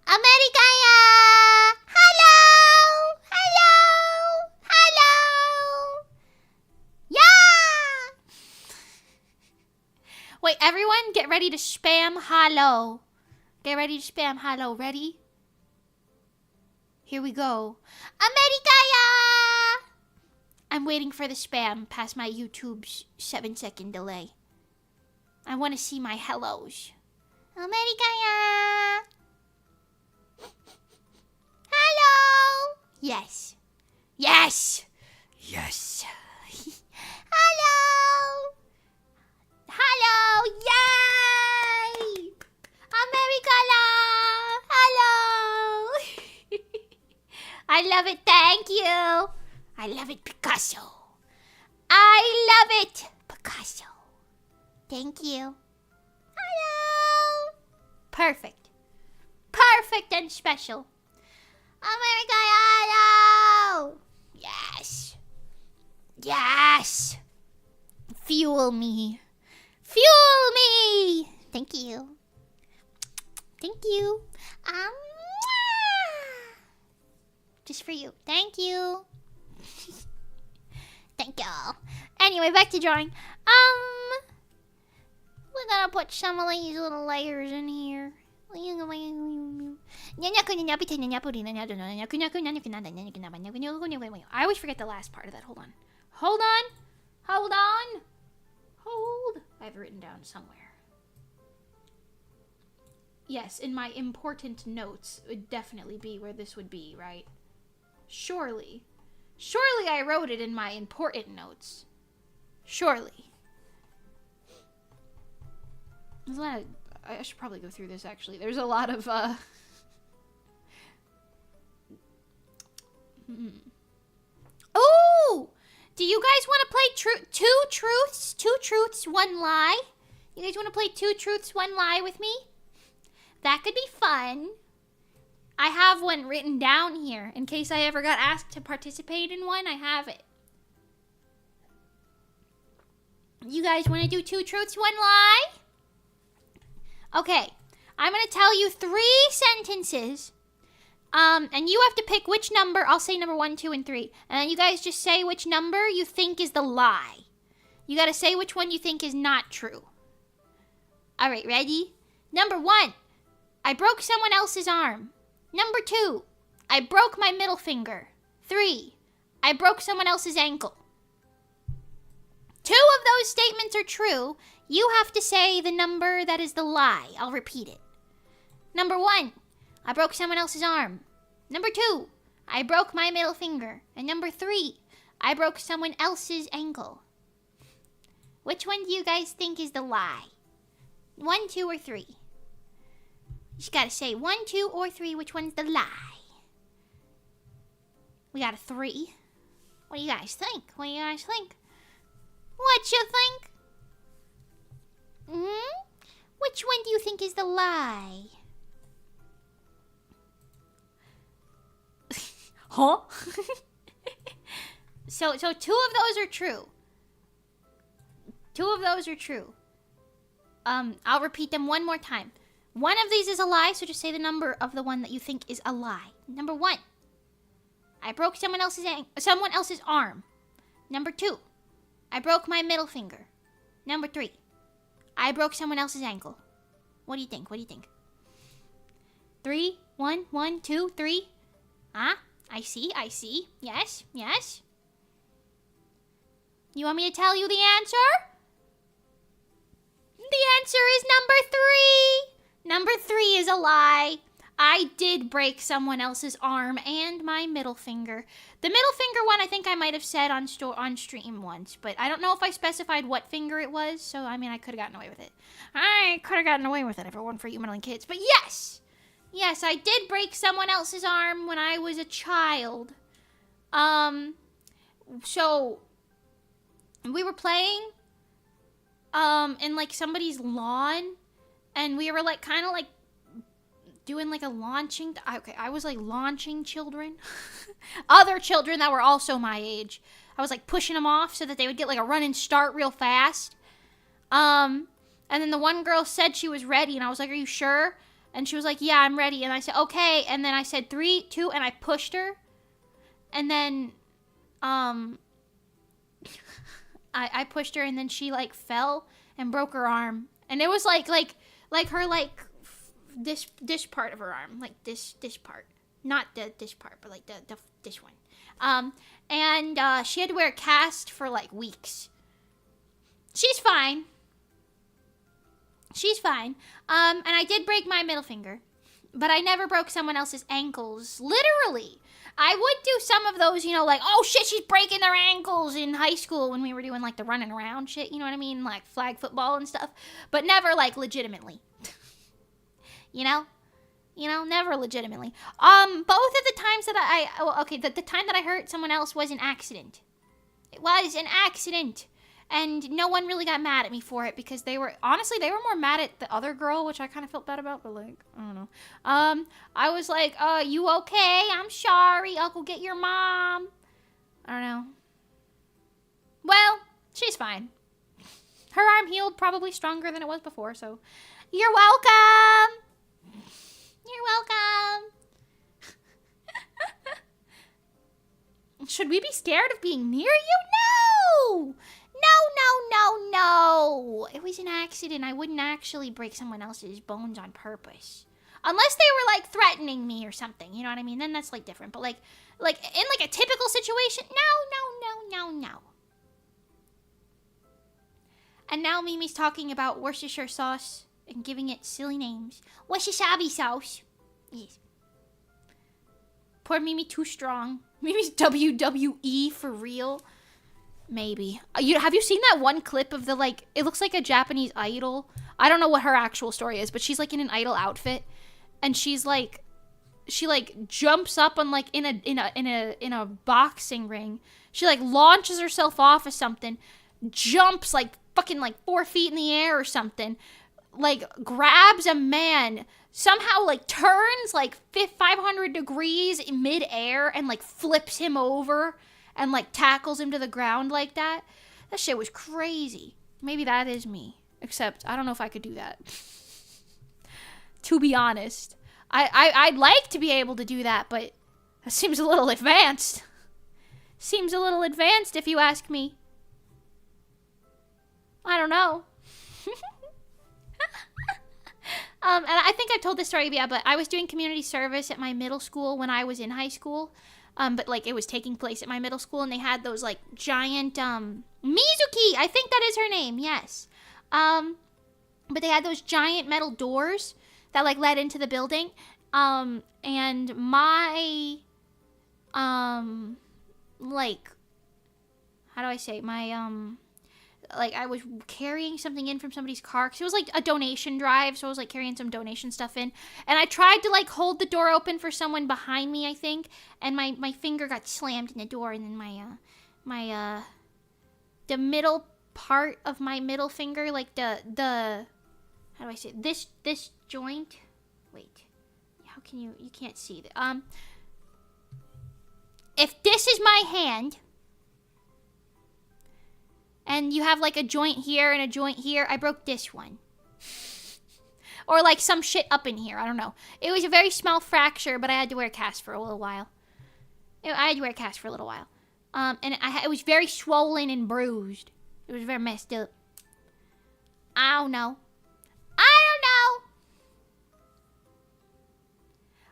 America! Hello! Hello! Hello! Yeah! Wait, everyone get ready to spam hello. Get ready to spam hello. Ready? Here we go. America! I'm waiting for the spam past my YouTube's 7-second delay. I want to see my hellos. America! Hello! Yes. Yes! Yes. Hello! Hello! Yay! America! Hello! I love it. Thank you. I love it, Picasso. I love it, Picasso. Thank you. Hello. Perfect. Perfect and special. America, hello. Yes. Yes. Fuel me. Fuel me. Thank you. Thank you. Just for you. Thank you. Thank y'all. Anyway, back to drawing. We're gonna put some of these little layers in here. I always forget the last part of that. Hold on. Hold on. Hold on. Hold. I have it written down somewhere. Yes, in my important notes would definitely be where this would be, right? Surely. Surely I wrote it in my important notes. Surely. There's a lot of... I should probably go through this, actually. There's a lot of, Oh! Do you guys want to play two truths, one lie? You guys want to play 2 truths, 1 lie with me? That could be fun. I have one written down here. In case I ever got asked to participate in one, I have it. You guys want to do 2 truths, 1 lie? Okay. I'm going to tell you 3 sentences. And you have to pick which number. I'll say number 1, 2, and 3. And then you guys just say which number you think is the lie. You got to say which one you think is not true. All right, ready? Number 1. I broke someone else's arm. Number 2. I broke my middle finger. 3. I broke someone else's ankle. 2 of those statements are true. You have to say the number that is the lie. I'll repeat it. Number 1. I broke someone else's arm. Number 2. I broke my middle finger. And number 3. I broke someone else's ankle. Which one do you guys think is the lie? 1, 2, or 3? You just gotta say 1, 2, or 3. Which one's the lie? We got a 3. What do you guys think? What do you guys think? What you think? Which one do you think is the lie? Huh? So 2 of those are true. 2 of those are true. I'll repeat them one more time. One of these is a lie, so just say the number of the one that you think is a lie. Number 1. I broke someone else's arm. Number 2. I broke my middle finger. Number 3. I broke someone else's ankle. What do you think? What do you think? 3, 1, 1, 2, 3. Huh? I see. Yes. You want me to tell you the answer? The answer is number 3. Number 3 is a lie. I did break someone else's arm and my middle finger. The middle finger one I think I might have said on stream once, but I don't know if I specified what finger it was, so I mean I could have gotten away with it. I could have gotten away with it if it weren't for you meddling kids. But yes! Yes, I did break someone else's arm when I was a child. So we were playing in like somebody's lawn, and we were like kind of like doing like a launching. Okay, I was like launching children, other children that were also my age. I was like pushing them off so that they would get like a running start real fast. And then the one girl said she was ready, and I was like, "Are you sure?" And she was like, "Yeah, I'm ready." And I said, "Okay." And then I said 3, 2, and I pushed her. And then, I pushed her, and then she like fell and broke her arm. And it was like her like this part of her arm, like this part, not this part, but like this one. And she had to wear a cast for like weeks. She's fine. And I did break my middle finger, but I never broke someone else's ankles. Literally. I would do some of those, you know, like, oh shit, she's breaking their ankles in high school when we were doing like the running around shit, you know what I mean? Like flag football and stuff, but never like legitimately. You know, never legitimately. Both of the times that the time that I hurt someone else was an accident. It was an accident. And no one really got mad at me for it because they were more mad at the other girl, which I kind of felt bad about, but like, I don't know. I was like, you okay? I'm sorry. I'll go get your mom. I don't know. Well, she's fine. Her arm healed probably stronger than it was before, so you're welcome. You're welcome. Should we be scared of being near you? No! No. It was an accident. I wouldn't actually break someone else's bones on purpose. Unless they were, like, threatening me or something. You know what I mean? Then that's, like, different. But, like in, like, a typical situation, no. And now Mimi's talking about Worcestershire sauce and giving it silly names. Wasabi sauce. Yes. Poor Mimi, too strong. Mimi's WWE for real. Maybe. Have you seen that one clip of the, like, it looks like a Japanese idol? I don't know what her actual story is, but she's, like, in an idol outfit. And she's, like, she, like, jumps up on, like, in a boxing ring. She, like, launches herself off of something. Jumps, like, fucking, like, 4 feet in the air or something. Like, grabs a man. Somehow, like, turns, like, 500 degrees in midair and, like, flips him over. And, like, tackles him to the ground like that. That shit was crazy. Maybe that is me. Except, I don't know if I could do that. To be honest. I'd like to be able to do that, but that seems a little advanced. Seems a little advanced, if you ask me. I don't know. And I think I've told this story, yeah, but I was doing community service at my middle school when I was in high school. But, like, it was taking place at my middle school, and they had those, like, giant, Mizuki! I think that is her name, yes. But they had those giant metal doors that, like, led into the building. And my, like, how do I say? Like, I was carrying something in from somebody's car, because it was, like, a donation drive, so I was, like, carrying some donation stuff in, and I tried to, like, hold the door open for someone behind me, I think, and my finger got slammed in the door, and then the middle part of my middle finger, like, the, how do I say, this joint, wait, how can you can't see that, if this is my hand, and you have, like, a joint here and a joint here, I broke this one. Or, like, some shit up in here. I don't know. It was a very small fracture, but I had to wear a cast for a little while. And it was very swollen and bruised. It was very messed up. I don't know.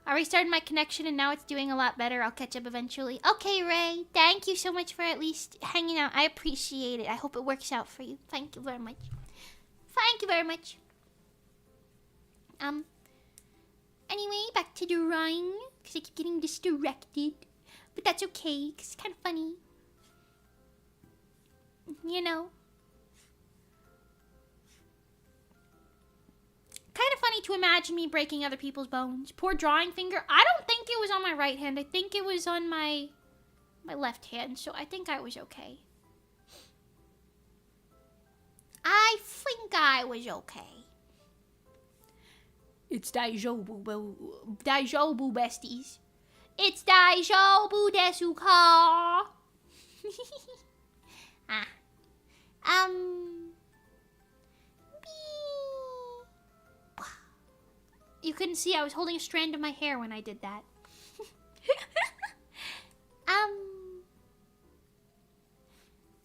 I restarted my connection, and now it's doing a lot better. I'll catch up eventually. Okay, Ray. Thank you so much for at least hanging out. I appreciate it. I hope it works out for you. Thank you very much. Anyway, back to drawing, because I keep getting distracted. But that's okay, because it's kind of funny. You know. Kind of funny to imagine me breaking other people's bones. Poor drawing finger. I don't think it was on my right hand. I think it was on my left hand. So I think I was okay. It's Daijobu, besties. It's Daijobu desu ka. You couldn't see, I was holding a strand of my hair when I did that.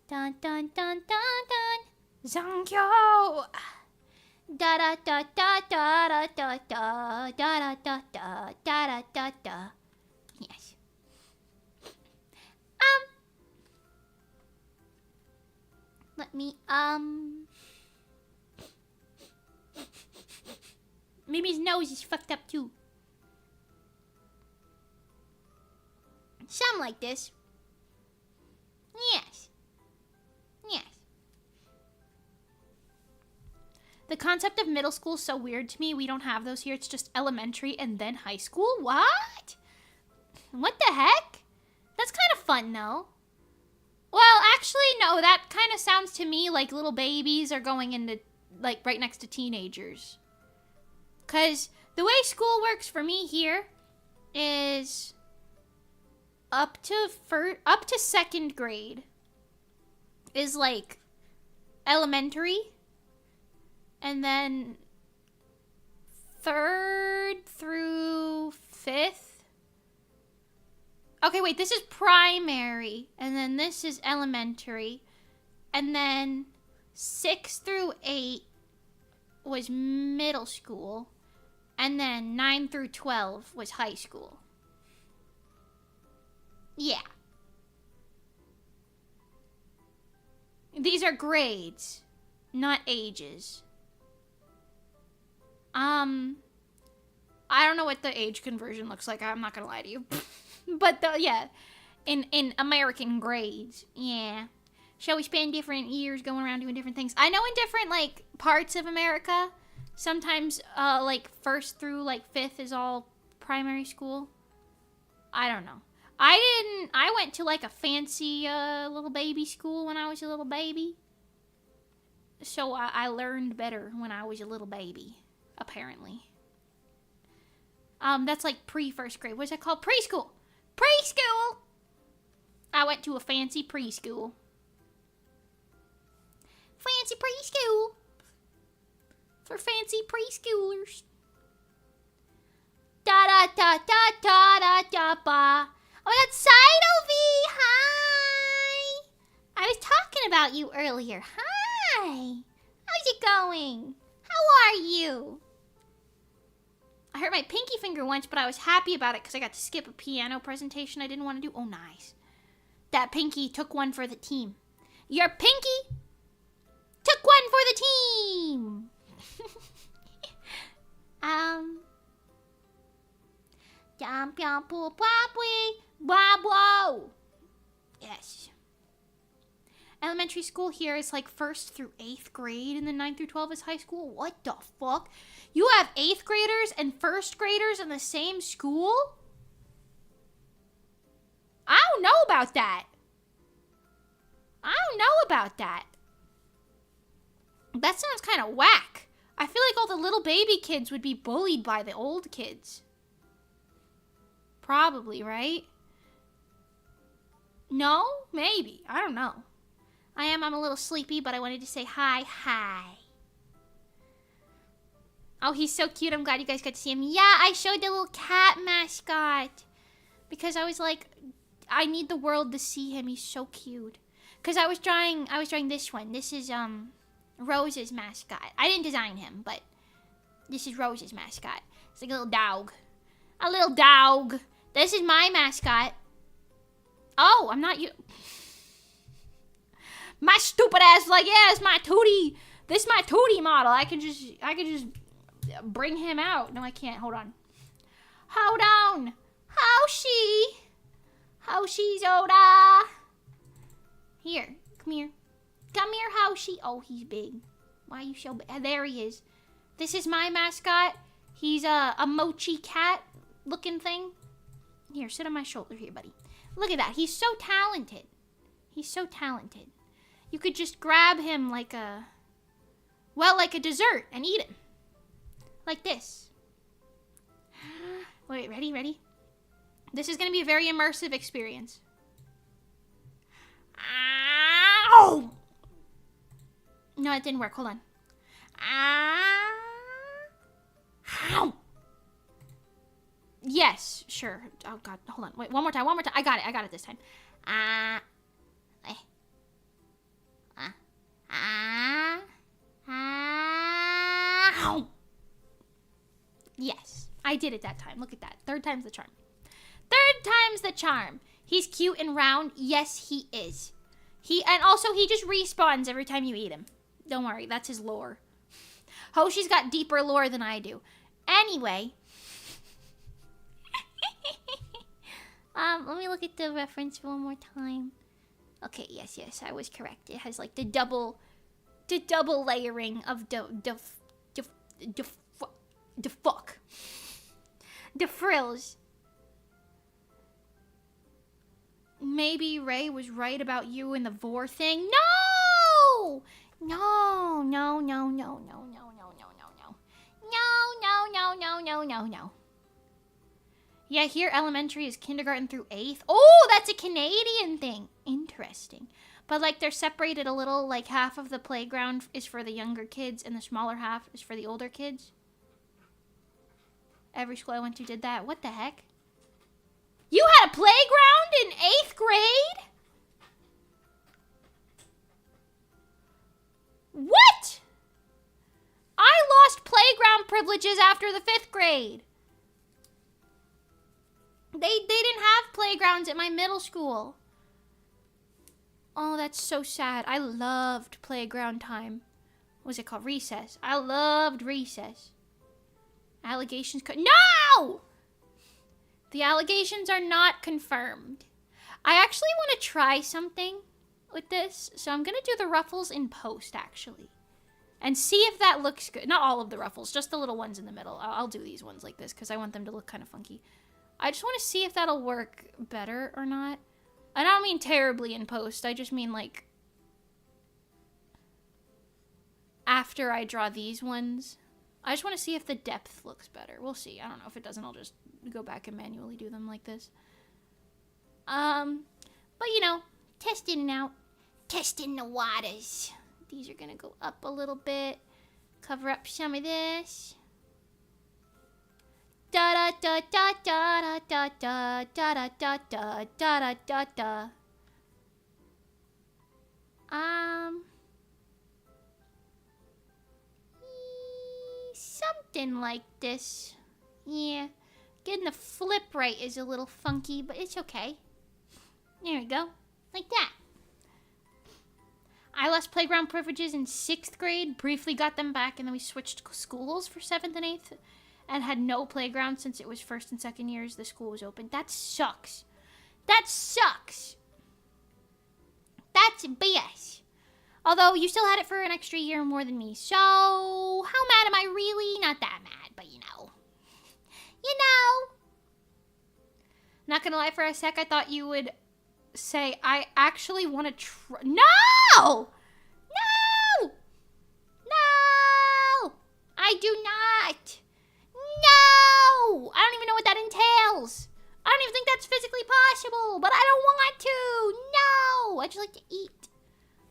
Dun dun dun dun dun. Zankyo. Da da da da da da da da da da da da da da. Yes. Let me Mimi's nose is fucked up too. Some like this. Yes. The concept of middle school is so weird to me. We don't have those here. It's just elementary and then high school. What? What the heck? That's kind of fun, though. Well, actually, no. That kind of sounds to me like little babies are going into, like, right next to teenagers. Because the way school works for me here is up to second grade is, like, elementary. And then 3rd through 5th. Okay, wait, this is primary. And then this is elementary. And then 6 through 8 was middle school. And then 9 through 12 was high school. Yeah. These are grades, not ages. I don't know what the age conversion looks like. I'm not gonna lie to you. But yeah, in American grades, yeah. Shall we spend different years going around doing different things? I know in different, like, parts of America, sometimes, like, 1st through, like, 5th is all primary school. I don't know. I went to, like, a fancy, little baby school when I was a little baby. So I learned better when I was a little baby, apparently. That's, like, pre-1st grade. What's that called? Preschool! Preschool! I went to a fancy preschool. Fancy preschool. For fancy preschoolers. Da da da da da da da ba. Oh my god, Sidovie! Hi! I was talking about you earlier. Hi! How's it going? How are you? I hurt my pinky finger once, but I was happy about it because I got to skip a piano presentation I didn't want to do. Oh, nice. That pinky took one for the team. Your pinky took one for the team! Yes. Elementary school here is like 1st through 8th grade, and then 9th through 12 is high school. What the fuck? You have 8th graders and 1st graders in the same school? I don't know about that. That sounds kind of whack. I feel like all the little baby kids would be bullied by the old kids. Probably, right? No? Maybe. I don't know. I'm a little sleepy, but I wanted to say hi. Oh, he's so cute. I'm glad you guys got to see him. Yeah, I showed the little cat mascot. Because I was like, I need the world to see him. He's so cute. Because I was drawing this one. This is, Rose's mascot. I didn't design him, but this is Rose's mascot. It's like a little dog. A little dog. This is my mascot. Oh, I'm not you. My stupid ass like, yeah, it's my Tootie. This is my Tootie model. I could just bring him out. No, I can't. Hold on. Howshi's Oda. Here, come here, Howshi. Oh, he's big. Why are you so big? There he is. This is my mascot. He's a mochi cat looking thing. Here, sit on my shoulder here, buddy. Look at that. He's so talented. You could just grab him like a dessert and eat him. Like this. Wait, ready? This is going to be a very immersive experience. Ow! No, it didn't work. Hold on. Ow! Yes, sure. Oh, God. Hold on. Wait, one more time. I got it this time. Ow! Yes, I did it that time. Look at that. 3rd time's the charm. He's cute and round. Yes, he is. And also he just respawns every time you eat him. Don't worry, that's his lore. Hoshi's got deeper lore than I do. Anyway. Let me look at the reference one more time. Okay, yes, I was correct. It has like the double layering of the frills. Maybe Ray was right about you and the vor thing. No! No. Yeah, here elementary is kindergarten through 8th. Oh, that's a Canadian thing. Interesting. But like they're separated a little, like half of the playground is for the younger kids and the smaller half is for the older kids. Every school I went to did that. What the heck? You had a playground in 8th grade? What? I lost playground privileges after the 5th grade. They didn't have playgrounds at my middle school. Oh, that's so sad. I loved playground time. What was it called? Recess. I loved recess. Allegations. No! The allegations are not confirmed. I actually want to try something with this. So I'm going to do the ruffles in post, actually. And see if that looks good. Not all of the ruffles, just the little ones in the middle. I'll do these ones like this because I want them to look kind of funky. I just want to see if that'll work better or not. I don't mean terribly in post. I just mean like after I draw these ones. I just want to see if the depth looks better. We'll see. I don't know. If it doesn't, I'll just go back and manually do them like this. But you know, testing it out. Testing the waters. These are gonna go up a little bit. Cover up some of this. Da da da da da da da da da da da da da da. Something like this. Yeah. Getting the flip right is a little funky, but it's okay. There we go. Like that. I lost playground privileges in 6th grade, briefly got them back, and then we switched schools for 7th and 8th, and had no playground since it was 1st and 2nd years the school was open. That sucks. That sucks. That's BS. Although, you still had it for an extra year more than me, so how mad am I really? Not that mad, but you know. You know. Not gonna lie, for a sec, I thought you would say, I actually want to try. No! No! No! I do not. No! I don't even know what that entails. I don't even think that's physically possible, but I don't want to. No! I just like to eat.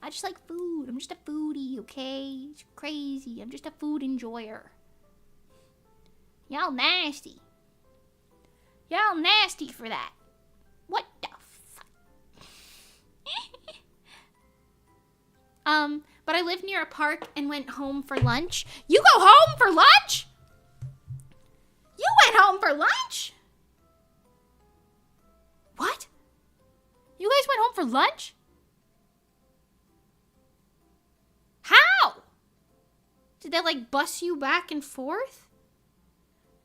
I just like food. I'm just a foodie, okay? It's crazy. I'm just a food enjoyer. Y'all nasty. Y'all nasty for that. What the fuck? But I lived near a park and went home for lunch. You go home for lunch? You went home for lunch? What? You guys went home for lunch? How? Did they like bus you back and forth?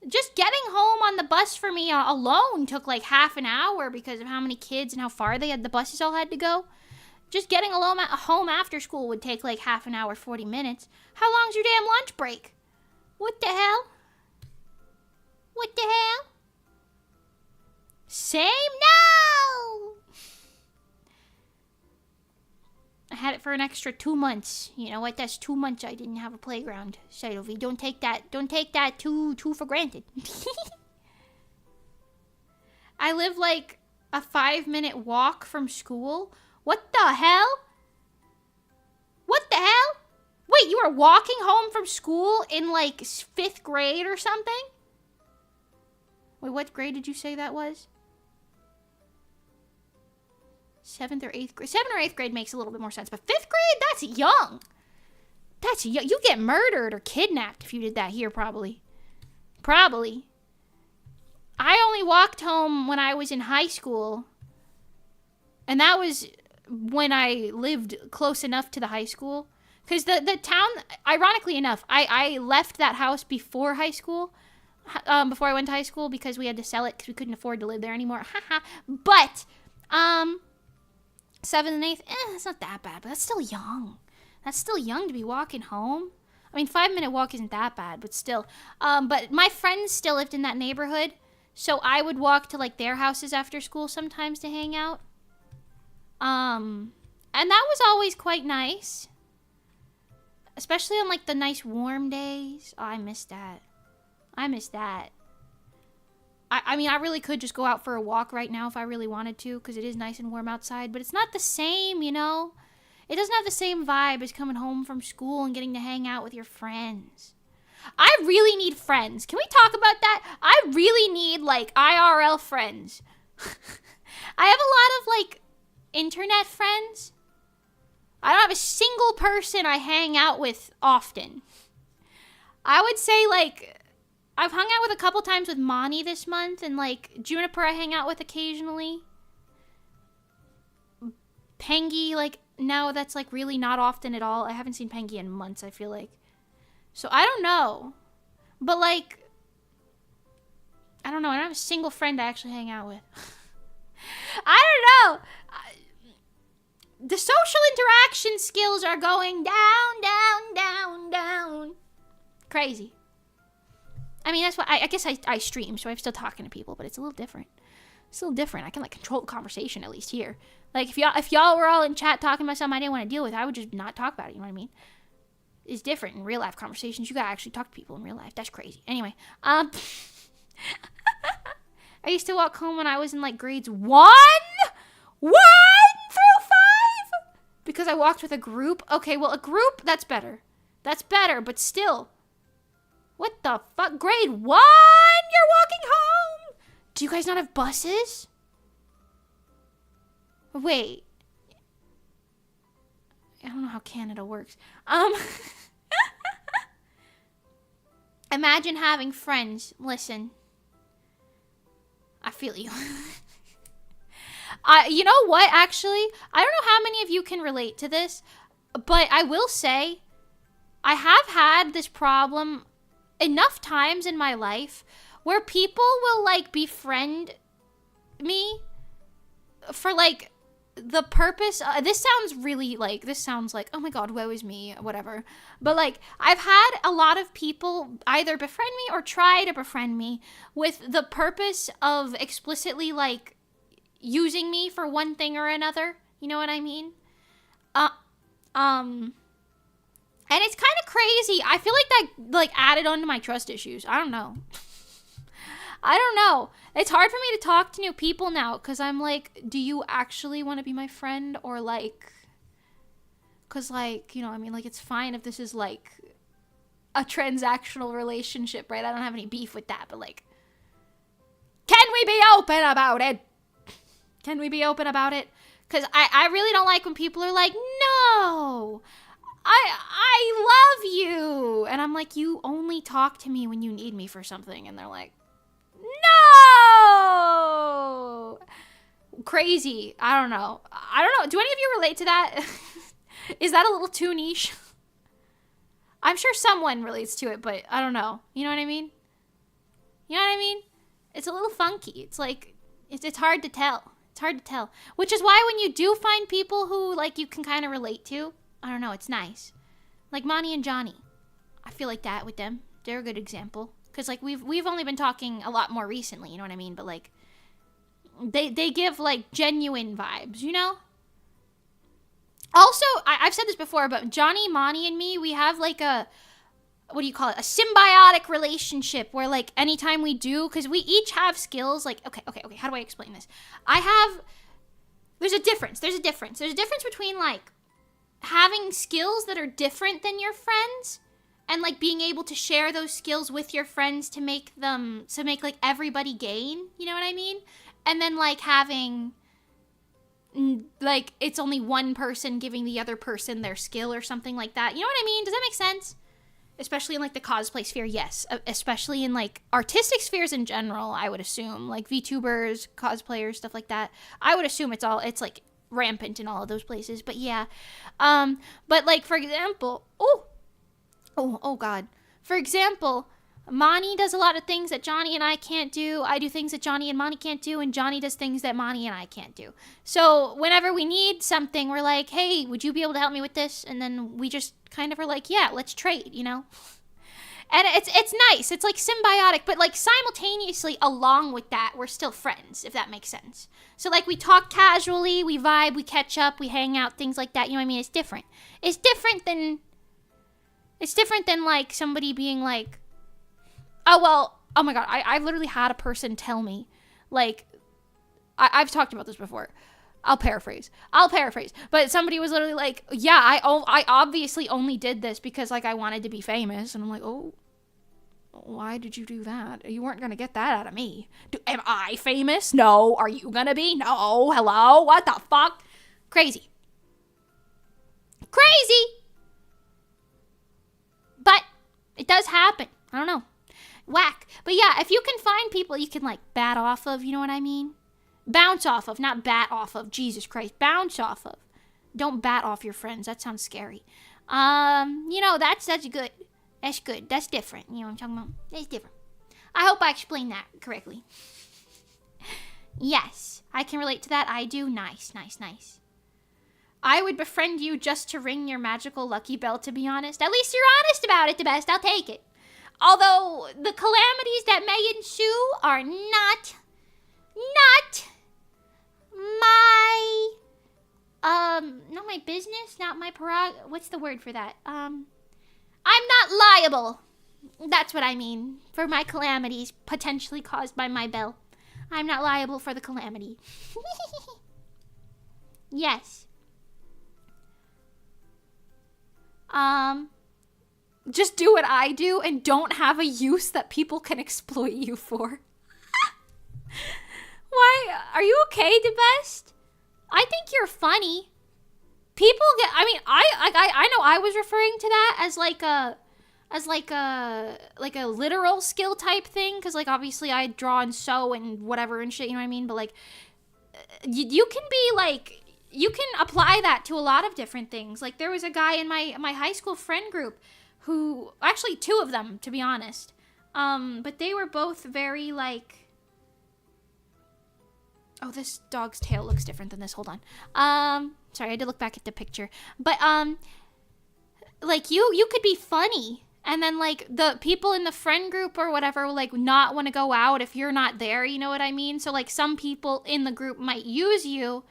Just getting home on the bus for me alone took like half an hour because of how many kids and how far the buses all had to go. Just getting home after school would take like half an hour, 40 minutes. How long's your damn lunch break? What the hell? What the hell? Same? No! I had it for an extra 2 months. You know what? That's 2 months I didn't have a playground. Sophie, don't take that too for granted. I live like a 5-minute walk from school. What the hell? What the hell? Wait, you were walking home from school in like 5th grade or something? Wait, what grade did you say that was? 7th or 8th grade. 7th or 8th grade makes a little bit more sense, but 5th grade? That's young. That's young. You get murdered or kidnapped if you did that here, probably. Probably. I only walked home when I was in high school, and that was when I lived close enough to the high school. Because the town, ironically enough, I left that house before high school, before I went to high school, because we had to sell it because we couldn't afford to live there anymore. But, 7th and 8th, it's not that bad, but that's still young. That's still young to be walking home. I mean, 5-minute walk isn't that bad, but still. But my friends still lived in that neighborhood, so I would walk to like their houses after school sometimes to hang out. And that was always quite nice. Especially on like the nice warm days. Oh, I miss that. I miss that. I mean, I really could just go out for a walk right now if I really wanted to, because it is nice and warm outside, but it's not the same, you know? It doesn't have the same vibe as coming home from school and getting to hang out with your friends. I really need friends. Can we talk about that? I really need, like, IRL friends. I have a lot of, like, internet friends. I don't have a single person I hang out with often. I would say, like, I've hung out with a couple times with Monty this month, and, like, Juniper I hang out with occasionally. Pengy, like, no, that's, like, really not often at all. I haven't seen Pengy in months, I feel like. So, I don't know. But, like, I don't know. I don't have a single friend I actually hang out with. I don't know. The social interaction skills are going down, down, down, down. Crazy. I mean, that's why I guess I stream, so I'm still talking to people, but it's a little different. It's a little different. I can, like, control the conversation, at least here. Like, if y'all were all in chat talking about something I didn't want to deal with, I would just not talk about it, you know what I mean? It's different in real life conversations. You gotta actually talk to people in real life. That's crazy. Anyway, I used to walk home when I was in, like, grades 1 through 5? Because I walked with a group? Okay, well, a group, that's better. That's better, but still. What the fuck? Grade 1? You're walking home? Do you guys not have buses? Wait. I don't know how Canada works. Imagine having friends. Listen. I feel you. You know what, actually? I don't know how many of you can relate to this, but I will say I have had this problem enough times in my life where people will, like, befriend me for, like, the purpose. This sounds like, oh my god, woe is me, whatever. But, like, I've had a lot of people either befriend me or try to befriend me with the purpose of explicitly, like, using me for one thing or another. You know what I mean? And it's kind of crazy. I feel like that, like, added on to my trust issues. I don't know. I don't know. It's hard for me to talk to new people now because I'm like, do you actually want to be my friend? Or, like, because, like, you know, I mean, like, it's fine if this is, like, a transactional relationship, right? I don't have any beef with that, but, like, can we be open about it? Can we be open about it? Because I really don't like when people are like, no, I love you. And I'm like, you only talk to me when you need me for something. And they're like, no. Crazy. I don't know. Do any of you relate to that? Is that a little too niche? I'm sure someone relates to it, but I don't know. You know what I mean? You know what I mean? It's a little funky. It's like, it's hard to tell. It's hard to tell. Which is why when you do find people who, like, you can kind of relate to, I don't know, it's nice. Like Monty and Johnny. I feel like that with them. They're a good example. Because, like, we've only been talking a lot more recently, you know what I mean? But, like, they give, like, genuine vibes, you know? Also, I've said this before, but Johnny, Monty, and me, we have, like, a a symbiotic relationship where, like, anytime we do, because we each have skills, like, okay, how do I explain this? There's a difference between, like, having skills that are different than your friends and, like, being able to share those skills with your friends to make, like, everybody gain, you know what I mean? And then, like, having, like, it's only one person giving the other person their skill or something like that. You know what I mean? Does that make sense? Especially in, like, the cosplay sphere, yes. Especially in, like, artistic spheres in general, I would assume. Like, VTubers, cosplayers, stuff like that. I would assume it's, like, rampant in all of those places. But, yeah. But, like, for example... Oh, God. For example, Monty does a lot of things that Johnny and I can't do. I do things that Johnny and Monty can't do. And Johnny does things that Monty and I can't do. So, whenever we need something, we're like, hey, would you be able to help me with this? And then we just kind of are like, yeah, let's trade, you know? And it's nice. It's, like, symbiotic. But, like, simultaneously, along with that, we're still friends, if that makes sense. So, like, we talk casually, we vibe, we catch up, we hang out, things like that. You know what I mean? It's different. It's different than, like, somebody being like, oh, well, oh, my God. I literally had a person tell me, like, I've talked about this before. I'll paraphrase. But somebody was literally like, yeah, I obviously only did this because, like, I wanted to be famous. And I'm like, oh, why did you do that? You weren't going to get that out of me. Am I famous? No. Are you going to be? No. Hello? What the fuck? Crazy. Crazy! But it does happen. I don't know. Whack. But yeah, if you can find people you can like bat off of, you know what I mean? Bounce off of, not bat off of. Jesus Christ. Bounce off of. Don't bat off your friends. That sounds scary. You know, that's good. That's good. That's different. You know what I'm talking about? That's different. I hope I explained that correctly. Yes, I can relate to that. I do. Nice, nice, nice. I would befriend you just to ring your magical lucky bell, to be honest. At least you're honest about it the best. I'll take it. Although the calamities that may ensue are not my, not my business, not my what's the word for that? I'm not liable. That's what I mean. For my calamities potentially caused by my bell. I'm not liable for the calamity. Yes. Just do what I do and don't have a use that people can exploit you for. Why? Are you okay, the best? I think you're funny. People get, I mean, I know I was referring to that as like a literal skill type thing, because like obviously I draw and sew and whatever and shit, you know what I mean? But like you can be like, you can apply that to a lot of different things. Like there was a guy in my high school friend group who, actually two of them to be honest, but they were both very like, oh, this dog's tail looks different than this, hold on. Sorry, I had to look back at the picture. But like you could be funny, and then like the people in the friend group or whatever will like not want to go out if you're not there, you know what I mean? So like some people in the group might use you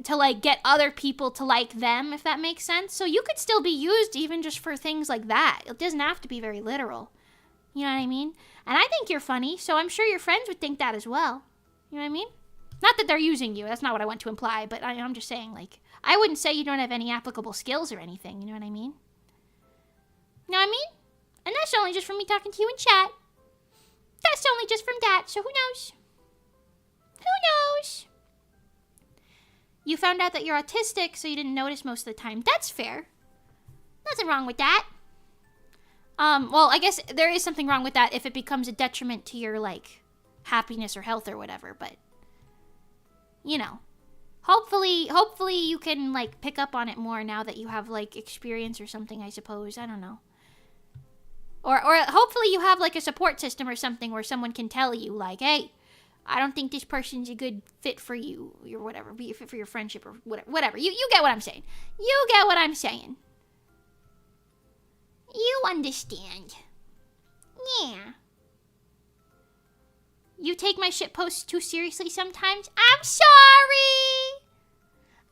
to like get other people to like them, if that makes sense. So you could still be used even just for things like that. It doesn't have to be very literal. You know what I mean? And I think you're funny, so I'm sure your friends would think that as well. You know what I mean? Not that they're using you. That's not what I want to imply, but I'm just saying, like, I wouldn't say you don't have any applicable skills or anything. You know what I mean? You know what I mean? And that's only just from me talking to you in chat. That's only just from that, so who knows? Who knows? You found out that you're autistic, so you didn't notice most of the time. That's fair. Nothing wrong with that. Well, I guess there is something wrong with that if it becomes a detriment to your, like, happiness or health or whatever, but you know, hopefully you can like pick up on it more now that you have like experience or something, I suppose. I don't know. Or hopefully you have like a support system or something where someone can tell you like, hey, I don't think this person's a good fit for you or whatever, be a fit for your friendship or whatever. You get what I'm saying. You get what I'm saying. You understand. Yeah. You take my shit posts too seriously sometimes. I'm sorry.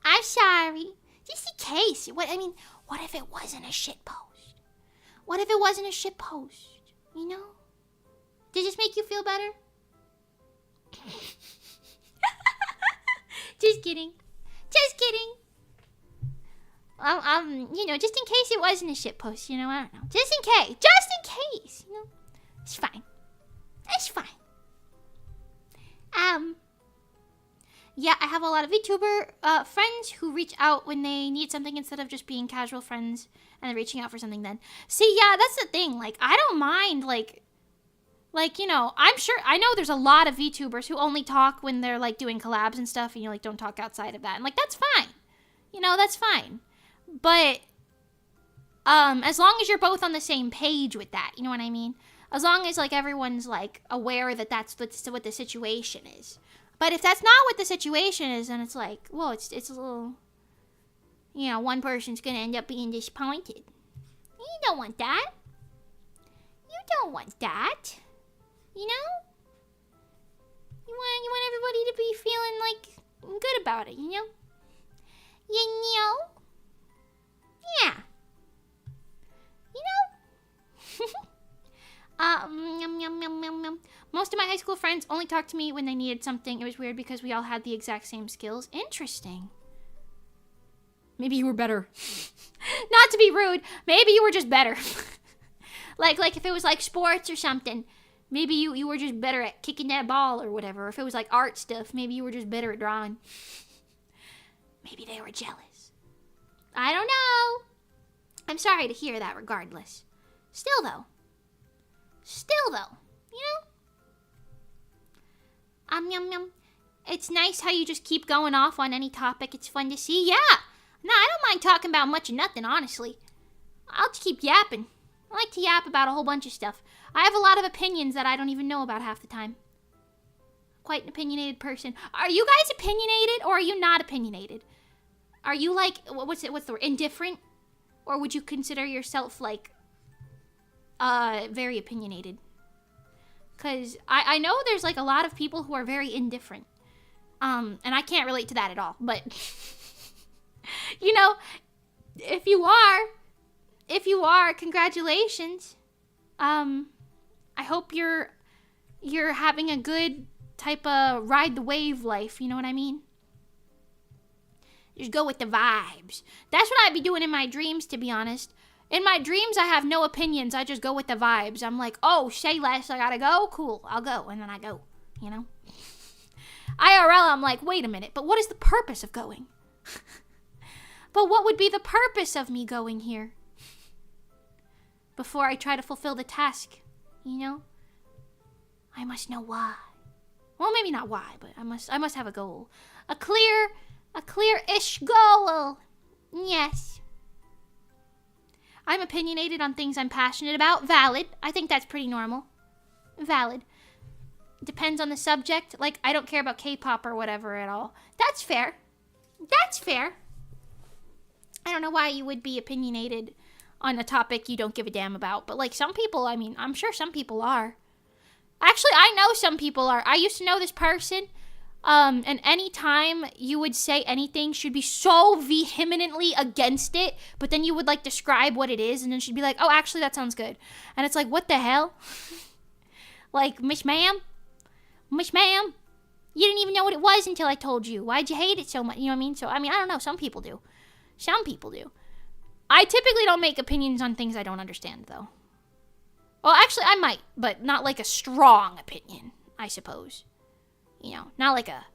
I'm sorry. Just in case. What if it wasn't a shit post? What if it wasn't a shit post? You know? Does this make you feel better? Just kidding. Just kidding. You know, just in case it wasn't a shit post, you know, I don't know. Just in case. Just in case. You know? It's fine. It's fine. Yeah, I have a lot of VTuber friends who reach out when they need something instead of just being casual friends and then reaching out for something then. See, yeah, that's the thing. Like, I don't mind, like, you know, I know there's a lot of VTubers who only talk when they're, like, doing collabs and stuff, and you, like, don't talk outside of that. And, like, that's fine. You know, that's fine. But, as long as you're both on the same page with that, you know what I mean? As long as, like, everyone's, like, aware that that's what the situation is. But if that's not what the situation is, then it's like, well, it's a little, you know, one person's gonna end up being disappointed. You don't want that. You don't want that. You know? You want everybody to be feeling, like, good about it, you know? You know? Yeah. You know? Most of my high school friends only talked to me when they needed something. It was weird because we all had the exact same skills. Interesting. Maybe you were better. Not to be rude, maybe you were just better. like if it was like sports or something, maybe you were just better at kicking that ball or whatever. If it was like art stuff, maybe you were just better at drawing. Maybe they were jealous. I don't know. I'm sorry to hear that regardless. Still though, you know? Yum yum. It's nice how you just keep going off on any topic. It's fun to see. Yeah. No, I don't mind talking about much of nothing, honestly. I'll just keep yapping. I like to yap about a whole bunch of stuff. I have a lot of opinions that I don't even know about half the time. Quite an opinionated person. Are you guys opinionated or are you not opinionated? Are you like, what's the word, indifferent? Or would you consider yourself like, very opinionated? Because I know there's like a lot of people who are very indifferent. And I can't relate to that at all. But, you know, if you are, congratulations. I hope you're having a good type of ride the wave life, you know what I mean? Just go with the vibes. That's what I'd be doing in my dreams, to be honest. In my dreams, I have no opinions. I just go with the vibes. I'm like, oh, say less, I gotta go? Cool, I'll go. And then I go, you know? IRL, I'm like, wait a minute, but what is the purpose of going? But what would be the purpose of me going here? Before I try to fulfill the task, you know? I must know why. Well, maybe not why, but I must have a goal. A clear-ish goal. Yes. I'm opinionated on things I'm passionate about. Valid. I think that's pretty normal. Valid. Depends on the subject. Like, I don't care about K-pop or whatever at all. That's fair. That's fair. I don't know why you would be opinionated on a topic you don't give a damn about. But, like, some people, I mean, I'm sure some people are. Actually, I know some people are. I used to know this person, and any time you would say anything, she'd be so vehemently against it, but then you would, like, describe what it is, and then she'd be like, oh, actually, that sounds good. And it's like, what the hell? Like, Miss Ma'am, you didn't even know what it was until I told you. Why'd you hate it so much? You know what I mean? So, I mean, I don't know. Some people do. Some people do. I typically don't make opinions on things I don't understand, though. Well, actually, I might, but not like a strong opinion, I suppose. You know, not like a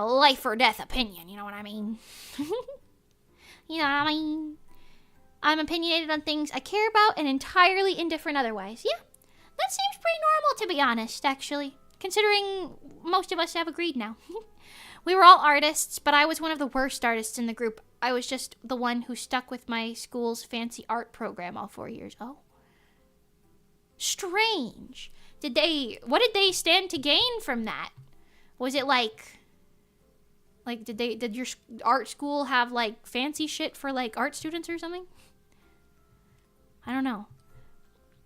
life or death opinion, you know what I mean? You know what I mean? I'm opinionated on things I care about and entirely indifferent otherwise. Yeah, that seems pretty normal, to be honest, actually. Considering most of us have agreed now. We were all artists, but I was one of the worst artists in the group. I was just the one who stuck with my school's fancy art program all 4 years. Oh. Strange. What did they stand to gain from that? Was it like did your art school have like fancy shit for like art students or something? I don't know.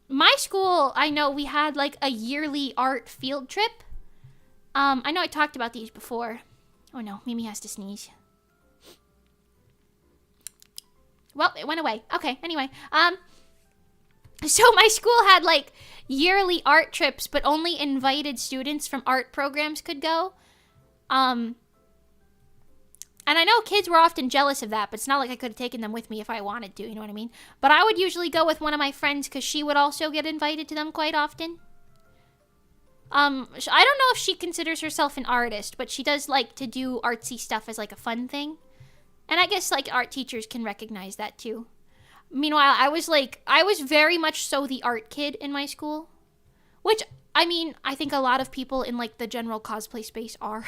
My school, I know we had like a yearly art field trip. I know I talked about these before. Oh no, Mimi has to sneeze. Well, it went away. Okay, anyway. So my school had like yearly art trips, but only invited students from art programs could go. And I know kids were often jealous of that, but it's not like I could have taken them with me if I wanted to, you know what I mean? But I would usually go with one of my friends because she would also get invited to them quite often. I don't know if she considers herself an artist, but she does like to do artsy stuff as like a fun thing. And I guess like art teachers can recognize that too. Meanwhile, I was very much so the art kid in my school. Which, I mean, I think a lot of people in, like, the general cosplay space are.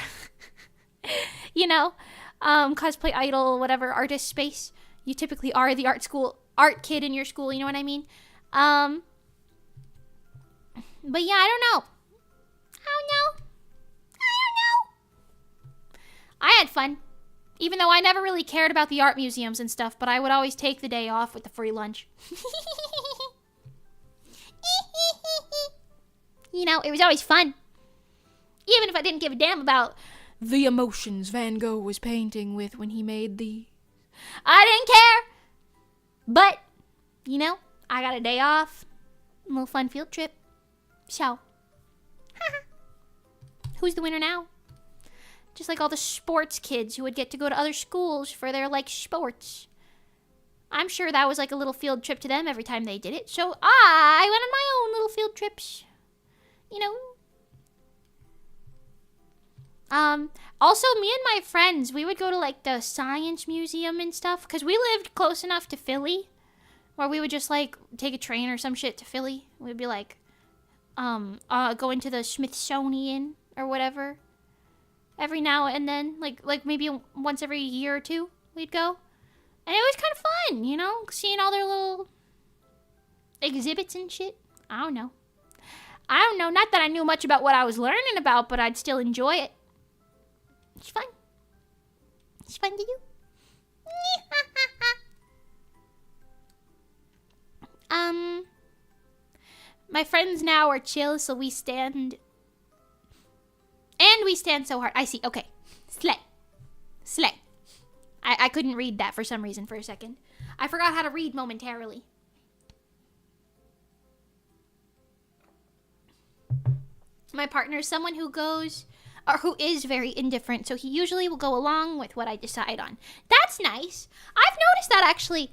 You know? Cosplay idol, whatever, artist space. You typically are the art kid in your school, you know what I mean? But yeah, I don't know. I had fun. Even though I never really cared about the art museums and stuff, but I would always take the day off with the free lunch. You know, it was always fun. Even if I didn't give a damn about the emotions Van Gogh was painting with when he made these. I didn't care. But, you know, I got a day off. A little fun field trip. So, who's the winner now? Just like all the sports kids who would get to go to other schools for their, like, sports. I'm sure that was like a little field trip to them every time they did it. So I went on my own little field trips. You know. Also, me and my friends, we would go to like the science museum and stuff because we lived close enough to Philly where we would just like take a train or some shit to Philly. We'd be like, going to the Smithsonian or whatever every now and then, like maybe once every year or two we'd go, and it was kind of fun, you know, seeing all their little exhibits and shit. I don't know. Not that I knew much about what I was learning about, but I'd still enjoy it. It's fun. It's fun to do. My friends now are chill, so we stand. And we stand so hard. I see. Okay. Slay. I couldn't read that for some reason for a second. I forgot how to read momentarily. My partner is someone who is very indifferent, so he usually will go along with what I decide on. That's nice. I've noticed that actually.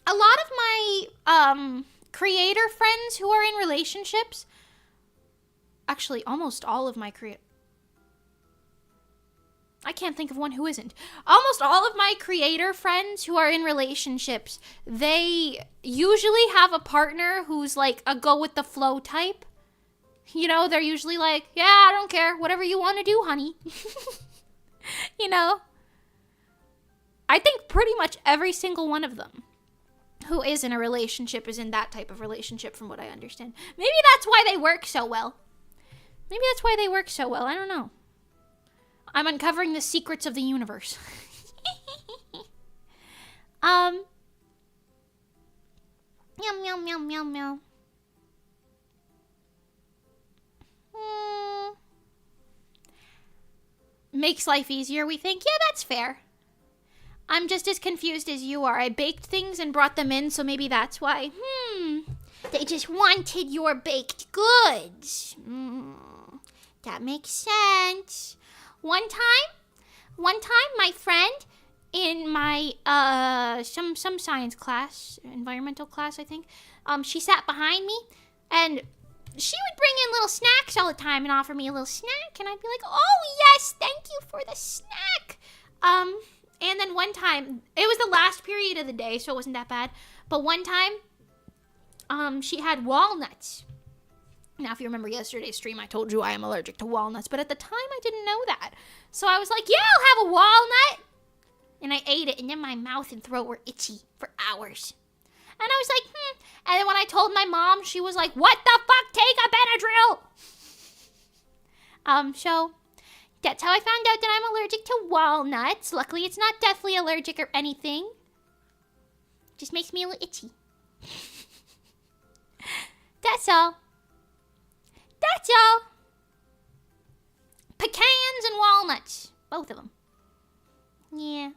A lot of my creator friends who are in relationships, actually almost all of my I can't think of one who isn't. Almost all of my creator friends who are in relationships, they usually have a partner who's like a go with the flow type. You know, they're usually like, yeah, I don't care. Whatever you want to do, honey. You know? I think pretty much every single one of them who is in a relationship is in that type of relationship from what I understand. Maybe that's why they work so well. I don't know. I'm uncovering the secrets of the universe. Meow, meow, meow, meow. Makes life easier, we think. Yeah, that's fair. I'm just as confused as you are. I baked things and brought them in, so maybe that's why. They just wanted your baked goods. That makes sense. One time, my friend in my some science class, environmental class, I think, she sat behind me, and she would bring in little snacks all the time and offer me a little snack, and I'd be like, oh yes, thank you for the snack. And then one time, it was the last period of the day, so it wasn't that bad, but one time, she had walnuts. Now, if you remember yesterday's stream, I told you I am allergic to walnuts, but at the time, I didn't know that. So I was like, yeah, I'll have a walnut. And I ate it, and then my mouth and throat were itchy for hours. And I was like, And then when I told my mom, she was like, what the fuck? Take a Benadryl. So that's how I found out that I'm allergic to walnuts. Luckily, it's not deathly allergic or anything. It just makes me a little itchy. That's all. Pecans and walnuts. Both of them. Yeah.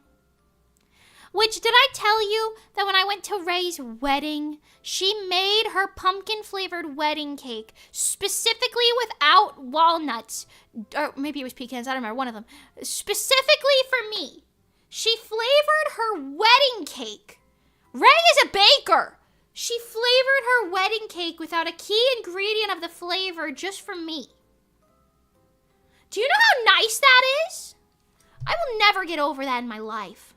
Which, did I tell you that when I went to Ray's wedding, she made her pumpkin-flavored wedding cake specifically without walnuts. Or maybe it was pecans, I don't remember, one of them. Specifically for me. She flavored her wedding cake. Ray is a baker. She flavored her wedding cake without a key ingredient of the flavor just for me. Do you know how nice that is? I will never get over that in my life.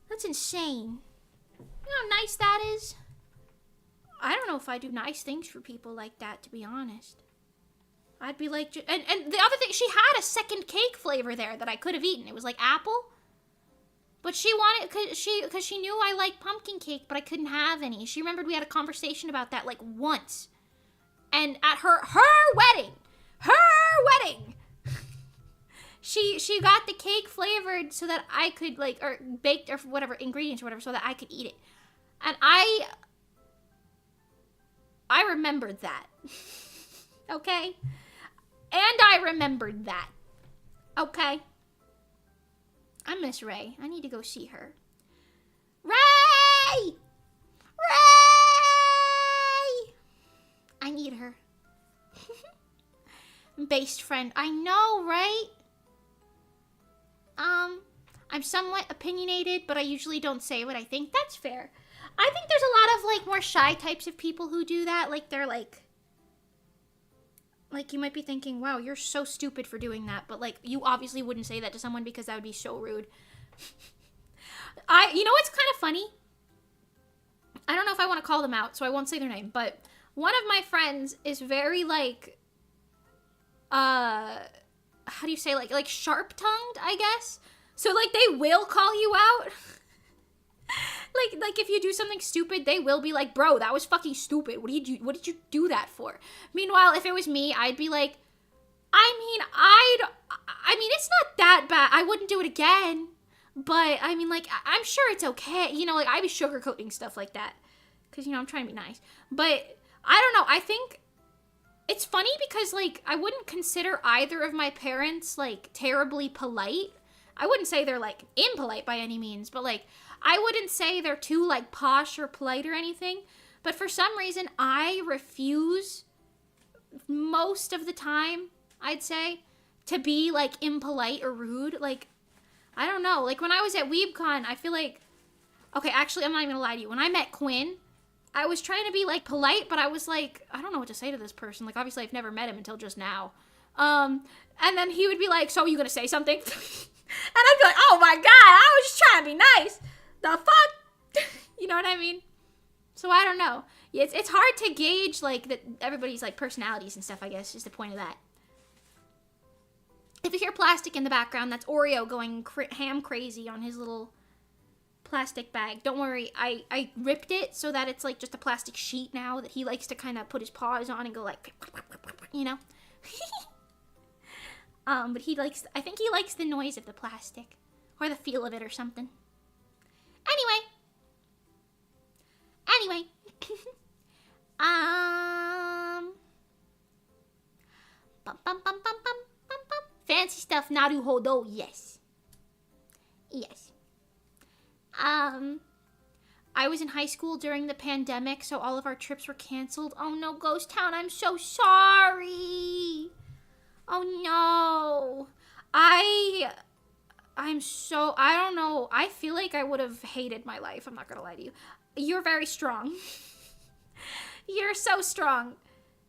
That's insane. You know how nice that is? I don't know if I do nice things for people like that, to be honest. I'd be like, and the other thing, she had a second cake flavor there that I could have eaten. It was like apple. But she wanted, because she knew I liked pumpkin cake, but I couldn't have any. She remembered we had a conversation about that like once. And at her wedding, she got the cake flavored so that I could like, or baked or whatever, ingredients or whatever, so that I could eat it. And I remembered that. Okay? And I remembered that. Okay? I miss Ray. I need to go see her. Ray! I need her. Based friend. I know, right? I'm somewhat opinionated, but I usually don't say what I think. That's fair. I think there's a lot of, like, more shy types of people who do that. Like, they're, like, Like, you might be thinking, wow, you're so stupid for doing that. But, like, you obviously wouldn't say that to someone because that would be so rude. You know what's kind of funny? I don't know if I want to call them out, so I won't say their name. But one of my friends is very, like, how do you say, like sharp-tongued, I guess? So, like, they will call you out. like if you do something stupid, they will be like, bro, that was fucking stupid. What did you do that for? Meanwhile, if it was me, I'd be like, I mean, it's not that bad. I wouldn't do it again. But, I mean, like, I'm sure it's okay. You know, like, I'd be sugarcoating stuff like that. Because, you know, I'm trying to be nice. But, I don't know. I think it's funny because, like, I wouldn't consider either of my parents, like, terribly polite. I wouldn't say they're, like, impolite by any means. But, like, I wouldn't say they're too, like, posh or polite or anything. But for some reason, I refuse most of the time, I'd say, to be, like, impolite or rude. Like, I don't know. Like, when I was at WeebCon, I feel like... Okay, actually, I'm not even gonna lie to you. When I met Quinn, I was trying to be, like, polite, but I was like, I don't know what to say to this person. Like, obviously, I've never met him until just now. And then he would be like, so, are you gonna say something? And I'd be like, oh my god, I was just trying to be nice. The fuck? You know what I mean? So, I don't know. It's hard to gauge, like, everybody's, like, personalities and stuff, I guess, is the point of that. If you hear plastic in the background, that's Oreo going ham crazy on his little plastic bag. Don't worry, I ripped it so that it's like just a plastic sheet now that he likes to kind of put his paws on and go like, you know? But I think he likes the noise of the plastic or the feel of it or something. Anyway. Bum, bum, bum, bum, bum. Fancy stuff, naruhodo, yes. Yes. I was in high school during the pandemic, so all of our trips were canceled. Oh no, Ghost Town, I'm so sorry. Oh no. I don't know. I feel like I would have hated my life, I'm not gonna lie to you. You're very strong. You're so strong.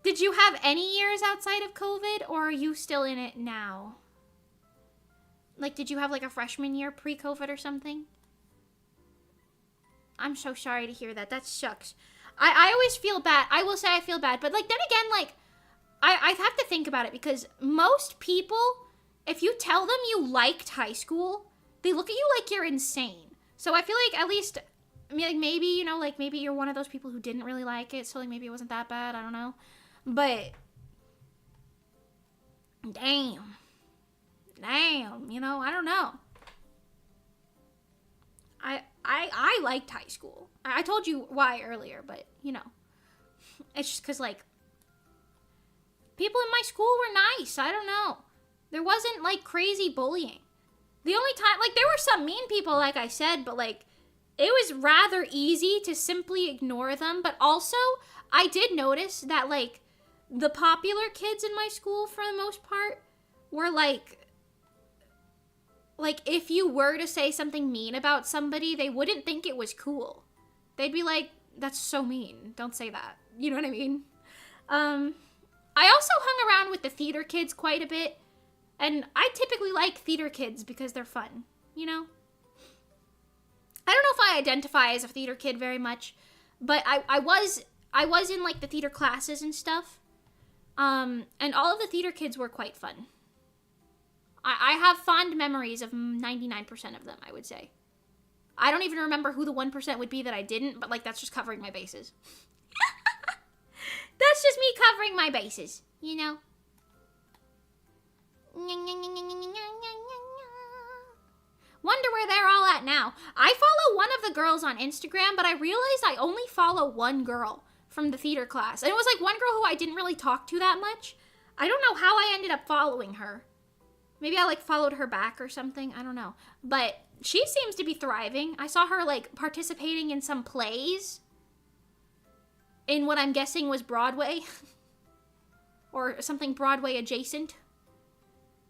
Did you have any years outside of COVID, or are you still in it now? Like, did you have, like, a freshman year pre-COVID or something? I'm so sorry to hear that. That sucks. I always feel bad. I will say I feel bad. But, like, then again, like, I have to think about it because most people, if you tell them you liked high school, they look at you like you're insane. So I feel like at least, I mean, like, maybe, you know, like, maybe you're one of those people who didn't really like it, so, like, maybe it wasn't that bad. I don't know. But, damn, you know, I don't know. I liked high school. I told you why earlier, but, you know, it's just because, like, people in my school were nice. I don't know. There wasn't, like, crazy bullying. The only time, like, there were some mean people, like I said, but, like, it was rather easy to simply ignore them. But also, I did notice that, like, the popular kids in my school, for the most part, were, like, if you were to say something mean about somebody, they wouldn't think it was cool. They'd be like, that's so mean. Don't say that. You know what I mean? I also hung around with the theater kids quite a bit. And I typically like theater kids because they're fun, you know? I don't know if I identify as a theater kid very much, but I was in, like, the theater classes and stuff. And all of the theater kids were quite fun. I have fond memories of 99% of them, I would say. I don't even remember who the 1% would be that I didn't, but, like, that's just covering my bases. That's just me covering my bases, you know? Wonder where they're all at now. I follow one of the girls on Instagram, but I realized I only follow one girl from the theater class. And it was, like, one girl who I didn't really talk to that much. I don't know how I ended up following her. Maybe I, like, followed her back or something. I don't know. But she seems to be thriving. I saw her, like, participating in some plays in what I'm guessing was Broadway. Or something Broadway adjacent.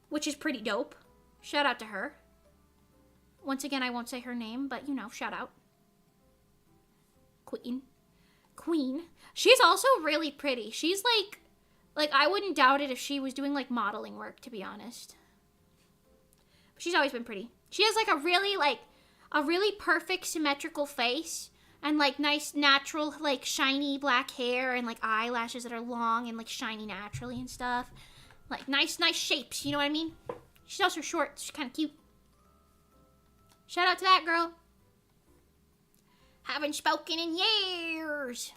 Which is pretty dope. Shout out to her. Once again, I won't say her name, but, you know, shout out. Queen. She's also really pretty. She's, like, Like, I wouldn't doubt it if she was doing, like, modeling work, to be honest. But she's always been pretty. She has, like, a really perfect symmetrical face. And, like, nice, natural, like, shiny black hair. And, like, eyelashes that are long and, like, shiny naturally and stuff. Like, nice shapes, you know what I mean? She's also short. She's kind of cute. Shout out to that girl. Haven't spoken in years.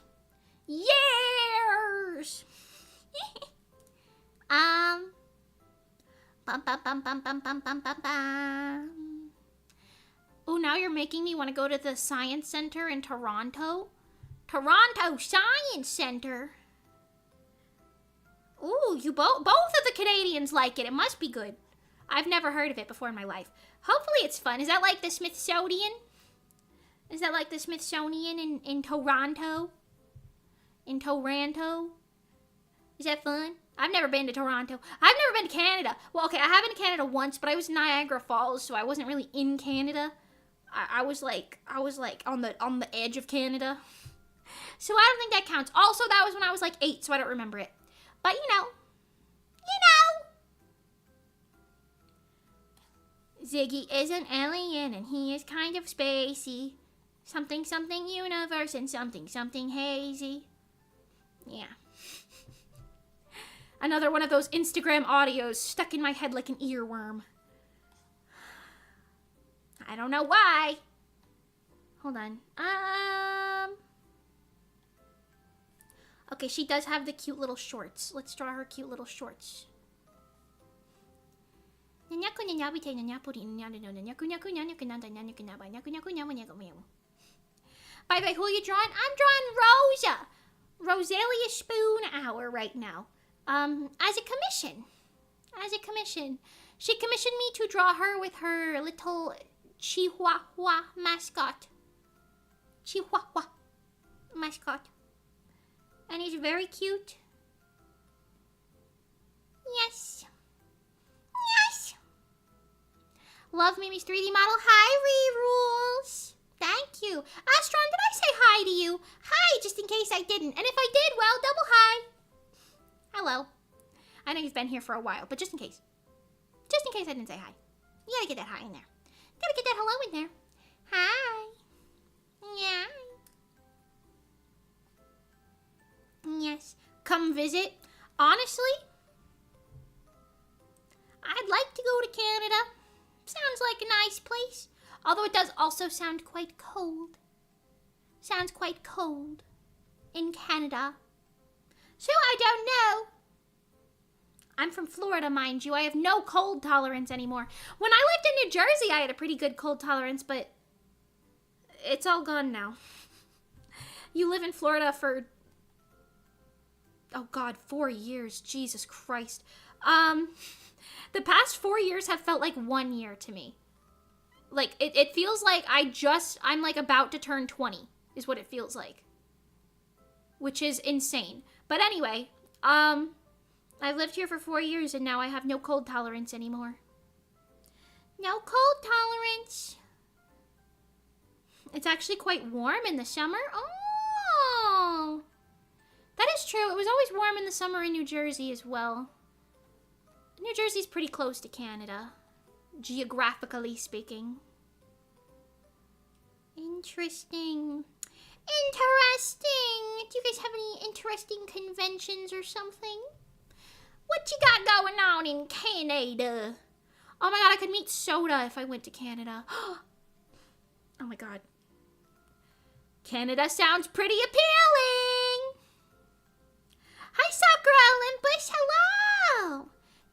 Years. Bum, bum, bum, bum, bum, bum, bum, bum, bum. Oh, now you're making me want to go to the Science Center in Toronto. Toronto Science Center. Ooh, you both of the Canadians like it. It must be good. I've never heard of it before in my life. Hopefully it's fun. Is that like the Smithsonian? Is that like the Smithsonian in Toronto? In Toronto? Is that fun? I've never been to Toronto. I've never been to Canada. Well, okay, I have been to Canada once, but I was in Niagara Falls, so I wasn't really in Canada. I was like on the edge of Canada. So I don't think that counts. Also, that was when I was like 8, so I don't remember it. But you know. Ziggy is an alien and he is kind of spacey. Something universe and something hazy. Yeah. Another one of those Instagram audios stuck in my head like an earworm. I don't know why. Hold on. Okay, she does have the cute little shorts. Let's draw her cute little shorts. By the way, who are you drawing? I'm drawing Rosa. Rosalia Spoon Hour right now. As a commission. She commissioned me to draw her with her little Chihuahua mascot. And he's very cute. Yes. Love Mimi's 3D model. Hi, Rerules. Thank you. Astron, did I say hi to you? Hi, just in case I didn't. And if I did, well, double hi. Hello. I know you've been here for a while, but just in case. Just in case I didn't say hi. You gotta get that hi in there. Gotta get that hello in there. Hi. Yeah. Yes. Come visit. Honestly, I'd like to go to Canada. Sounds like a nice place. Although it does also sound quite cold. Sounds quite cold in Canada. So I don't know. I'm from Florida, mind you. I have no cold tolerance anymore. When I lived in New Jersey, I had a pretty good cold tolerance, but it's all gone now. You live in Florida for, oh God, 4 years. Jesus Christ. The past 4 years have felt like 1 year to me. Like, it feels like I'm like about to turn 20, is what it feels like. Which is insane. But anyway, I've lived here for 4 years and now I have no cold tolerance anymore. No cold tolerance. It's actually quite warm in the summer. Oh! That is true. It was always warm in the summer in New Jersey as well. New Jersey's pretty close to Canada, geographically speaking. Interesting. Do you guys have any interesting conventions or something? What you got going on in Canada? Oh my God, I could meet Soda if I went to Canada. Oh my God. Canada sounds pretty appealing. Hi, Sakura Olympus. Hello.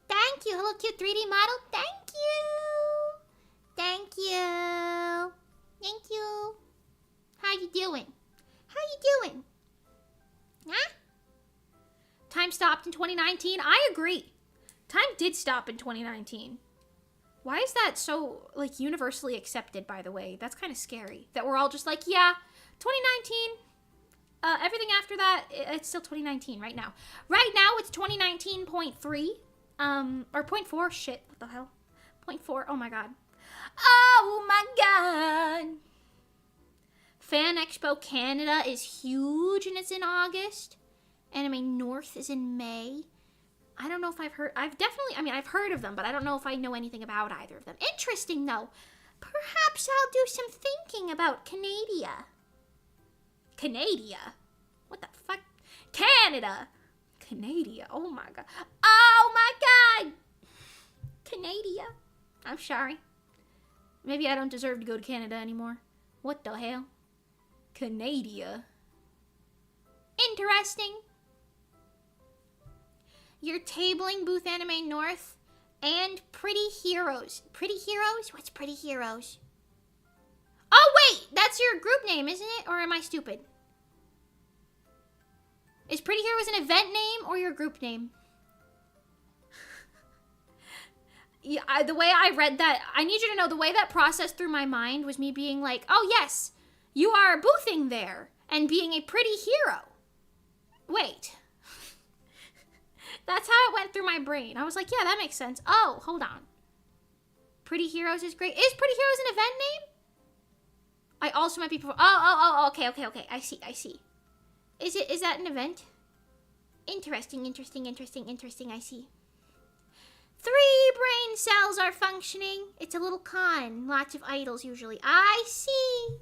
Thank you. Hello, cute 3D model. Thank you. How you doing? Huh? Time stopped in 2019. I agree. Time did stop in 2019. Why is that so, like, universally accepted, by the way? That's kind of scary. That we're all just like, yeah, 2019. Everything after that, it's still 2019 right now. Right now, it's 2019.3. Or 0.4, shit, what the hell? 0.4, oh my God. Oh my God. Fan Expo Canada is huge and it's in August. Anime North is in May. I don't know if I've heard, I've heard of them, but I don't know if I know anything about either of them. Interesting, though. Perhaps I'll do some thinking about Canada. Canada? What the fuck? Canada! Canada. Oh my god. Oh my god! Canada. I'm sorry. Maybe I don't deserve to go to Canada anymore. What the hell? Canada. Interesting. You're tabling Booth Anime North and Pretty Heroes. Pretty Heroes? What's Pretty Heroes? Oh, wait! That's your group name, isn't it? Or am I stupid? Is Pretty Heroes an event name or your group name? Yeah, the way I read that, I need you to know the way that processed through my mind was me being like, oh yes, you are boothing there and being a pretty hero. Wait. That's how it went through my brain. I was like, yeah, that makes sense. Oh, hold on. Pretty Heroes is great. Is Pretty Heroes an event name? I also might be... okay. I see. Is that an event? Interesting, I see. 3 brain cells are functioning. It's a little con. Lots of idols usually. I see.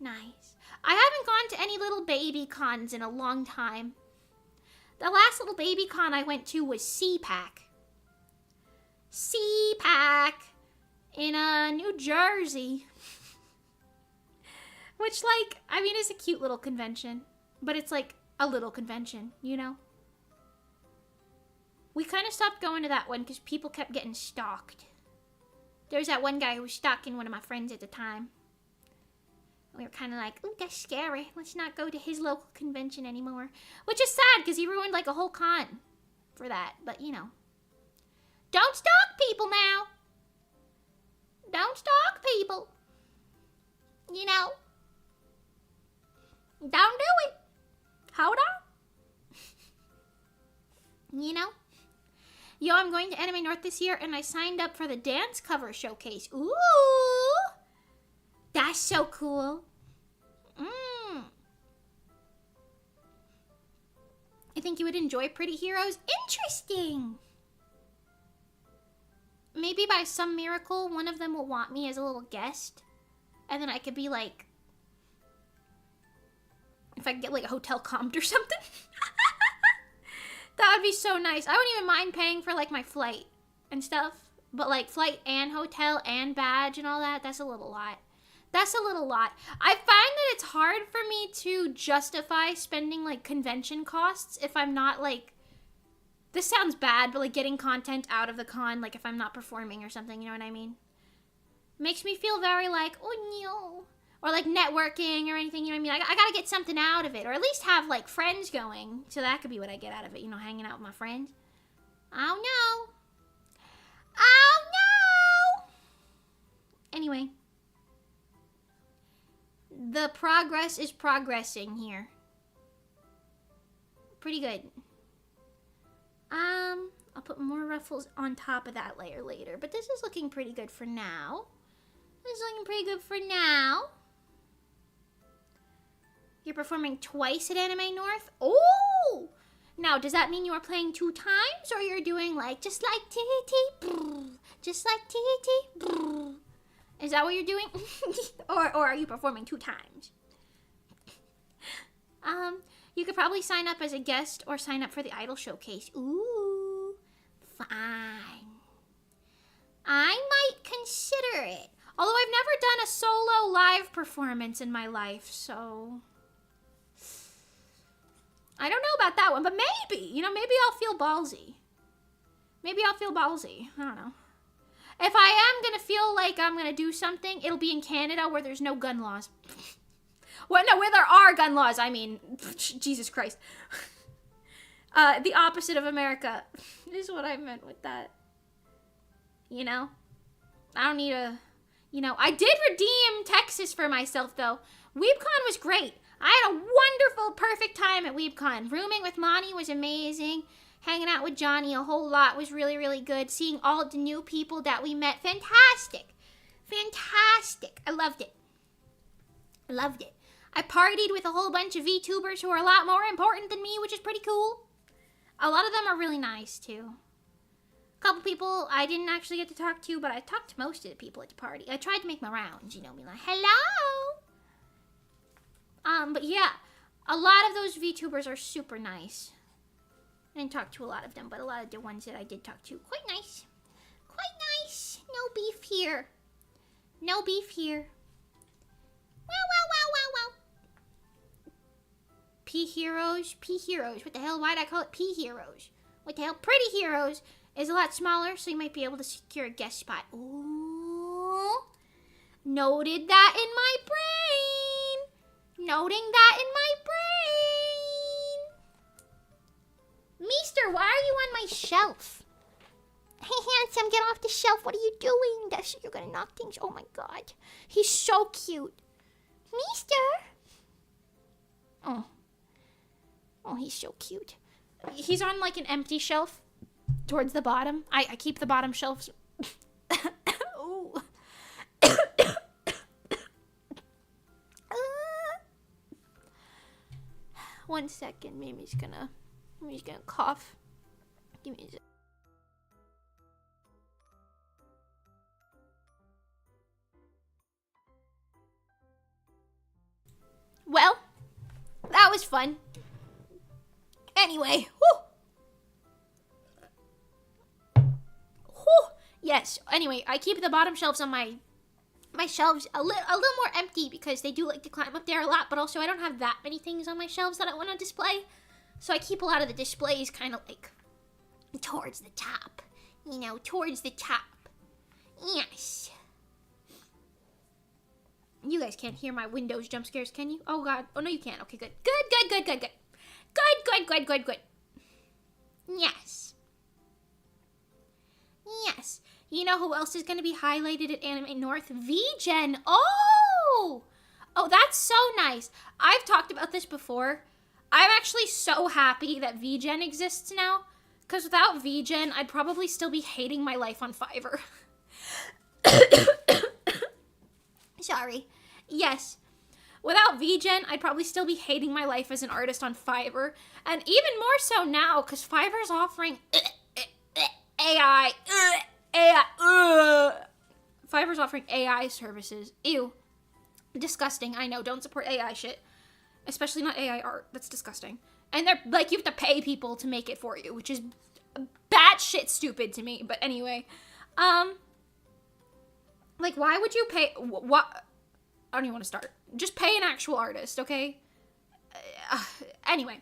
Nice. I haven't gone to any little baby cons in a long time. The last little baby con I went to was CPAC. CPAC in New Jersey. Which, like, I mean, it's a cute little convention. But it's like a little convention, you know? We kind of stopped going to that one because people kept getting stalked. There was that one guy who was stalking one of my friends at the time. We were kind of like, ooh, that's scary. Let's not go to his local convention anymore. Which is sad because he ruined like a whole con for that. But, you know. Don't stalk people now. Don't stalk people. You know. Don't do it. Hold on. You know. Yo, I'm going to Anime North this year and I signed up for the dance cover showcase. Ooh. That's so cool. I think you would enjoy Pretty Heroes. Interesting. Maybe by some miracle, one of them will want me as a little guest. And then I could be like... If I could get like a hotel comped or something. That would be so nice. I wouldn't even mind paying for like my flight and stuff. But like flight and hotel and badge and all that, that's a little lot. That's a little lot. I find that it's hard for me to justify spending like convention costs if I'm not like, this sounds bad, but like getting content out of the con, like if I'm not performing or something, you know what I mean? Makes me feel very like, oh no. Or like networking or anything, you know what I mean? I gotta get something out of it, or at least have like friends going. So that could be what I get out of it, you know, hanging out with my friends. Oh no. Oh no. Anyway. The progress is progressing here. Pretty good. I'll put more ruffles on top of that layer later, but this is looking pretty good for now. You're performing twice at Anime North? Oh! Now, does that mean you are playing 2 times, or you're doing like, just like TT, just like TT, is that what you're doing? or are you performing 2 times? You could probably sign up as a guest or sign up for the Idol Showcase. Ooh, fine. I might consider it. Although I've never done a solo live performance in my life, so... I don't know about that one, but maybe. You know, maybe I'll feel ballsy. I don't know. If I am going to feel like I'm going to do something, it'll be in Canada where there's no gun laws. Well, no, where there are gun laws, I mean, Jesus Christ. The opposite of America is what I meant with that. You know? I don't need a... You know, I did redeem Texas for myself, though. WeebCon was great. I had a wonderful, perfect time at WeebCon. Rooming with Monty was amazing. Hanging out with Johnny a whole lot was really, really good. Seeing all the new people that we met. Fantastic. Fantastic. I loved it. I partied with a whole bunch of VTubers who are a lot more important than me, which is pretty cool. A lot of them are really nice, too. A couple people I didn't actually get to talk to, but I talked to most of the people at the party. I tried to make my rounds, you know, be like, hello! But yeah, a lot of those VTubers are super nice. I didn't talk to a lot of them, but a lot of the ones that I did talk to, quite nice. Quite nice. No beef here. No beef here. Wow. P-Heroes. What the hell? Why'd I call it P-Heroes? What the hell? Pretty Heroes is a lot smaller, so you might be able to secure a guest spot. Ooh. Noted that in my brain. Noting that in my brain. Meester, why are you on my shelf? Hey, handsome, get off the shelf. What are you doing? You're gonna knock things. Oh my god. He's so cute. Meester. Oh, he's so cute. He's on like an empty shelf towards the bottom. I keep the bottom shelves. Ooh. One second. Mimi's gonna cough. Give me a sec. Well, that was fun. Anyway, yes. Anyway, I keep the bottom shelves on my shelves a little more empty because they do like to climb up there a lot, but also I don't have that many things on my shelves that I want to display. So I keep a lot of the displays kind of like towards the top. You know, towards the top. Yes. You guys can't hear my Windows jump scares, can you? Oh god. Oh no, you can't. Okay, good. Good. Good. Yes. You know who else is going to be highlighted at Anime North? VGen. Oh, that's so nice. I've talked about this before. I'm actually so happy that VGen exists now. Because without VGen, I'd probably still be hating my life on Fiverr. Sorry. Yes. Without VGen, I'd probably still be hating my life as an artist on Fiverr. And even more so now, because Fiverr's offering AI. Fiverr's offering AI services. Ew. Disgusting. I know. Don't support AI shit. Especially not AI art. That's disgusting. And they're like, you have to pay people to make it for you, which is batshit stupid to me. But anyway. Like, why would you pay? What? I don't even want to start. Just pay an actual artist, okay? Anyway.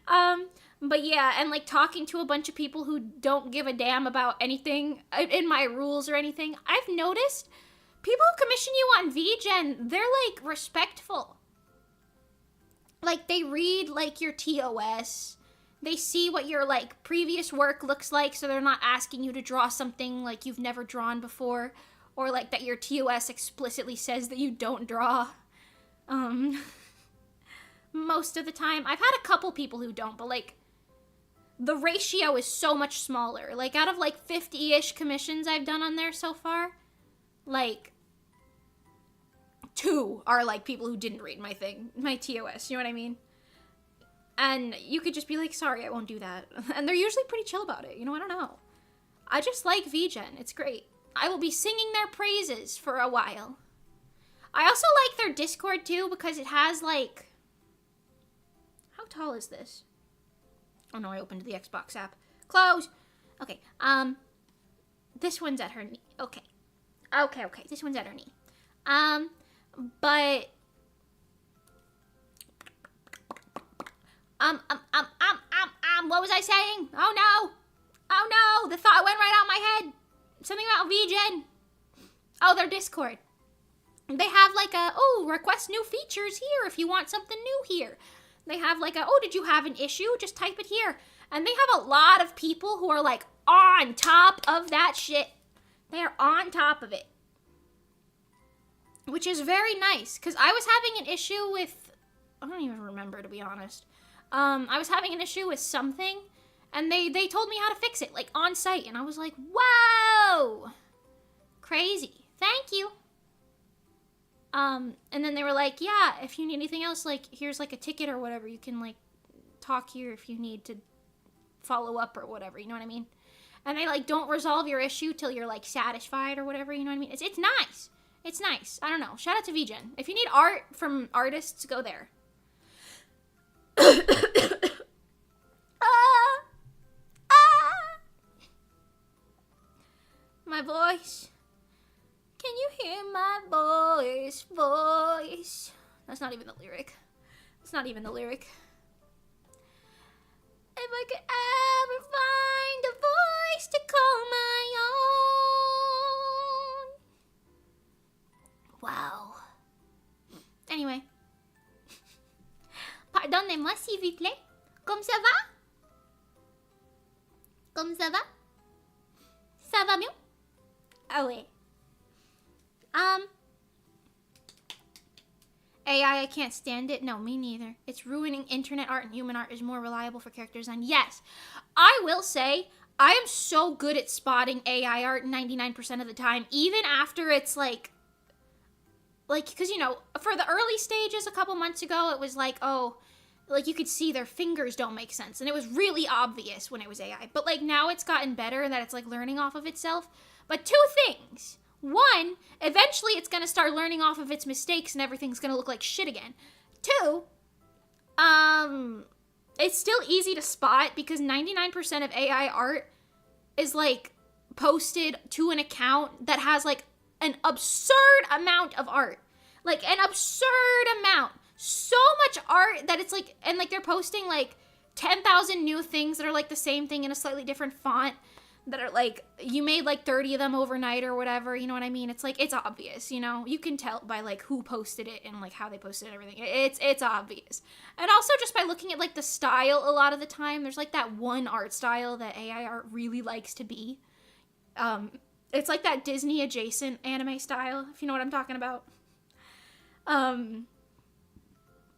But yeah, and like talking to a bunch of people who don't give a damn about anything in my rules or anything. I've noticed people who commission you on VGen, they're like respectful. Like they read like your TOS. They see what your like previous work looks like, so they're not asking you to draw something like you've never drawn before. Or like that your TOS explicitly says that you don't draw. Most of the time. I've had a couple people who don't, but like the ratio is so much smaller. Like out of like 50-ish commissions I've done on there so far, like 2 are like people who didn't read my thing, my TOS, you know what I mean? And you could just be like, sorry, I won't do that. And they're usually pretty chill about it, you know, I don't know. I just like VGen, it's great. I will be singing their praises for a while. I also like their Discord too because it has like... How tall is this? Oh no, I opened the Xbox app. Close! Okay, this one's at her knee. Okay. This one's at her knee. But... What was I saying? Oh no! The thought went right out of my head. Something about VGen. Oh, their Discord. They have like a, request new features here if you want something new here. They have like a, did you have an issue? Just type it here. And they have a lot of people who are like on top of that shit. They are on top of it. Which is very nice. Because I was having an issue with, I don't even remember to be honest. I was having an issue with something. And they told me how to fix it, like, on site. And I was like, whoa! Crazy. Thank you. And then they were like, yeah, if you need anything else, like, here's like a ticket or whatever. You can like talk here if you need to follow up or whatever. You know what I mean? And they like don't resolve your issue till you're like satisfied or whatever. You know what I mean? It's nice. It's nice. I don't know. Shout out to VGen. If you need art from artists, go there. My voice. Can you hear my voice? That's not even the lyric. It's not even the lyric. If I could ever find a voice to call my own. Wow. Anyway. Pardonnez-moi s'il vous plaît. Comme ça va? Comme ça va? Ça va mieux? Ah ouais. AI, I can't stand it. No, me neither. It's ruining internet art, and human art is more reliable for character design. Yes, I will say, I am so good at spotting AI art 99% of the time, even after it's like, because, you know, for the early stages a couple months ago, it was like, oh, like, you could see their fingers don't make sense, and it was really obvious when it was AI. But, like, now it's gotten better that it's, like, learning off of itself. But two things. One, eventually it's going to start learning off of its mistakes and everything's going to look like shit again. Two, it's still easy to spot because 99% of AI art is, like, posted to an account that has, like, an absurd amount of art. Like, an absurd amount. So much art that it's, like, and, like, they're posting, like, 10,000 new things that are, like, the same thing in a slightly different font. That are like, you made like 30 of them overnight or whatever, you know what I mean? It's like, it's obvious, you know? You can tell by like who posted it and like how they posted everything. It's obvious. And also just by looking at like the style a lot of the time, there's like that one art style that AI art really likes to be. It's like that Disney adjacent anime style, if you know what I'm talking about.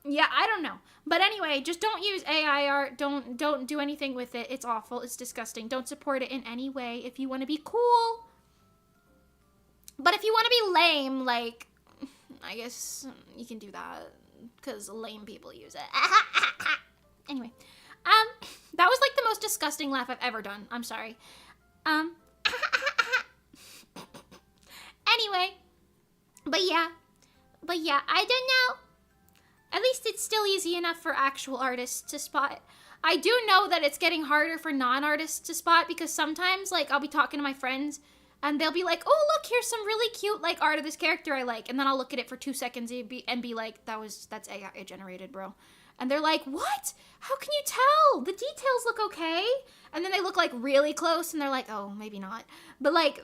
Yeah, I don't know. But anyway, just don't use AI art. Don't do anything with it. It's awful. It's disgusting. Don't support it in any way if you want to be cool. But if you want to be lame, like, I guess you can do that because lame people use it. Anyway, that was like the most disgusting laugh I've ever done. I'm sorry. Anyway, but yeah, I don't know. At least it's still easy enough for actual artists to spot. I do know that it's getting harder for non-artists to spot because sometimes, like, I'll be talking to my friends and they'll be like, oh, look, here's some really cute, like, art of this character I like. And then I'll look at it for 2 seconds and be like, that's AI generated, bro. And they're like, what? How can you tell? The details look okay. And then they look, like, really close and they're like, oh, maybe not. But, like,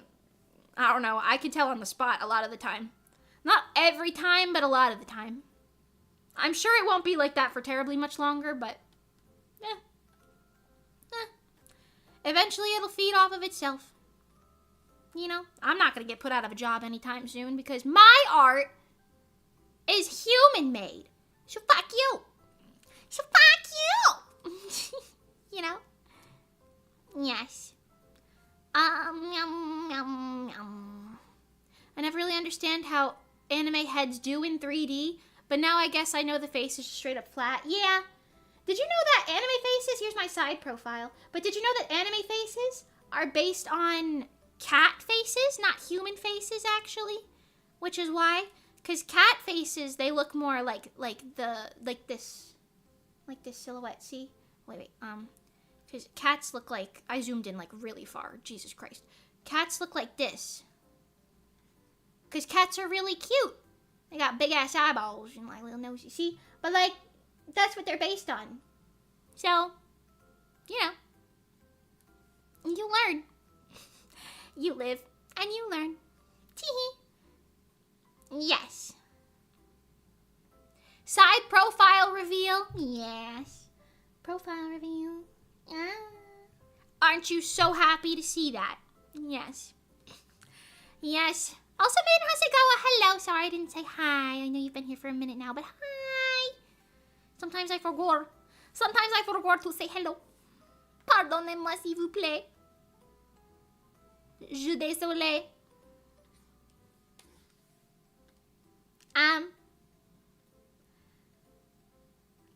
I don't know. I can tell on the spot a lot of the time. Not every time, but a lot of the time. I'm sure it won't be like that for terribly much longer, but eventually it'll feed off of itself. You know, I'm not going to get put out of a job anytime soon because my art is human-made. So fuck you. So fuck you. You know? Yes. Yum, yum, yum. I never really understand how anime heads do in 3D. But now I guess I know the face is straight up flat. Yeah. Did you know that anime faces, here's my side profile, but did you know that anime faces are based on cat faces, not human faces actually? Which is why, because cat faces, they look more like this silhouette, see? Wait, because cats look like, I zoomed in like really far, Jesus Christ. Cats look like this. Because cats are really cute. They got big ass eyeballs and like little noses, see? But like, that's what they're based on. So, you know, you learn. You live and you learn. Teehee. Yes. Side profile reveal. Yes. Profile reveal. Aren't you so happy to see that? Yes. Yes. Also, Maiden Hasegawa, hello. Sorry I didn't say hi. I know you've been here for a minute now, but hi. Sometimes I forgot. Sometimes I forgot to say hello. Pardonnez-moi s'il vous plaît. Je désolé. I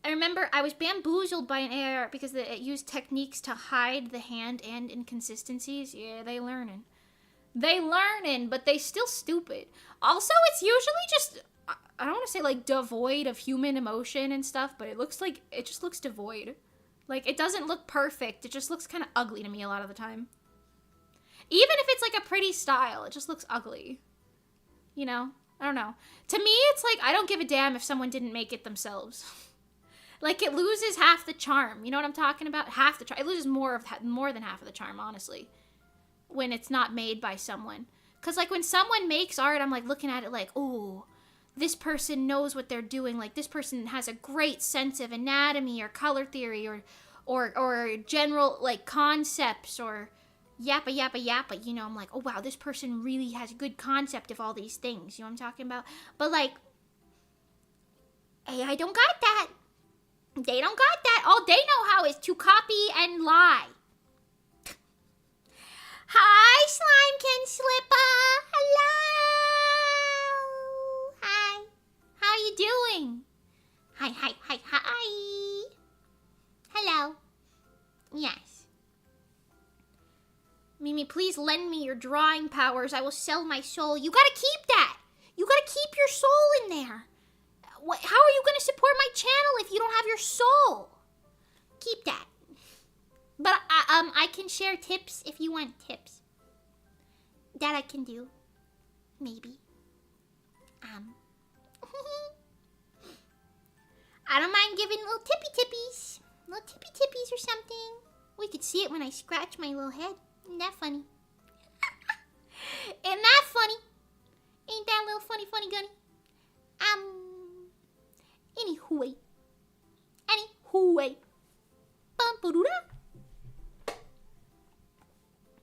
remember I was bamboozled by an AI art because it used techniques to hide the hand and inconsistencies. Yeah, they learning. They learning, but they still stupid. Also, it's usually just, I don't want to say like devoid of human emotion and stuff, but it just looks devoid. Like, it doesn't look perfect. It just looks kind of ugly to me a lot of the time. Even if it's like a pretty style, it just looks ugly. You know? I don't know. To me, it's like, I don't give a damn if someone didn't make it themselves. Like, it loses half the charm. You know what I'm talking about? Half the charm. It loses more than half of the charm, honestly, when it's not made by someone. Because, like, when someone makes art, I'm, like, looking at it like, ooh, this person knows what they're doing. Like, this person has a great sense of anatomy or color theory or general, like, concepts or yappa, yappa, yappa. You know, I'm like, oh, wow, this person really has a good concept of all these things. You know what I'm talking about? But, like, AI don't got that. They don't got that. All they know how is to copy and lie. Hi, Slimekin Slipper. Hello. Hi. How are you doing? Hi, hi, hi, hi. Hello. Yes. Mimi, please lend me your drawing powers. I will sell my soul. You gotta keep that. You gotta keep your soul in there. How are you going to support my channel if you don't have your soul? Keep that. But I can share tips if you want tips. That I can do. Maybe. I don't mind giving little tippies. Little tippies or something. We could see it when I scratch my little head. Isn't that funny? Isn't that funny? Ain't that a little funny gunny? Anyway.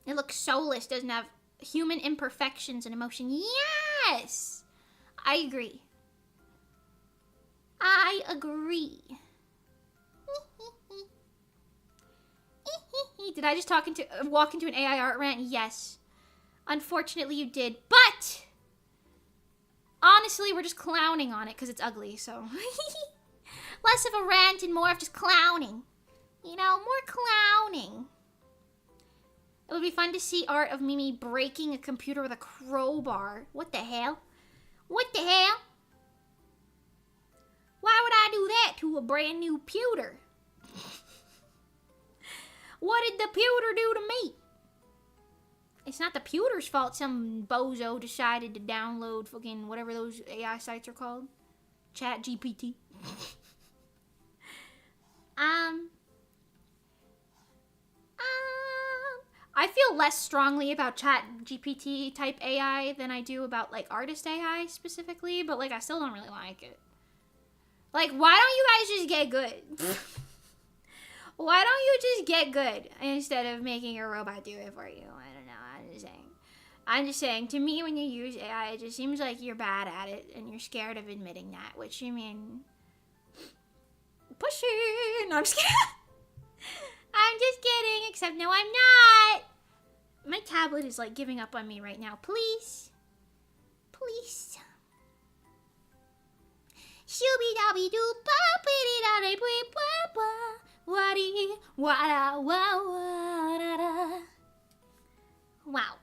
It looks soulless, doesn't have human imperfections and emotion. Yes! I agree. Did I just walk into an AI art rant? Yes. Unfortunately, you did. But honestly, we're just clowning on it because it's ugly, so. Less of a rant and more of just clowning. You know, more clowning. It would be fun to see art of Mimi breaking a computer with a crowbar. What the hell? What the hell? Why would I do that to a brand new pewter? What did the pewter do to me? It's not the pewter's fault some bozo decided to download fucking whatever those AI sites are called. Chat GPT. I feel less strongly about Chat GPT type AI than I do about like artist AI specifically, but like I still don't really like it. Like, why don't you guys just get good? Why don't you just get good instead of making a robot do it for you? I don't know. I'm just saying, to me, when you use AI, it just seems like you're bad at it and you're scared of admitting that, which, I mean, push it. No, I'm just kidding. I'm just kidding, except no, I'm not. My tablet is like giving up on me right now. Please. Please. Shooby-dabby-doo, ba-ba-dee-da-dee-bwee-bwa-bwa. Wa-dee, wa-da-wa-wa-da-da. Wow.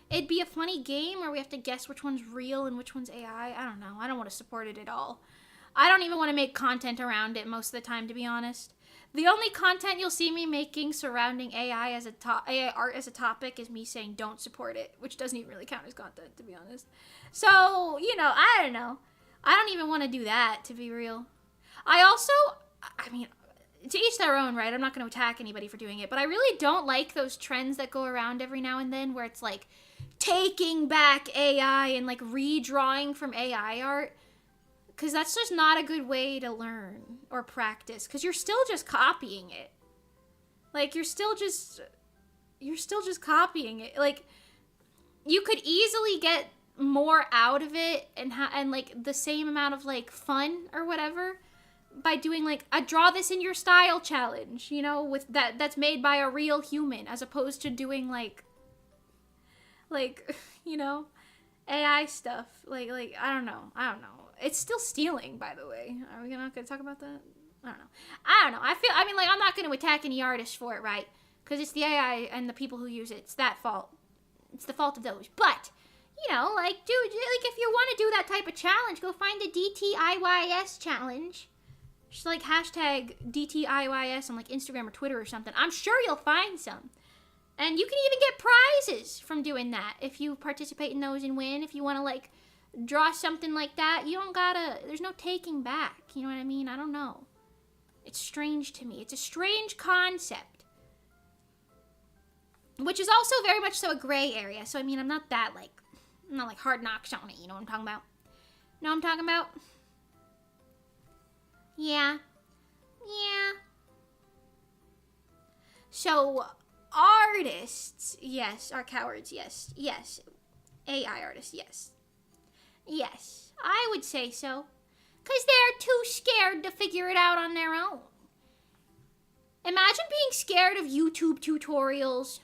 It'd be a funny game where we have to guess which one's real and which one's AI. I don't know. I don't want to support it at all. I don't even want to make content around it most of the time, to be honest. The only content you'll see me making surrounding AI art as a topic is me saying don't support it, which doesn't even really count as content, to be honest. So, you know, I don't know. I don't even want to do that, to be real. I mean, to each their own, right? I'm not going to attack anybody for doing it, but I really don't like those trends that go around every now and then where it's like taking back AI and like redrawing from AI art. Because that's just not a good way to learn or practice. Because you're still just copying it. Like, you're still just copying it. Like, you could easily get more out of it and like, the same amount of, like, fun or whatever by doing, like, a draw this in your style challenge, you know, with that's made by a real human, as opposed to doing, like, you know, AI stuff. Like I don't know. It's still stealing, by the way. Are we not gonna talk about that? I don't know. I mean, like, I'm not gonna attack any artist for it, right? Because it's the AI and the people who use it. It's that fault. It's the fault of those. But, you know, like, dude, like, if you want to do that type of challenge, go find a DTIYS challenge. Just like hashtag DTIYS on like Instagram or Twitter or something. I'm sure you'll find some. And you can even get prizes from doing that if you participate in those and win. If you want to, like, draw something like that, you don't gotta, there's no taking back. You know what I mean? I don't know. It's strange to me. It's a strange concept. Which is also very much so a gray area. So, I mean, I'm not like hard knocks on it. You know what I'm talking about? Know what I'm talking about? Yeah. Yeah. So, artists, yes, are cowards, yes. Yes. AI artists, yes. Yes, I would say so. Because they're too scared to figure it out on their own. Imagine being scared of YouTube tutorials.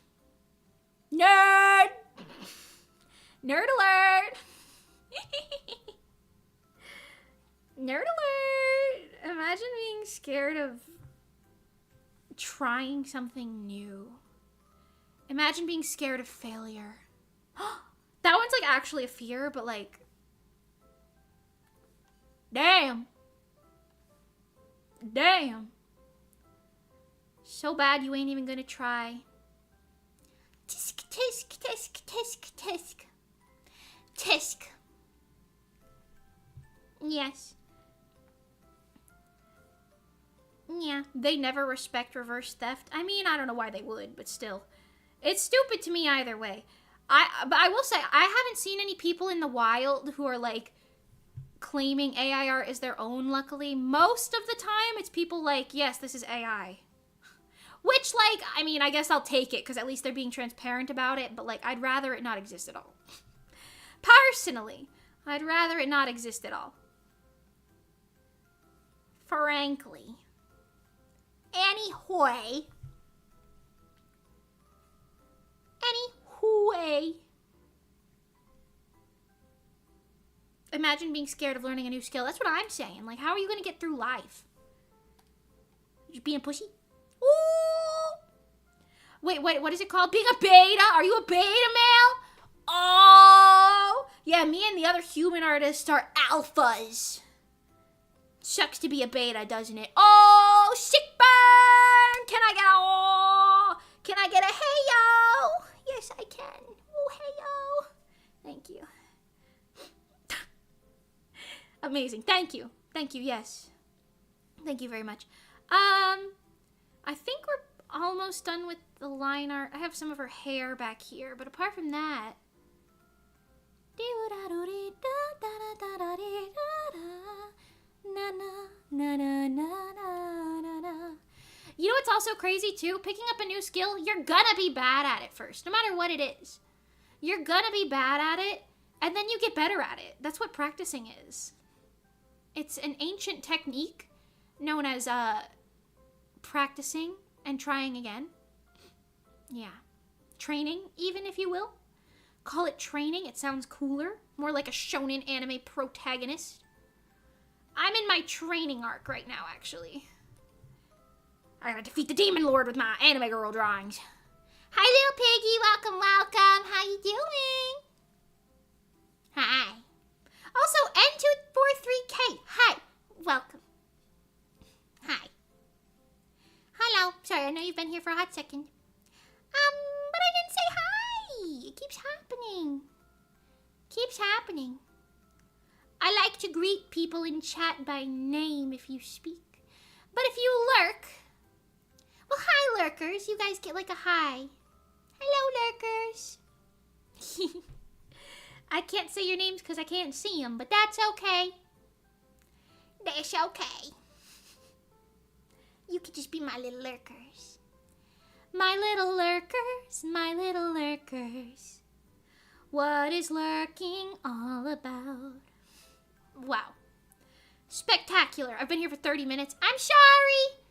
Nerd! Nerd alert! Nerd alert! Imagine being scared of trying something new. Imagine being scared of failure. That one's like actually a fear, but like, damn. Damn. So bad you ain't even gonna try. Tisk, tisk, tisk, tisk, tisk. Tisk. Yes. Yeah, they never respect reverse theft. I mean, I don't know why they would, but still. It's stupid to me either way. But I will say, I haven't seen any people in the wild who are like claiming AI art as their own, luckily. Most of the time, it's people like, yes, this is AI. Which, like, I mean, I guess I'll take it, because at least they're being transparent about it, but, like, I'd rather it not exist at all. Personally, I'd rather it not exist at all. Frankly. Anyway. Imagine being scared of learning a new skill. That's what I'm saying. Like, how are you going to get through life? Just being a pussy? Ooh! Wait, what is it called? Being a beta? Are you a beta male? Oh! Yeah, me and the other human artists are alphas. Sucks to be a beta, doesn't it? Oh, sick burn! Can I get a oh? Can I get a hey-yo? Yes, I can. Oh, hey-yo. Thank you. Amazing. Thank you. Thank you, yes. Thank you very much. I think we're almost done with the line art. I have some of her hair back here, but apart from that... You know what's also crazy too? Picking up a new skill, you're gonna be bad at it first, no matter what it is. You're gonna be bad at it, and then you get better at it. That's what practicing is. It's an ancient technique known as practicing and trying again. Yeah. Training, even, if you will. Call it training. It sounds cooler. More like a shonen anime protagonist. I'm in my training arc right now, actually. I gotta defeat the demon lord with my anime girl drawings. Hi, little piggy. Welcome, welcome. How you doing? Hi. Also, N243K. Hi. Welcome. Hi. Hello. Sorry, I know you've been here for a hot second. But I didn't say hi. It keeps happening. Keeps happening. I like to greet people in chat by name if you speak. But if you lurk... Well, hi, lurkers. You guys get like a hi. Hello, lurkers. I can't say your names because I can't see them, but that's okay. That's okay. You could just be my little lurkers. My little lurkers, my little lurkers. What is lurking all about? Wow. Spectacular. I've been here for 30 minutes. I'm sorry.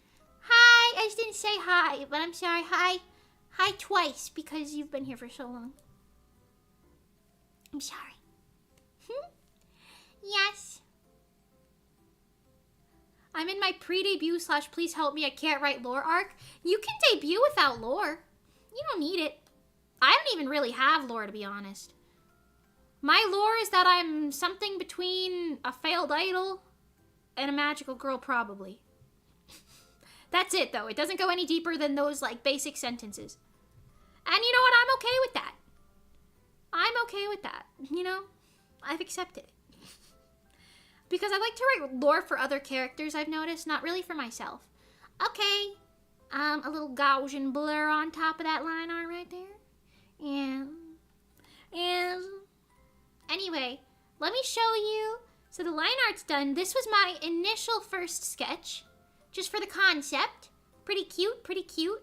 Hi. I just didn't say hi, but I'm sorry. Hi. Hi twice because you've been here for so long. I'm sorry. Yes. I'm in my pre-debut / please help me, I can't write lore arc. You can debut without lore. You don't need it. I don't even really have lore, to be honest. My lore is that I'm something between a failed idol and a magical girl, probably. That's it, though. It doesn't go any deeper than those, like, basic sentences. And you know what? I'm okay with that. I'm okay with that. You know? I've accepted it. Because I like to write lore for other characters, I've noticed, not really for myself. Okay. A little Gaussian blur on top of that line art right there. Yeah. And anyway, let me show you. So the line art's done. This was my initial first sketch, just for the concept. Pretty cute, pretty cute.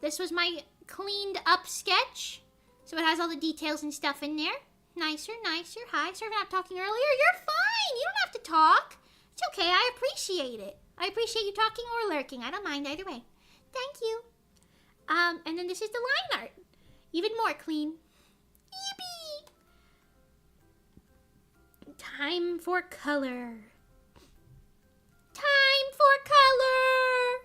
This was my cleaned up sketch. So it has all the details and stuff in there. Nicer, nicer. Hi, sorry for not talking earlier. You're fine. You don't have to talk. It's okay. I appreciate it. I appreciate you talking or lurking. I don't mind either way. Thank you. And then this is the line art. Even more clean. Yippee! Time for color. Time for color!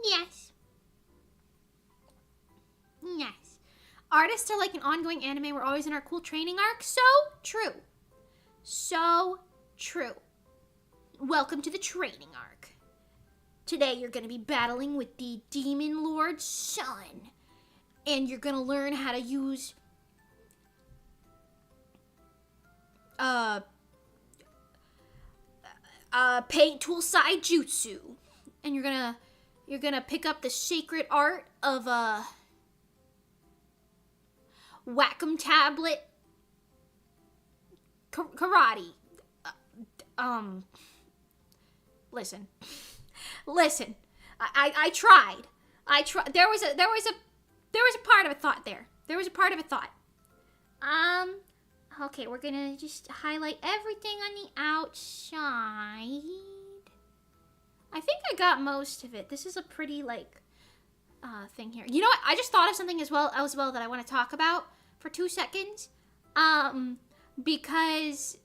Yes. Yes. Artists are like an ongoing anime. We're always in our cool training arc. So true. So true. Welcome to the training arc. Today you're going to be battling with the Demon Lord's son. And you're going to learn how to use paint tool side jutsu. And you're gonna pick up the sacred art of Whack'em tablet karate. Listen. I tried. There was a part of a thought there. Okay, we're gonna just highlight everything on the outside. I think I got most of it. This is a pretty, like, thing here. You know what? I just thought of something as well that I want to talk about for 2 seconds. Because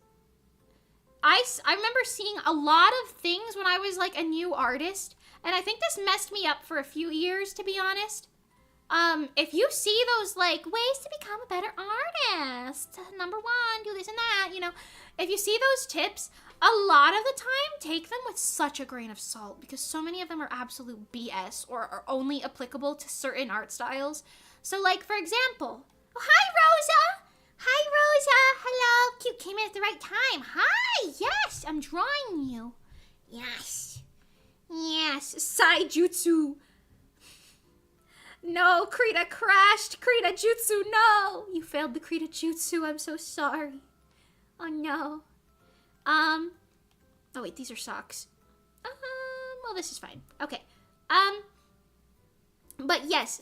I remember seeing a lot of things when I was, like, a new artist. And I think this messed me up for a few years, to be honest. If you see those, like, ways to become a better artist, number 1, do this and that, you know. If you see those tips, a lot of the time, take them with such a grain of salt because so many of them are absolute BS or are only applicable to certain art styles. So, like, for example, oh, hi, Rosa! Hi, Rosa! Hello! Cute, came in at the right time. Hi! Yes! I'm drawing you. Yes. Yes. Side jutsu. No, Krita crashed. Krita jutsu, no! You failed the Krita jutsu. I'm so sorry. Oh, no. Oh wait, these are socks. Well, this is fine. Okay. But yes,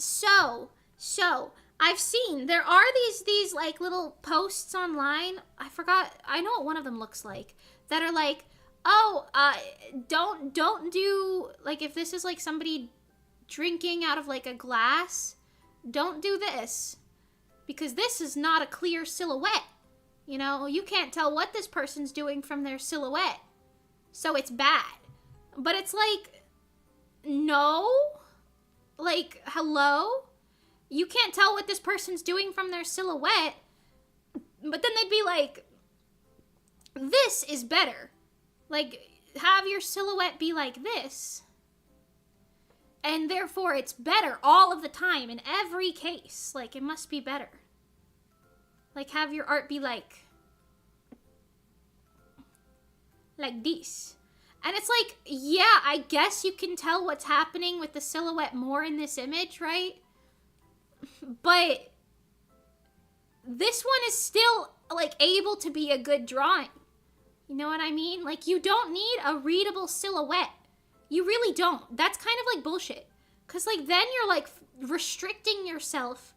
so I've seen there are these like little posts online. I know what one of them looks like that are like, oh, don't do, like, if this is like somebody drinking out of like a glass, don't do this because this is not a clear silhouette. You know, you can't tell what this person's doing from their silhouette. So it's bad. But it's like, no? Like, hello? You can't tell what this person's doing from their silhouette. But then they'd be like, this is better. Like, have your silhouette be like this. And therefore it's better all of the time in every case. Like, it must be better. Like, have your art be like this. And it's like, yeah, I guess you can tell what's happening with the silhouette more in this image, right? But this one is still, like, able to be a good drawing. You know what I mean? Like, you don't need a readable silhouette. You really don't. That's kind of like bullshit. Because, like, then you're, like, restricting yourself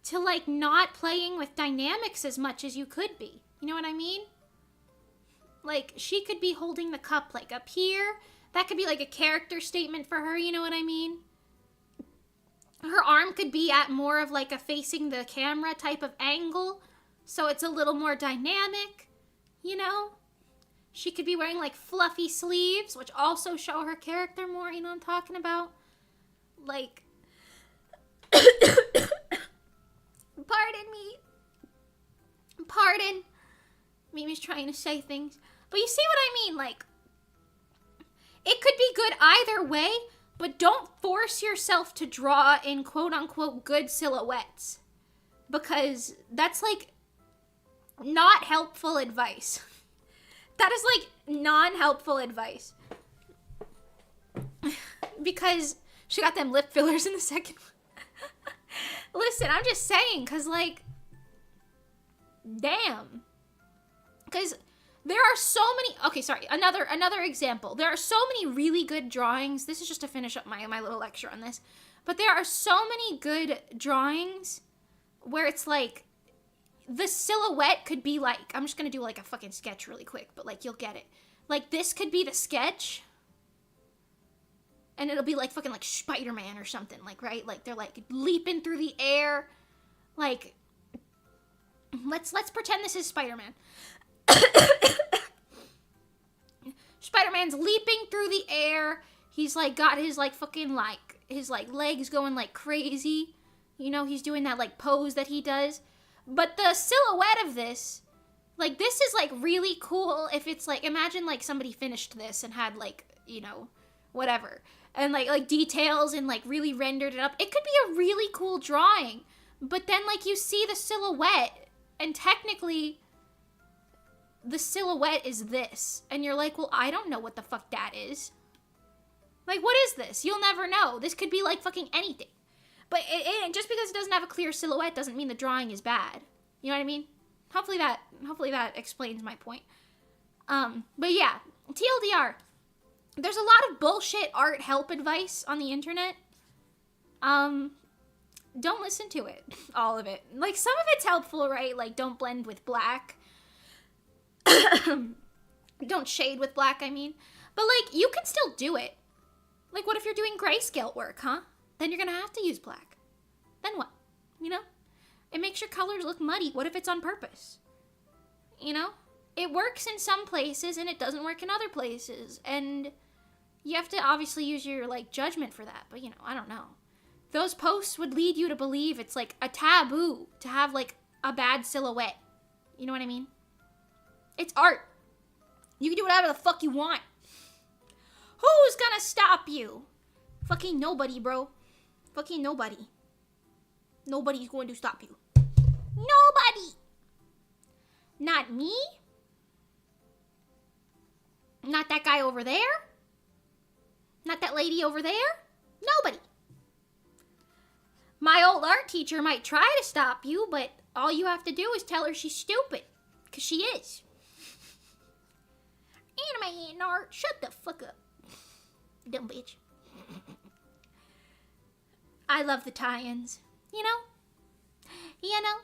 to, like, not playing with dynamics as much as you could be. You know what I mean? Like, she could be holding the cup, like, up here. That could be, like, a character statement for her, you know what I mean? her arm could be at more of like a facing the camera type of angle, so it's a little more dynamic, you know? She could be wearing like fluffy sleeves, which also show her character more, you know what I'm talking about? Like, pardon me. Pardon. Mimi's trying to say things. But you see what I mean? Like, it could be good either way, but don't force yourself to draw in quote-unquote good silhouettes. Because that's, like, not helpful advice. That is, like, non-helpful advice. Because she got them lip fillers in the second one. Listen, I'm just saying, because, like, damn. Because there are so many... Okay, sorry. Another example. There are so many really good drawings. This is just to finish up my little lecture on this. But there are so many good drawings where it's like... The silhouette could be like... I'm just going to do like a fucking sketch really quick. But like, you'll get it. Like, this could be the sketch. And it'll be like fucking like Spider-Man or something. Like, right? Like, they're like leaping through the air. Like... Let's pretend this is Spider-Man. Spider-Man's leaping through the air. He's like got his like fucking like his like legs going like crazy. You know, he's doing that like pose that he does. But the silhouette of this, like this is like really cool if it's like, imagine like somebody finished this and had like, you know, whatever. And like details and like really rendered it up. It could be a really cool drawing. But then like you see the silhouette and technically the silhouette is this. And you're like, well, I don't know what the fuck that is. Like, what is this? You'll never know. This could be like fucking anything. But just because it doesn't have a clear silhouette doesn't mean the drawing is bad. You know what I mean? Hopefully that explains my point. But yeah, TLDR. There's a lot of bullshit art help advice on the internet. Don't listen to it. All of it. Like, some of it's helpful, right? Like, don't blend with black. Don't shade with black, I mean. But, like, you can still do it. Like, what if you're doing grayscale work, huh? Then you're gonna have to use black. Then what? You know? It makes your colors look muddy. What if it's on purpose? You know? It works in some places and it doesn't work in other places. And you have to obviously use your, like, judgment for that. But, you know, I don't know. Those posts would lead you to believe it's, like, a taboo to have, like, a bad silhouette. You know what I mean? It's art. You can do whatever the fuck you want. Who's gonna stop you? Fucking nobody, bro. Fucking nobody. Nobody's going to stop you. Nobody. Not me. Not that guy over there. Not that lady over there. Nobody. My old art teacher might try to stop you, but all you have to do is tell her she's stupid. Because she is. Anime and art, shut the fuck up. Dumb bitch. I love the tie-ins. You know? You know?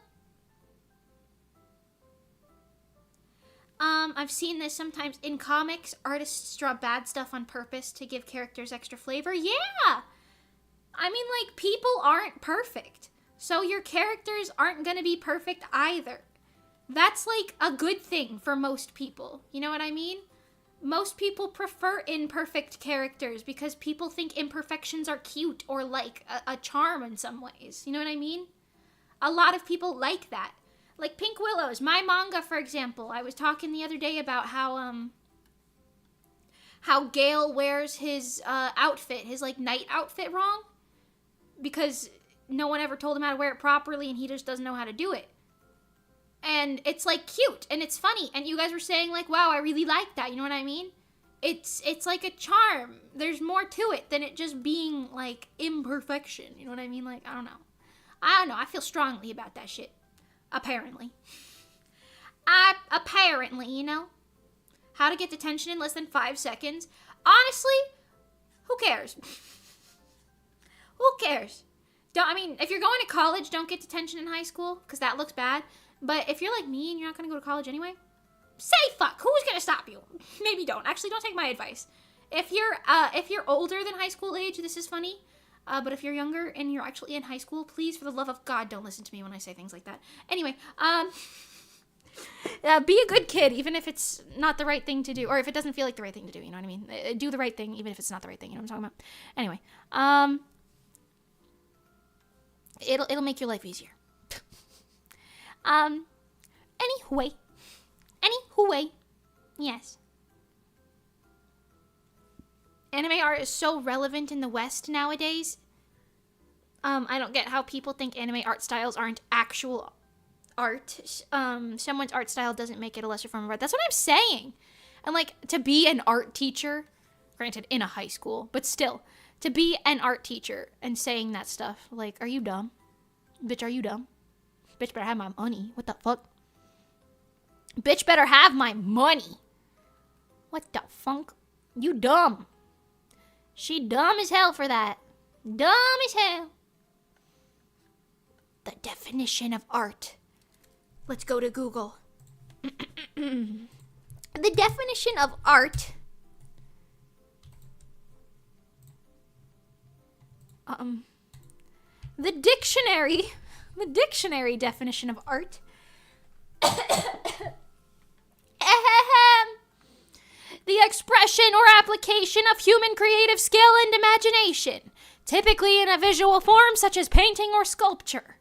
I've seen this sometimes in comics. Artists draw bad stuff on purpose to give characters extra flavor. Yeah! I mean, like, people aren't perfect. So your characters aren't gonna be perfect either. That's, like, a good thing for most people. You know what I mean? Most people prefer imperfect characters because people think imperfections are cute or, like, a charm in some ways. You know what I mean? A lot of people like that. Like Pink Willows, my manga, for example. I was talking the other day about how Gale wears his outfit, his, like, night outfit wrong. Because no one ever told him how to wear it properly and he just doesn't know how to do it. And it's, like, cute and it's funny. And you guys were saying, like, wow, I really like that. You know what I mean? It's like a charm. There's more to it than it just being, like, imperfection. You know what I mean? Like, I don't know. I feel strongly about that shit. Apparently. Apparently, you know? How to get detention in less than 5 seconds. Honestly, who cares? Who cares? I mean, if you're going to college, don't get detention in high school, because that looks bad. But if you're like me and you're not going to go to college anyway, say fuck. Who's going to stop you? Maybe don't. Actually, don't take my advice. If you're older than high school age, this is funny. But if you're younger and you're actually in high school, please, for the love of God, don't listen to me when I say things like that. Anyway, be a good kid, even if it's not the right thing to do, or if it doesn't feel like the right thing to do, you know what I mean? Do the right thing, even if it's not the right thing, you know what I'm talking about? Anyway, it'll make your life easier. Anyway, yes. Anime art is so relevant in the West nowadays. I don't get how people think anime art styles aren't actual art. Someone's art style doesn't make it a lesser form of art. That's what I'm saying. And like, to be an art teacher, granted in a high school, but still, to be an art teacher and saying that stuff, like, are you dumb? Bitch, are you dumb? Bitch better have my money. What the fuck? Bitch better have my money. What the funk? You dumb. She dumb as hell for that. Dumb as hell. The definition of art. Let's go to Google. The definition of art. The dictionary definition of art. The expression or application of human creative skill and imagination, typically in a visual form such as painting or sculpture.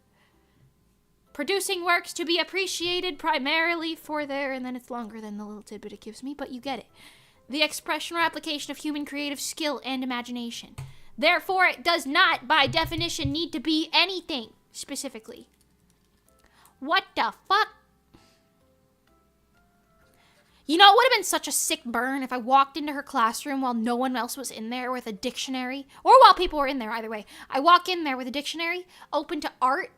Producing works to be appreciated primarily for their, and then it's longer than the little tidbit it gives me, but you get it. The expression or application of human creative skill and imagination. Therefore, it does not, by definition, need to be anything specifically. What the fuck? You know, it would have been such a sick burn if I walked into her classroom while no one else was in there with a dictionary, or while people were in there, either way. I walk in there with a dictionary, open to art,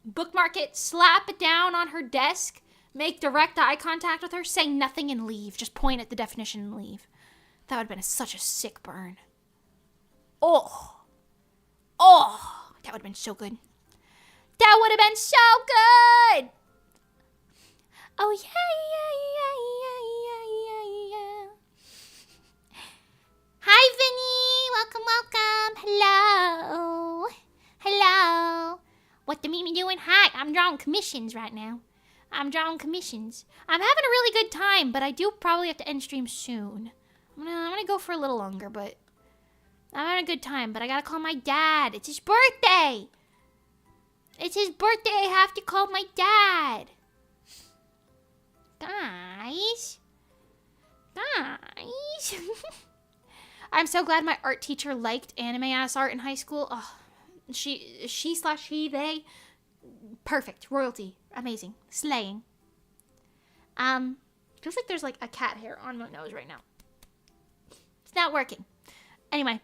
bookmark it, slap it down on her desk, make direct eye contact with her, say nothing and leave. Just point at the definition and leave. That would have been such a sick burn. Oh, that would have been so good. That would have been so good. Oh, yeah. Hi, Vinny. Welcome. Hello. What the Mimi doing? Hi, I'm drawing commissions right now. I'm having a really good time, but I do probably have to end stream soon. I'm gonna go for a little longer, but I'm having a good time. But I gotta call my dad. It's his birthday. I have to call my dad. Guys. I'm so glad my art teacher liked anime-ass art in high school. Oh, she/he, they. Perfect. Royalty. Amazing. Slaying. Feels like there's like a cat hair on my nose right now. It's not working. Anyway,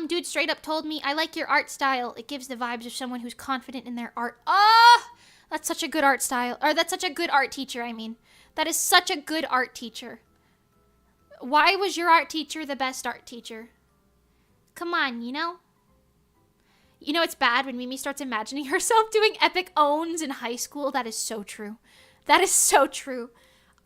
dude straight up told me, I like your art style. It gives the vibes of someone who's confident in their art. Oh, that's such a good art style. Or that's such a good art teacher, I mean. That is such a good art teacher. Why was your art teacher the best art teacher? Come on, you know? You know it's bad when Mimi starts imagining herself doing epic owns in high school. That is so true. That is so true.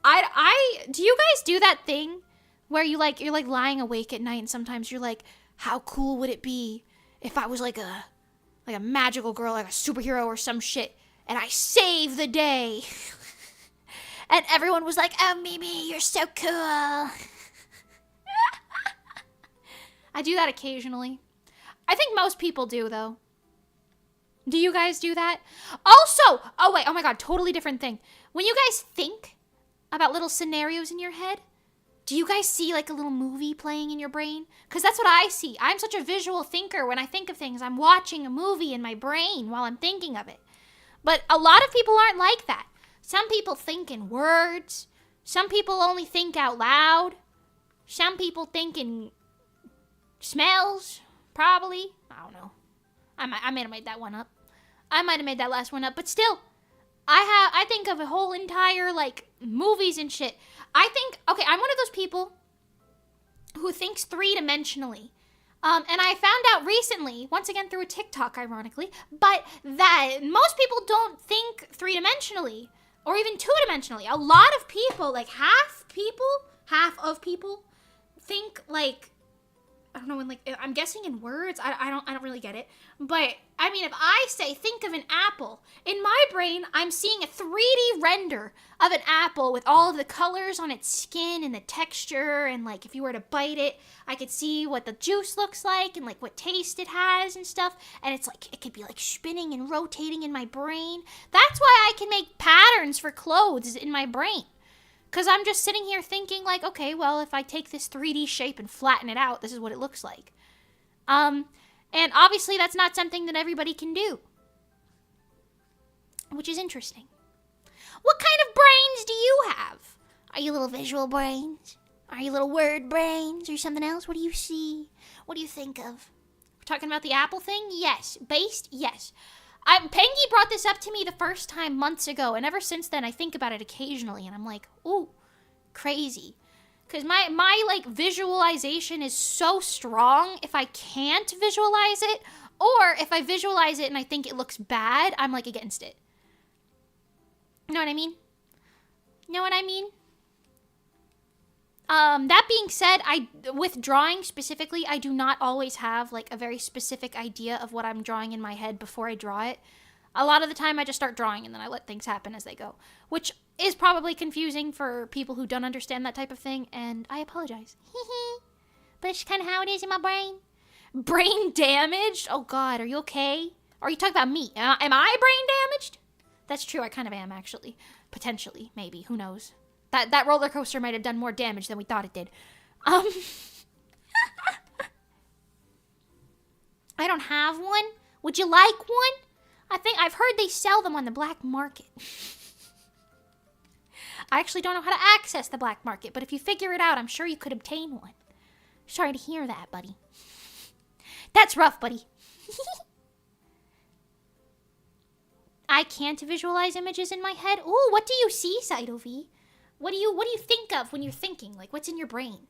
Do you guys do that thing where you're lying awake at night and sometimes you're like, how cool would it be if I was like a magical girl, like a superhero or some shit, and I save the day? And everyone was like, oh, Mimi, you're so cool. I do that occasionally. I think most people do, though. Do you guys do that? Also, oh my God, totally different thing. When you guys think about little scenarios in your head, do you guys see like a little movie playing in your brain? Because that's what I see. I'm such a visual thinker. When I think of things, I'm watching a movie in my brain while I'm thinking of it. But a lot of people aren't like that. Some people think in words. Some people only think out loud. Some people think in smells, probably. I don't know. I might have made that one up. I might have made that last one up. But still, I think of a whole entire, like, movies and shit. I'm one of those people who thinks three-dimensionally. And I found out recently, once again through a TikTok, ironically, but that most people don't think three-dimensionally or even two-dimensionally. A lot of people, like half of people, think like I don't know, in like, I'm guessing in words. I don't really get it. But I mean, if I say think of an apple, in my brain, I'm seeing a 3D render of an apple with all of the colors on its skin and the texture, and like if you were to bite it, I could see what the juice looks like and like what taste it has and stuff. And it's like it could be like spinning and rotating in my brain. That's why I can make patterns for clothes in my brain. Because I'm just sitting here thinking, like, okay, well, if I take this 3D shape and flatten it out, this is what it looks like. And obviously that's not something that everybody can do. Which is interesting. What kind of brains do you have? Are you little visual brains? Are you little word brains or something else? What do you see? What do you think of? We're talking about the Apple thing? Yes. Based? Yes. Pengy brought this up to me the first time months ago, and ever since then I think about it occasionally, and I'm like, ooh, crazy. Because my like visualization is so strong, if I can't visualize it, or if I visualize it and I think it looks bad, I'm like against it. Know what I mean? Know what I mean? That being said, with drawing specifically, I do not always have like a very specific idea of what I'm drawing in my head before I draw it. A lot of the time I just start drawing and then I let things happen as they go, which is probably confusing for people who don't understand that type of thing, and I apologize. But it's kind of how it is in my brain. Brain damaged? Oh God, are you okay? Or are you talking about me? Am I brain damaged? That's true, I kind of am actually. Potentially, maybe, who knows? That roller coaster might have done more damage than we thought it did. I don't have one. Would you like one? I've heard they sell them on the black market. I actually don't know how to access the black market, but if you figure it out, I'm sure you could obtain one. Sorry to hear that, buddy. That's rough, buddy. I can't visualize images in my head. Ooh, what do you see, Saito V? What do you think of when you're thinking? Like, what's in your brain?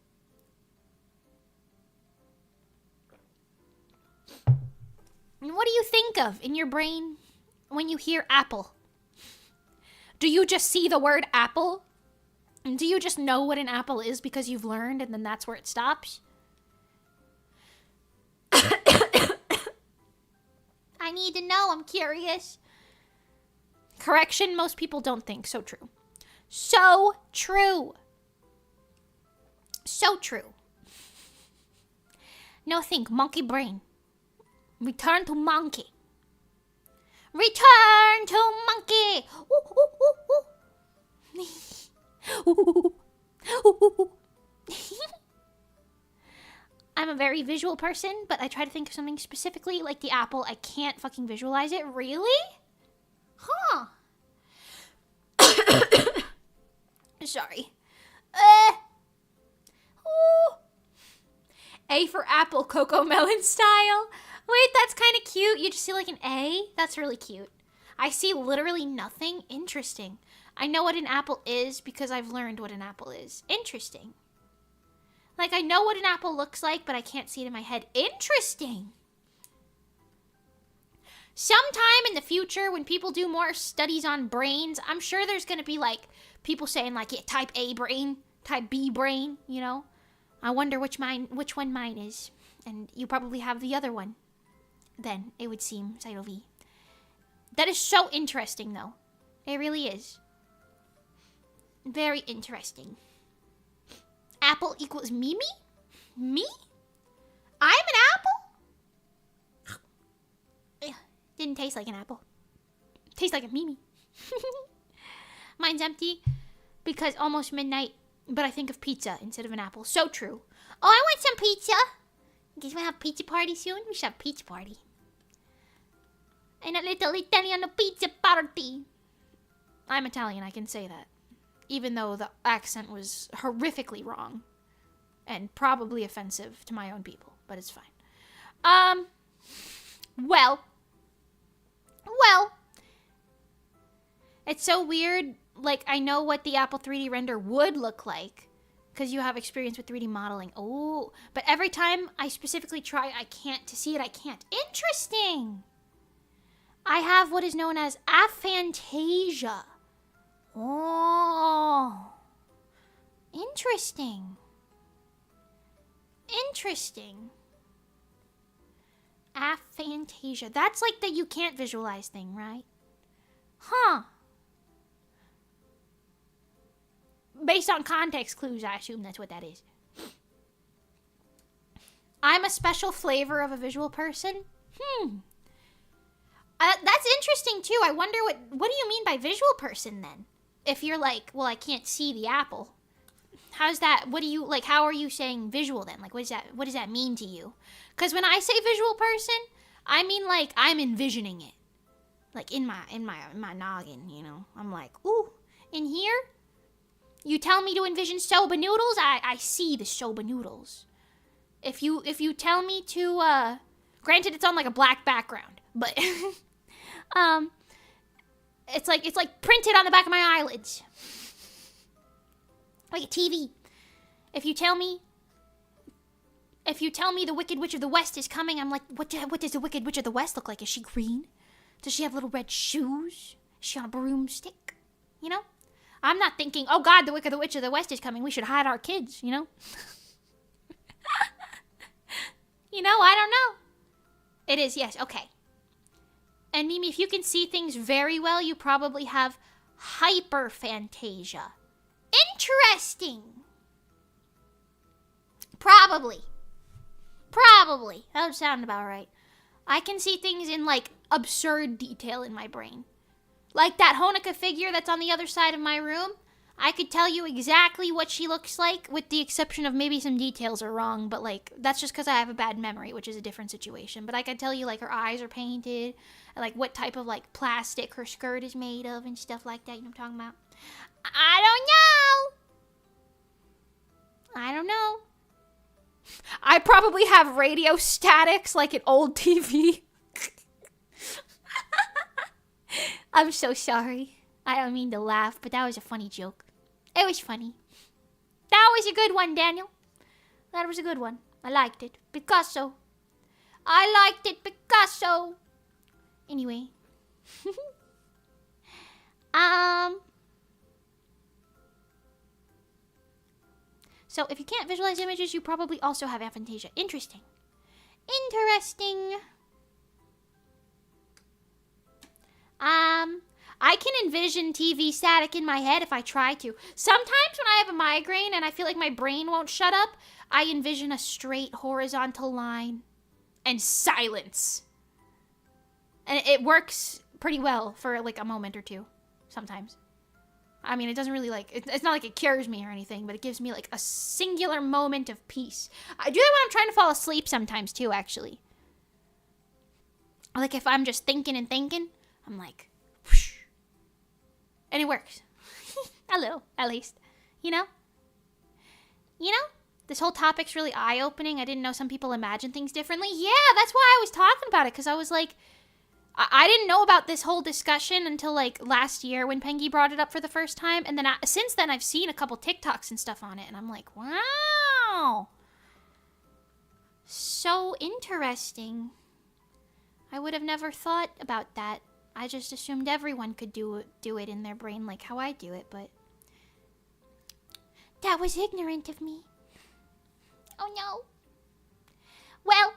And what do you think of in your brain when you hear apple? Do you just see the word apple? And do you just know what an apple is because you've learned and then that's where it stops? I need to know. I'm curious. Correction, most people don't think. So true. So true. So true. No, think. Monkey brain. Return to monkey. Return to monkey. I'm a very visual person, but I try to think of something specifically, like the apple. I can't fucking visualize it. Really? Huh. Sorry. A for apple, cocoa melon style. Wait, that's kind of cute. You just see like an A? That's really cute. I see literally nothing. Interesting. I know what an apple is because I've learned what an apple is. Interesting. Like, I know what an apple looks like, but I can't see it in my head. Interesting. Sometime in the future, when people do more studies on brains, I'm sure there's going to be, like, people saying, like, yeah, type A brain, type B brain, you know? I wonder which one mine is. And you probably have the other one. Then, it would seem, Saito V. That is so interesting, though. It really is. Very interesting. Apple equals Mimi? Me? I'm an apple? Didn't taste like an apple. Tastes like a Mimi. Mine's empty because almost midnight, but I think of pizza instead of an apple. So true. Oh, I want some pizza. You guys want to have a pizza party soon? We should have a pizza party. And a little Italian pizza party. I'm Italian, I can say that. Even though the accent was horrifically wrong. And probably offensive to my own people. But it's fine. Well. It's so weird. Like, I know what the Apple 3D render would look like. Because you have experience with 3D modeling. Oh. But every time I specifically try, I can't. To see it, I can't. Interesting. I have what is known as aphantasia. Oh. Interesting. Interesting. Aphantasia. That's like the you can't visualize thing, right? Huh. Based on context clues, I assume that's what that is. I'm a special flavor of a visual person? That's interesting, too. I wonder what do you mean by visual person, then? If you're like, well, I can't see the apple. How's that? What do you, like, how are you saying visual, then? Like, what does that mean to you? Because when I say visual person, I mean, like, I'm envisioning it. Like, in my noggin, you know? I'm like, ooh, in here? You tell me to envision soba noodles, I see the soba noodles. If you tell me to, granted it's on like a black background, but, it's like printed on the back of my eyelids. Like a TV. If you tell me the Wicked Witch of the West is coming, I'm like, what does the Wicked Witch of the West look like? Is she green? Does she have little red shoes? Is she on a broomstick? You know? I'm not thinking, oh God, the Wicked Witch of the West is coming. We should hide our kids, you know? You know, I don't know. It is, yes, okay. And Mimi, if you can see things very well, you probably have hyperphantasia. Interesting. Probably. That would sound about right. I can see things in, like, absurd detail in my brain. Like that Honoka figure that's on the other side of my room. I could tell you exactly what she looks like, with the exception of maybe some details are wrong, but, like, that's just because I have a bad memory, which is a different situation. But I could tell you, like, her eyes are painted, and, like, what type of, like, plastic her skirt is made of and stuff like that. You know what I'm talking about? I don't know. I probably have radio statics like an old TV. I'm so sorry. I don't mean to laugh, but that was a funny joke. It was funny. That was a good one, Daniel. That was a good one. I liked it. Picasso. Anyway. So if you can't visualize images, you probably also have aphantasia. Interesting. I can envision TV static in my head if I try to. Sometimes when I have a migraine and I feel like my brain won't shut up, I envision a straight horizontal line and silence. And it works pretty well for like a moment or two sometimes. I mean, it doesn't really like, it's not like it cures me or anything, but it gives me like a singular moment of peace. I do that when I'm trying to fall asleep sometimes too, actually. Like if I'm just thinking and thinking, I'm like, whoosh. And it works. A little, at least. You know? This whole topic's really eye-opening. I didn't know some people imagine things differently. Yeah, that's why I was talking about it, because I was like, I didn't know about this whole discussion until like last year when Pengy brought it up for the first time. And then since then, I've seen a couple TikToks and stuff on it. And I'm like, wow. So interesting. I would have never thought about that. I just assumed everyone could do it in their brain like how I do it, but that was ignorant of me. Oh no. Well.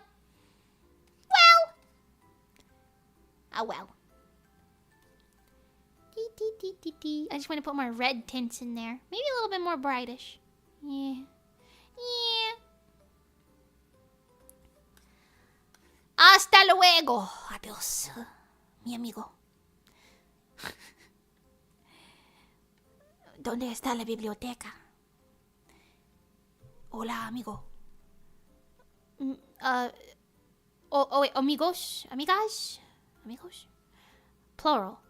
Oh well. I just want to put more red tints in there. Maybe a little bit more brightish. Yeah. Hasta luego. Adios, mi amigo. ¿Dónde está la biblioteca? Hola, amigo. Wait, amigos? Amigas? Amigos? Plural.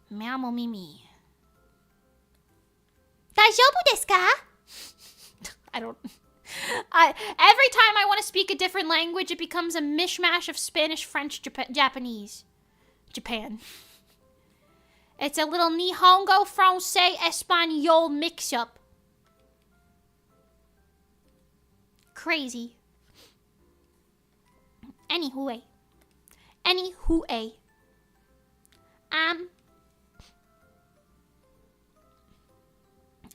Me amo Mimi. Daijoubu desu ka? I don't... every time I want to speak a different language, it becomes a mishmash of Spanish, French, Japanese. Japan. It's a little Nihongo, Francais, Espanol mix-up. Crazy. Anywho.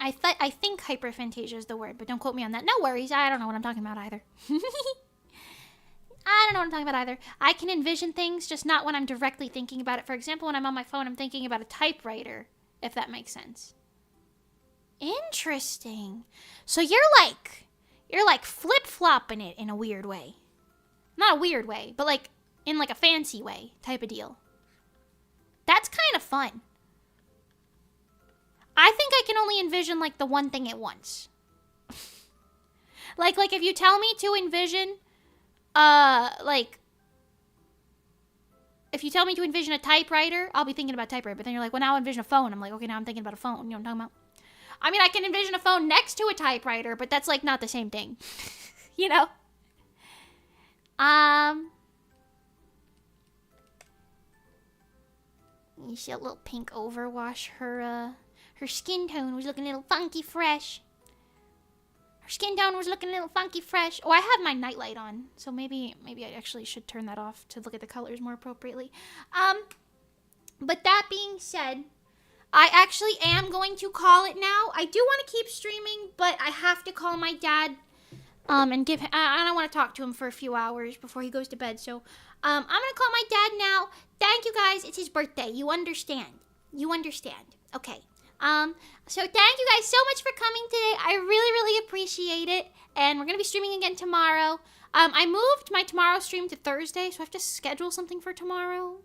I think hyperphantasia is the word, but don't quote me on that. No worries, I don't know what I'm talking about either. don't know what I'm talking about either. I can envision things, just not when I'm directly thinking about it. For example, when I'm on my phone, I'm thinking about a typewriter, if that makes sense. Interesting. So you're like flip-flopping it in a weird way. Not a weird way, but like in like a fancy way type of deal. That's kind of fun. I think I can only envision like the one thing at once. like if you tell me to envision if you tell me to envision a typewriter, I'll be thinking about typewriter. But then you're like, well, now envision a phone. I'm like, okay, now I'm thinking about a phone. You know what I'm talking about? I mean, I can envision a phone next to a typewriter, but that's like not the same thing. You know? You see a little pink overwash. Her skin tone was looking a little funky fresh. Her skin tone was looking a little funky fresh. Oh, I have my nightlight on, so maybe I actually should turn that off to look at the colors more appropriately. But that being said, I actually am going to call it now. I do want to keep streaming, but I have to call my dad and give him, I don't want to talk to him for a few hours before he goes to bed. So I'm going to call my dad now. Thank you guys. It's his birthday. You understand. Okay. So thank you guys so much for coming today. I really, really appreciate it. And we're going to be streaming again tomorrow. I moved my tomorrow stream to Thursday, so I have to schedule something for tomorrow.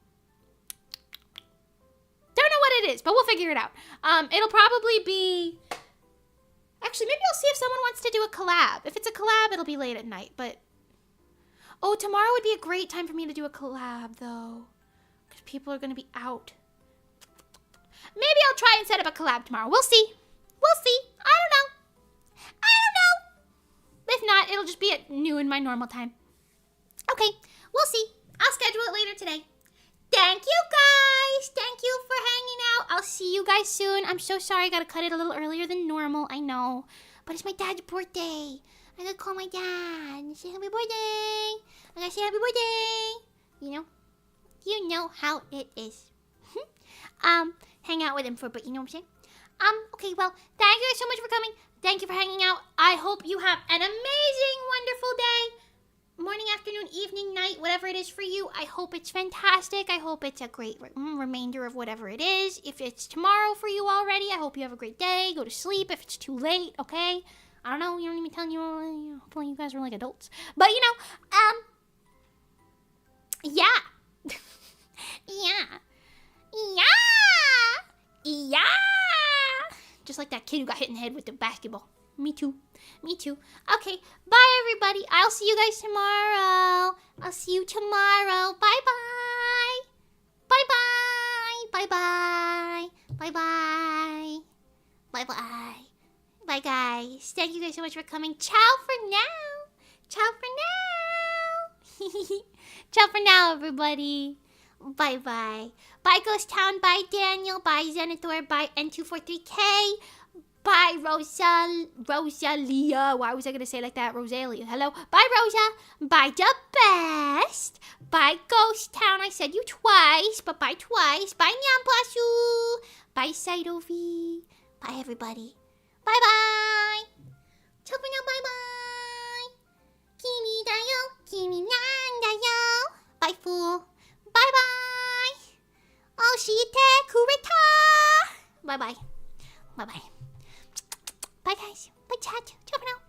Don't know what it is, but we'll figure it out. It'll probably be... Actually, maybe I'll see if someone wants to do a collab. If it's a collab, it'll be late at night, but... Oh, tomorrow would be a great time for me to do a collab, though. Because people are going to be out. Maybe I'll try and set up a collab tomorrow. We'll see. I don't know. If not, it'll just be at noon, my normal time. Okay, we'll see. I'll schedule it later today. Thank you, guys. Thank you for hanging out. I'll see you guys soon. I'm so sorry I got to cut it a little earlier than normal. I know. But it's my dad's birthday. I got to call my dad and say happy birthday. I got to say happy birthday. You know how it is. Hang out with him for a bit, you know what I'm saying? Okay, well, thank you guys so much for coming. Thank you for hanging out. I hope you have an amazing, wonderful day. Morning, afternoon, evening, night, whatever it is for you. I hope it's fantastic. I hope it's a great remainder of whatever it is. If it's tomorrow for you already, I hope you have a great day. Go to sleep if it's too late, okay? I don't know. You don't need me telling you. Hopefully you guys are like adults. But, yeah. Yeah. Just like that kid who got hit in the head with the basketball. Me too. Okay, bye everybody. I'll see you guys tomorrow. I'll see you tomorrow. Bye-bye. Bye-bye. Bye-bye. Bye-bye. Bye-bye. Bye, guys. Thank you guys so much for coming. Ciao for now. Ciao for now, everybody. Bye-bye. Bye, Ghost Town. Bye, Daniel. Bye, Zenithor. Bye, N243K. Bye, Rosalia. Why was I going to say like that? Rosalia. Hello. Bye, Rosa. Bye, the best. Bye, Ghost Town. I said you twice, but bye twice. Bye, Nyampasu. Bye, Saidovi. Bye, everybody. Bye-bye. Ciao for now. Bye-bye. Kimi da yo. Kimi nan da yo. Bye, fool. Bye-bye. Oshite kureta. Bye-bye. Bye-bye. Bye, guys. Bye, chat. Ciao for now.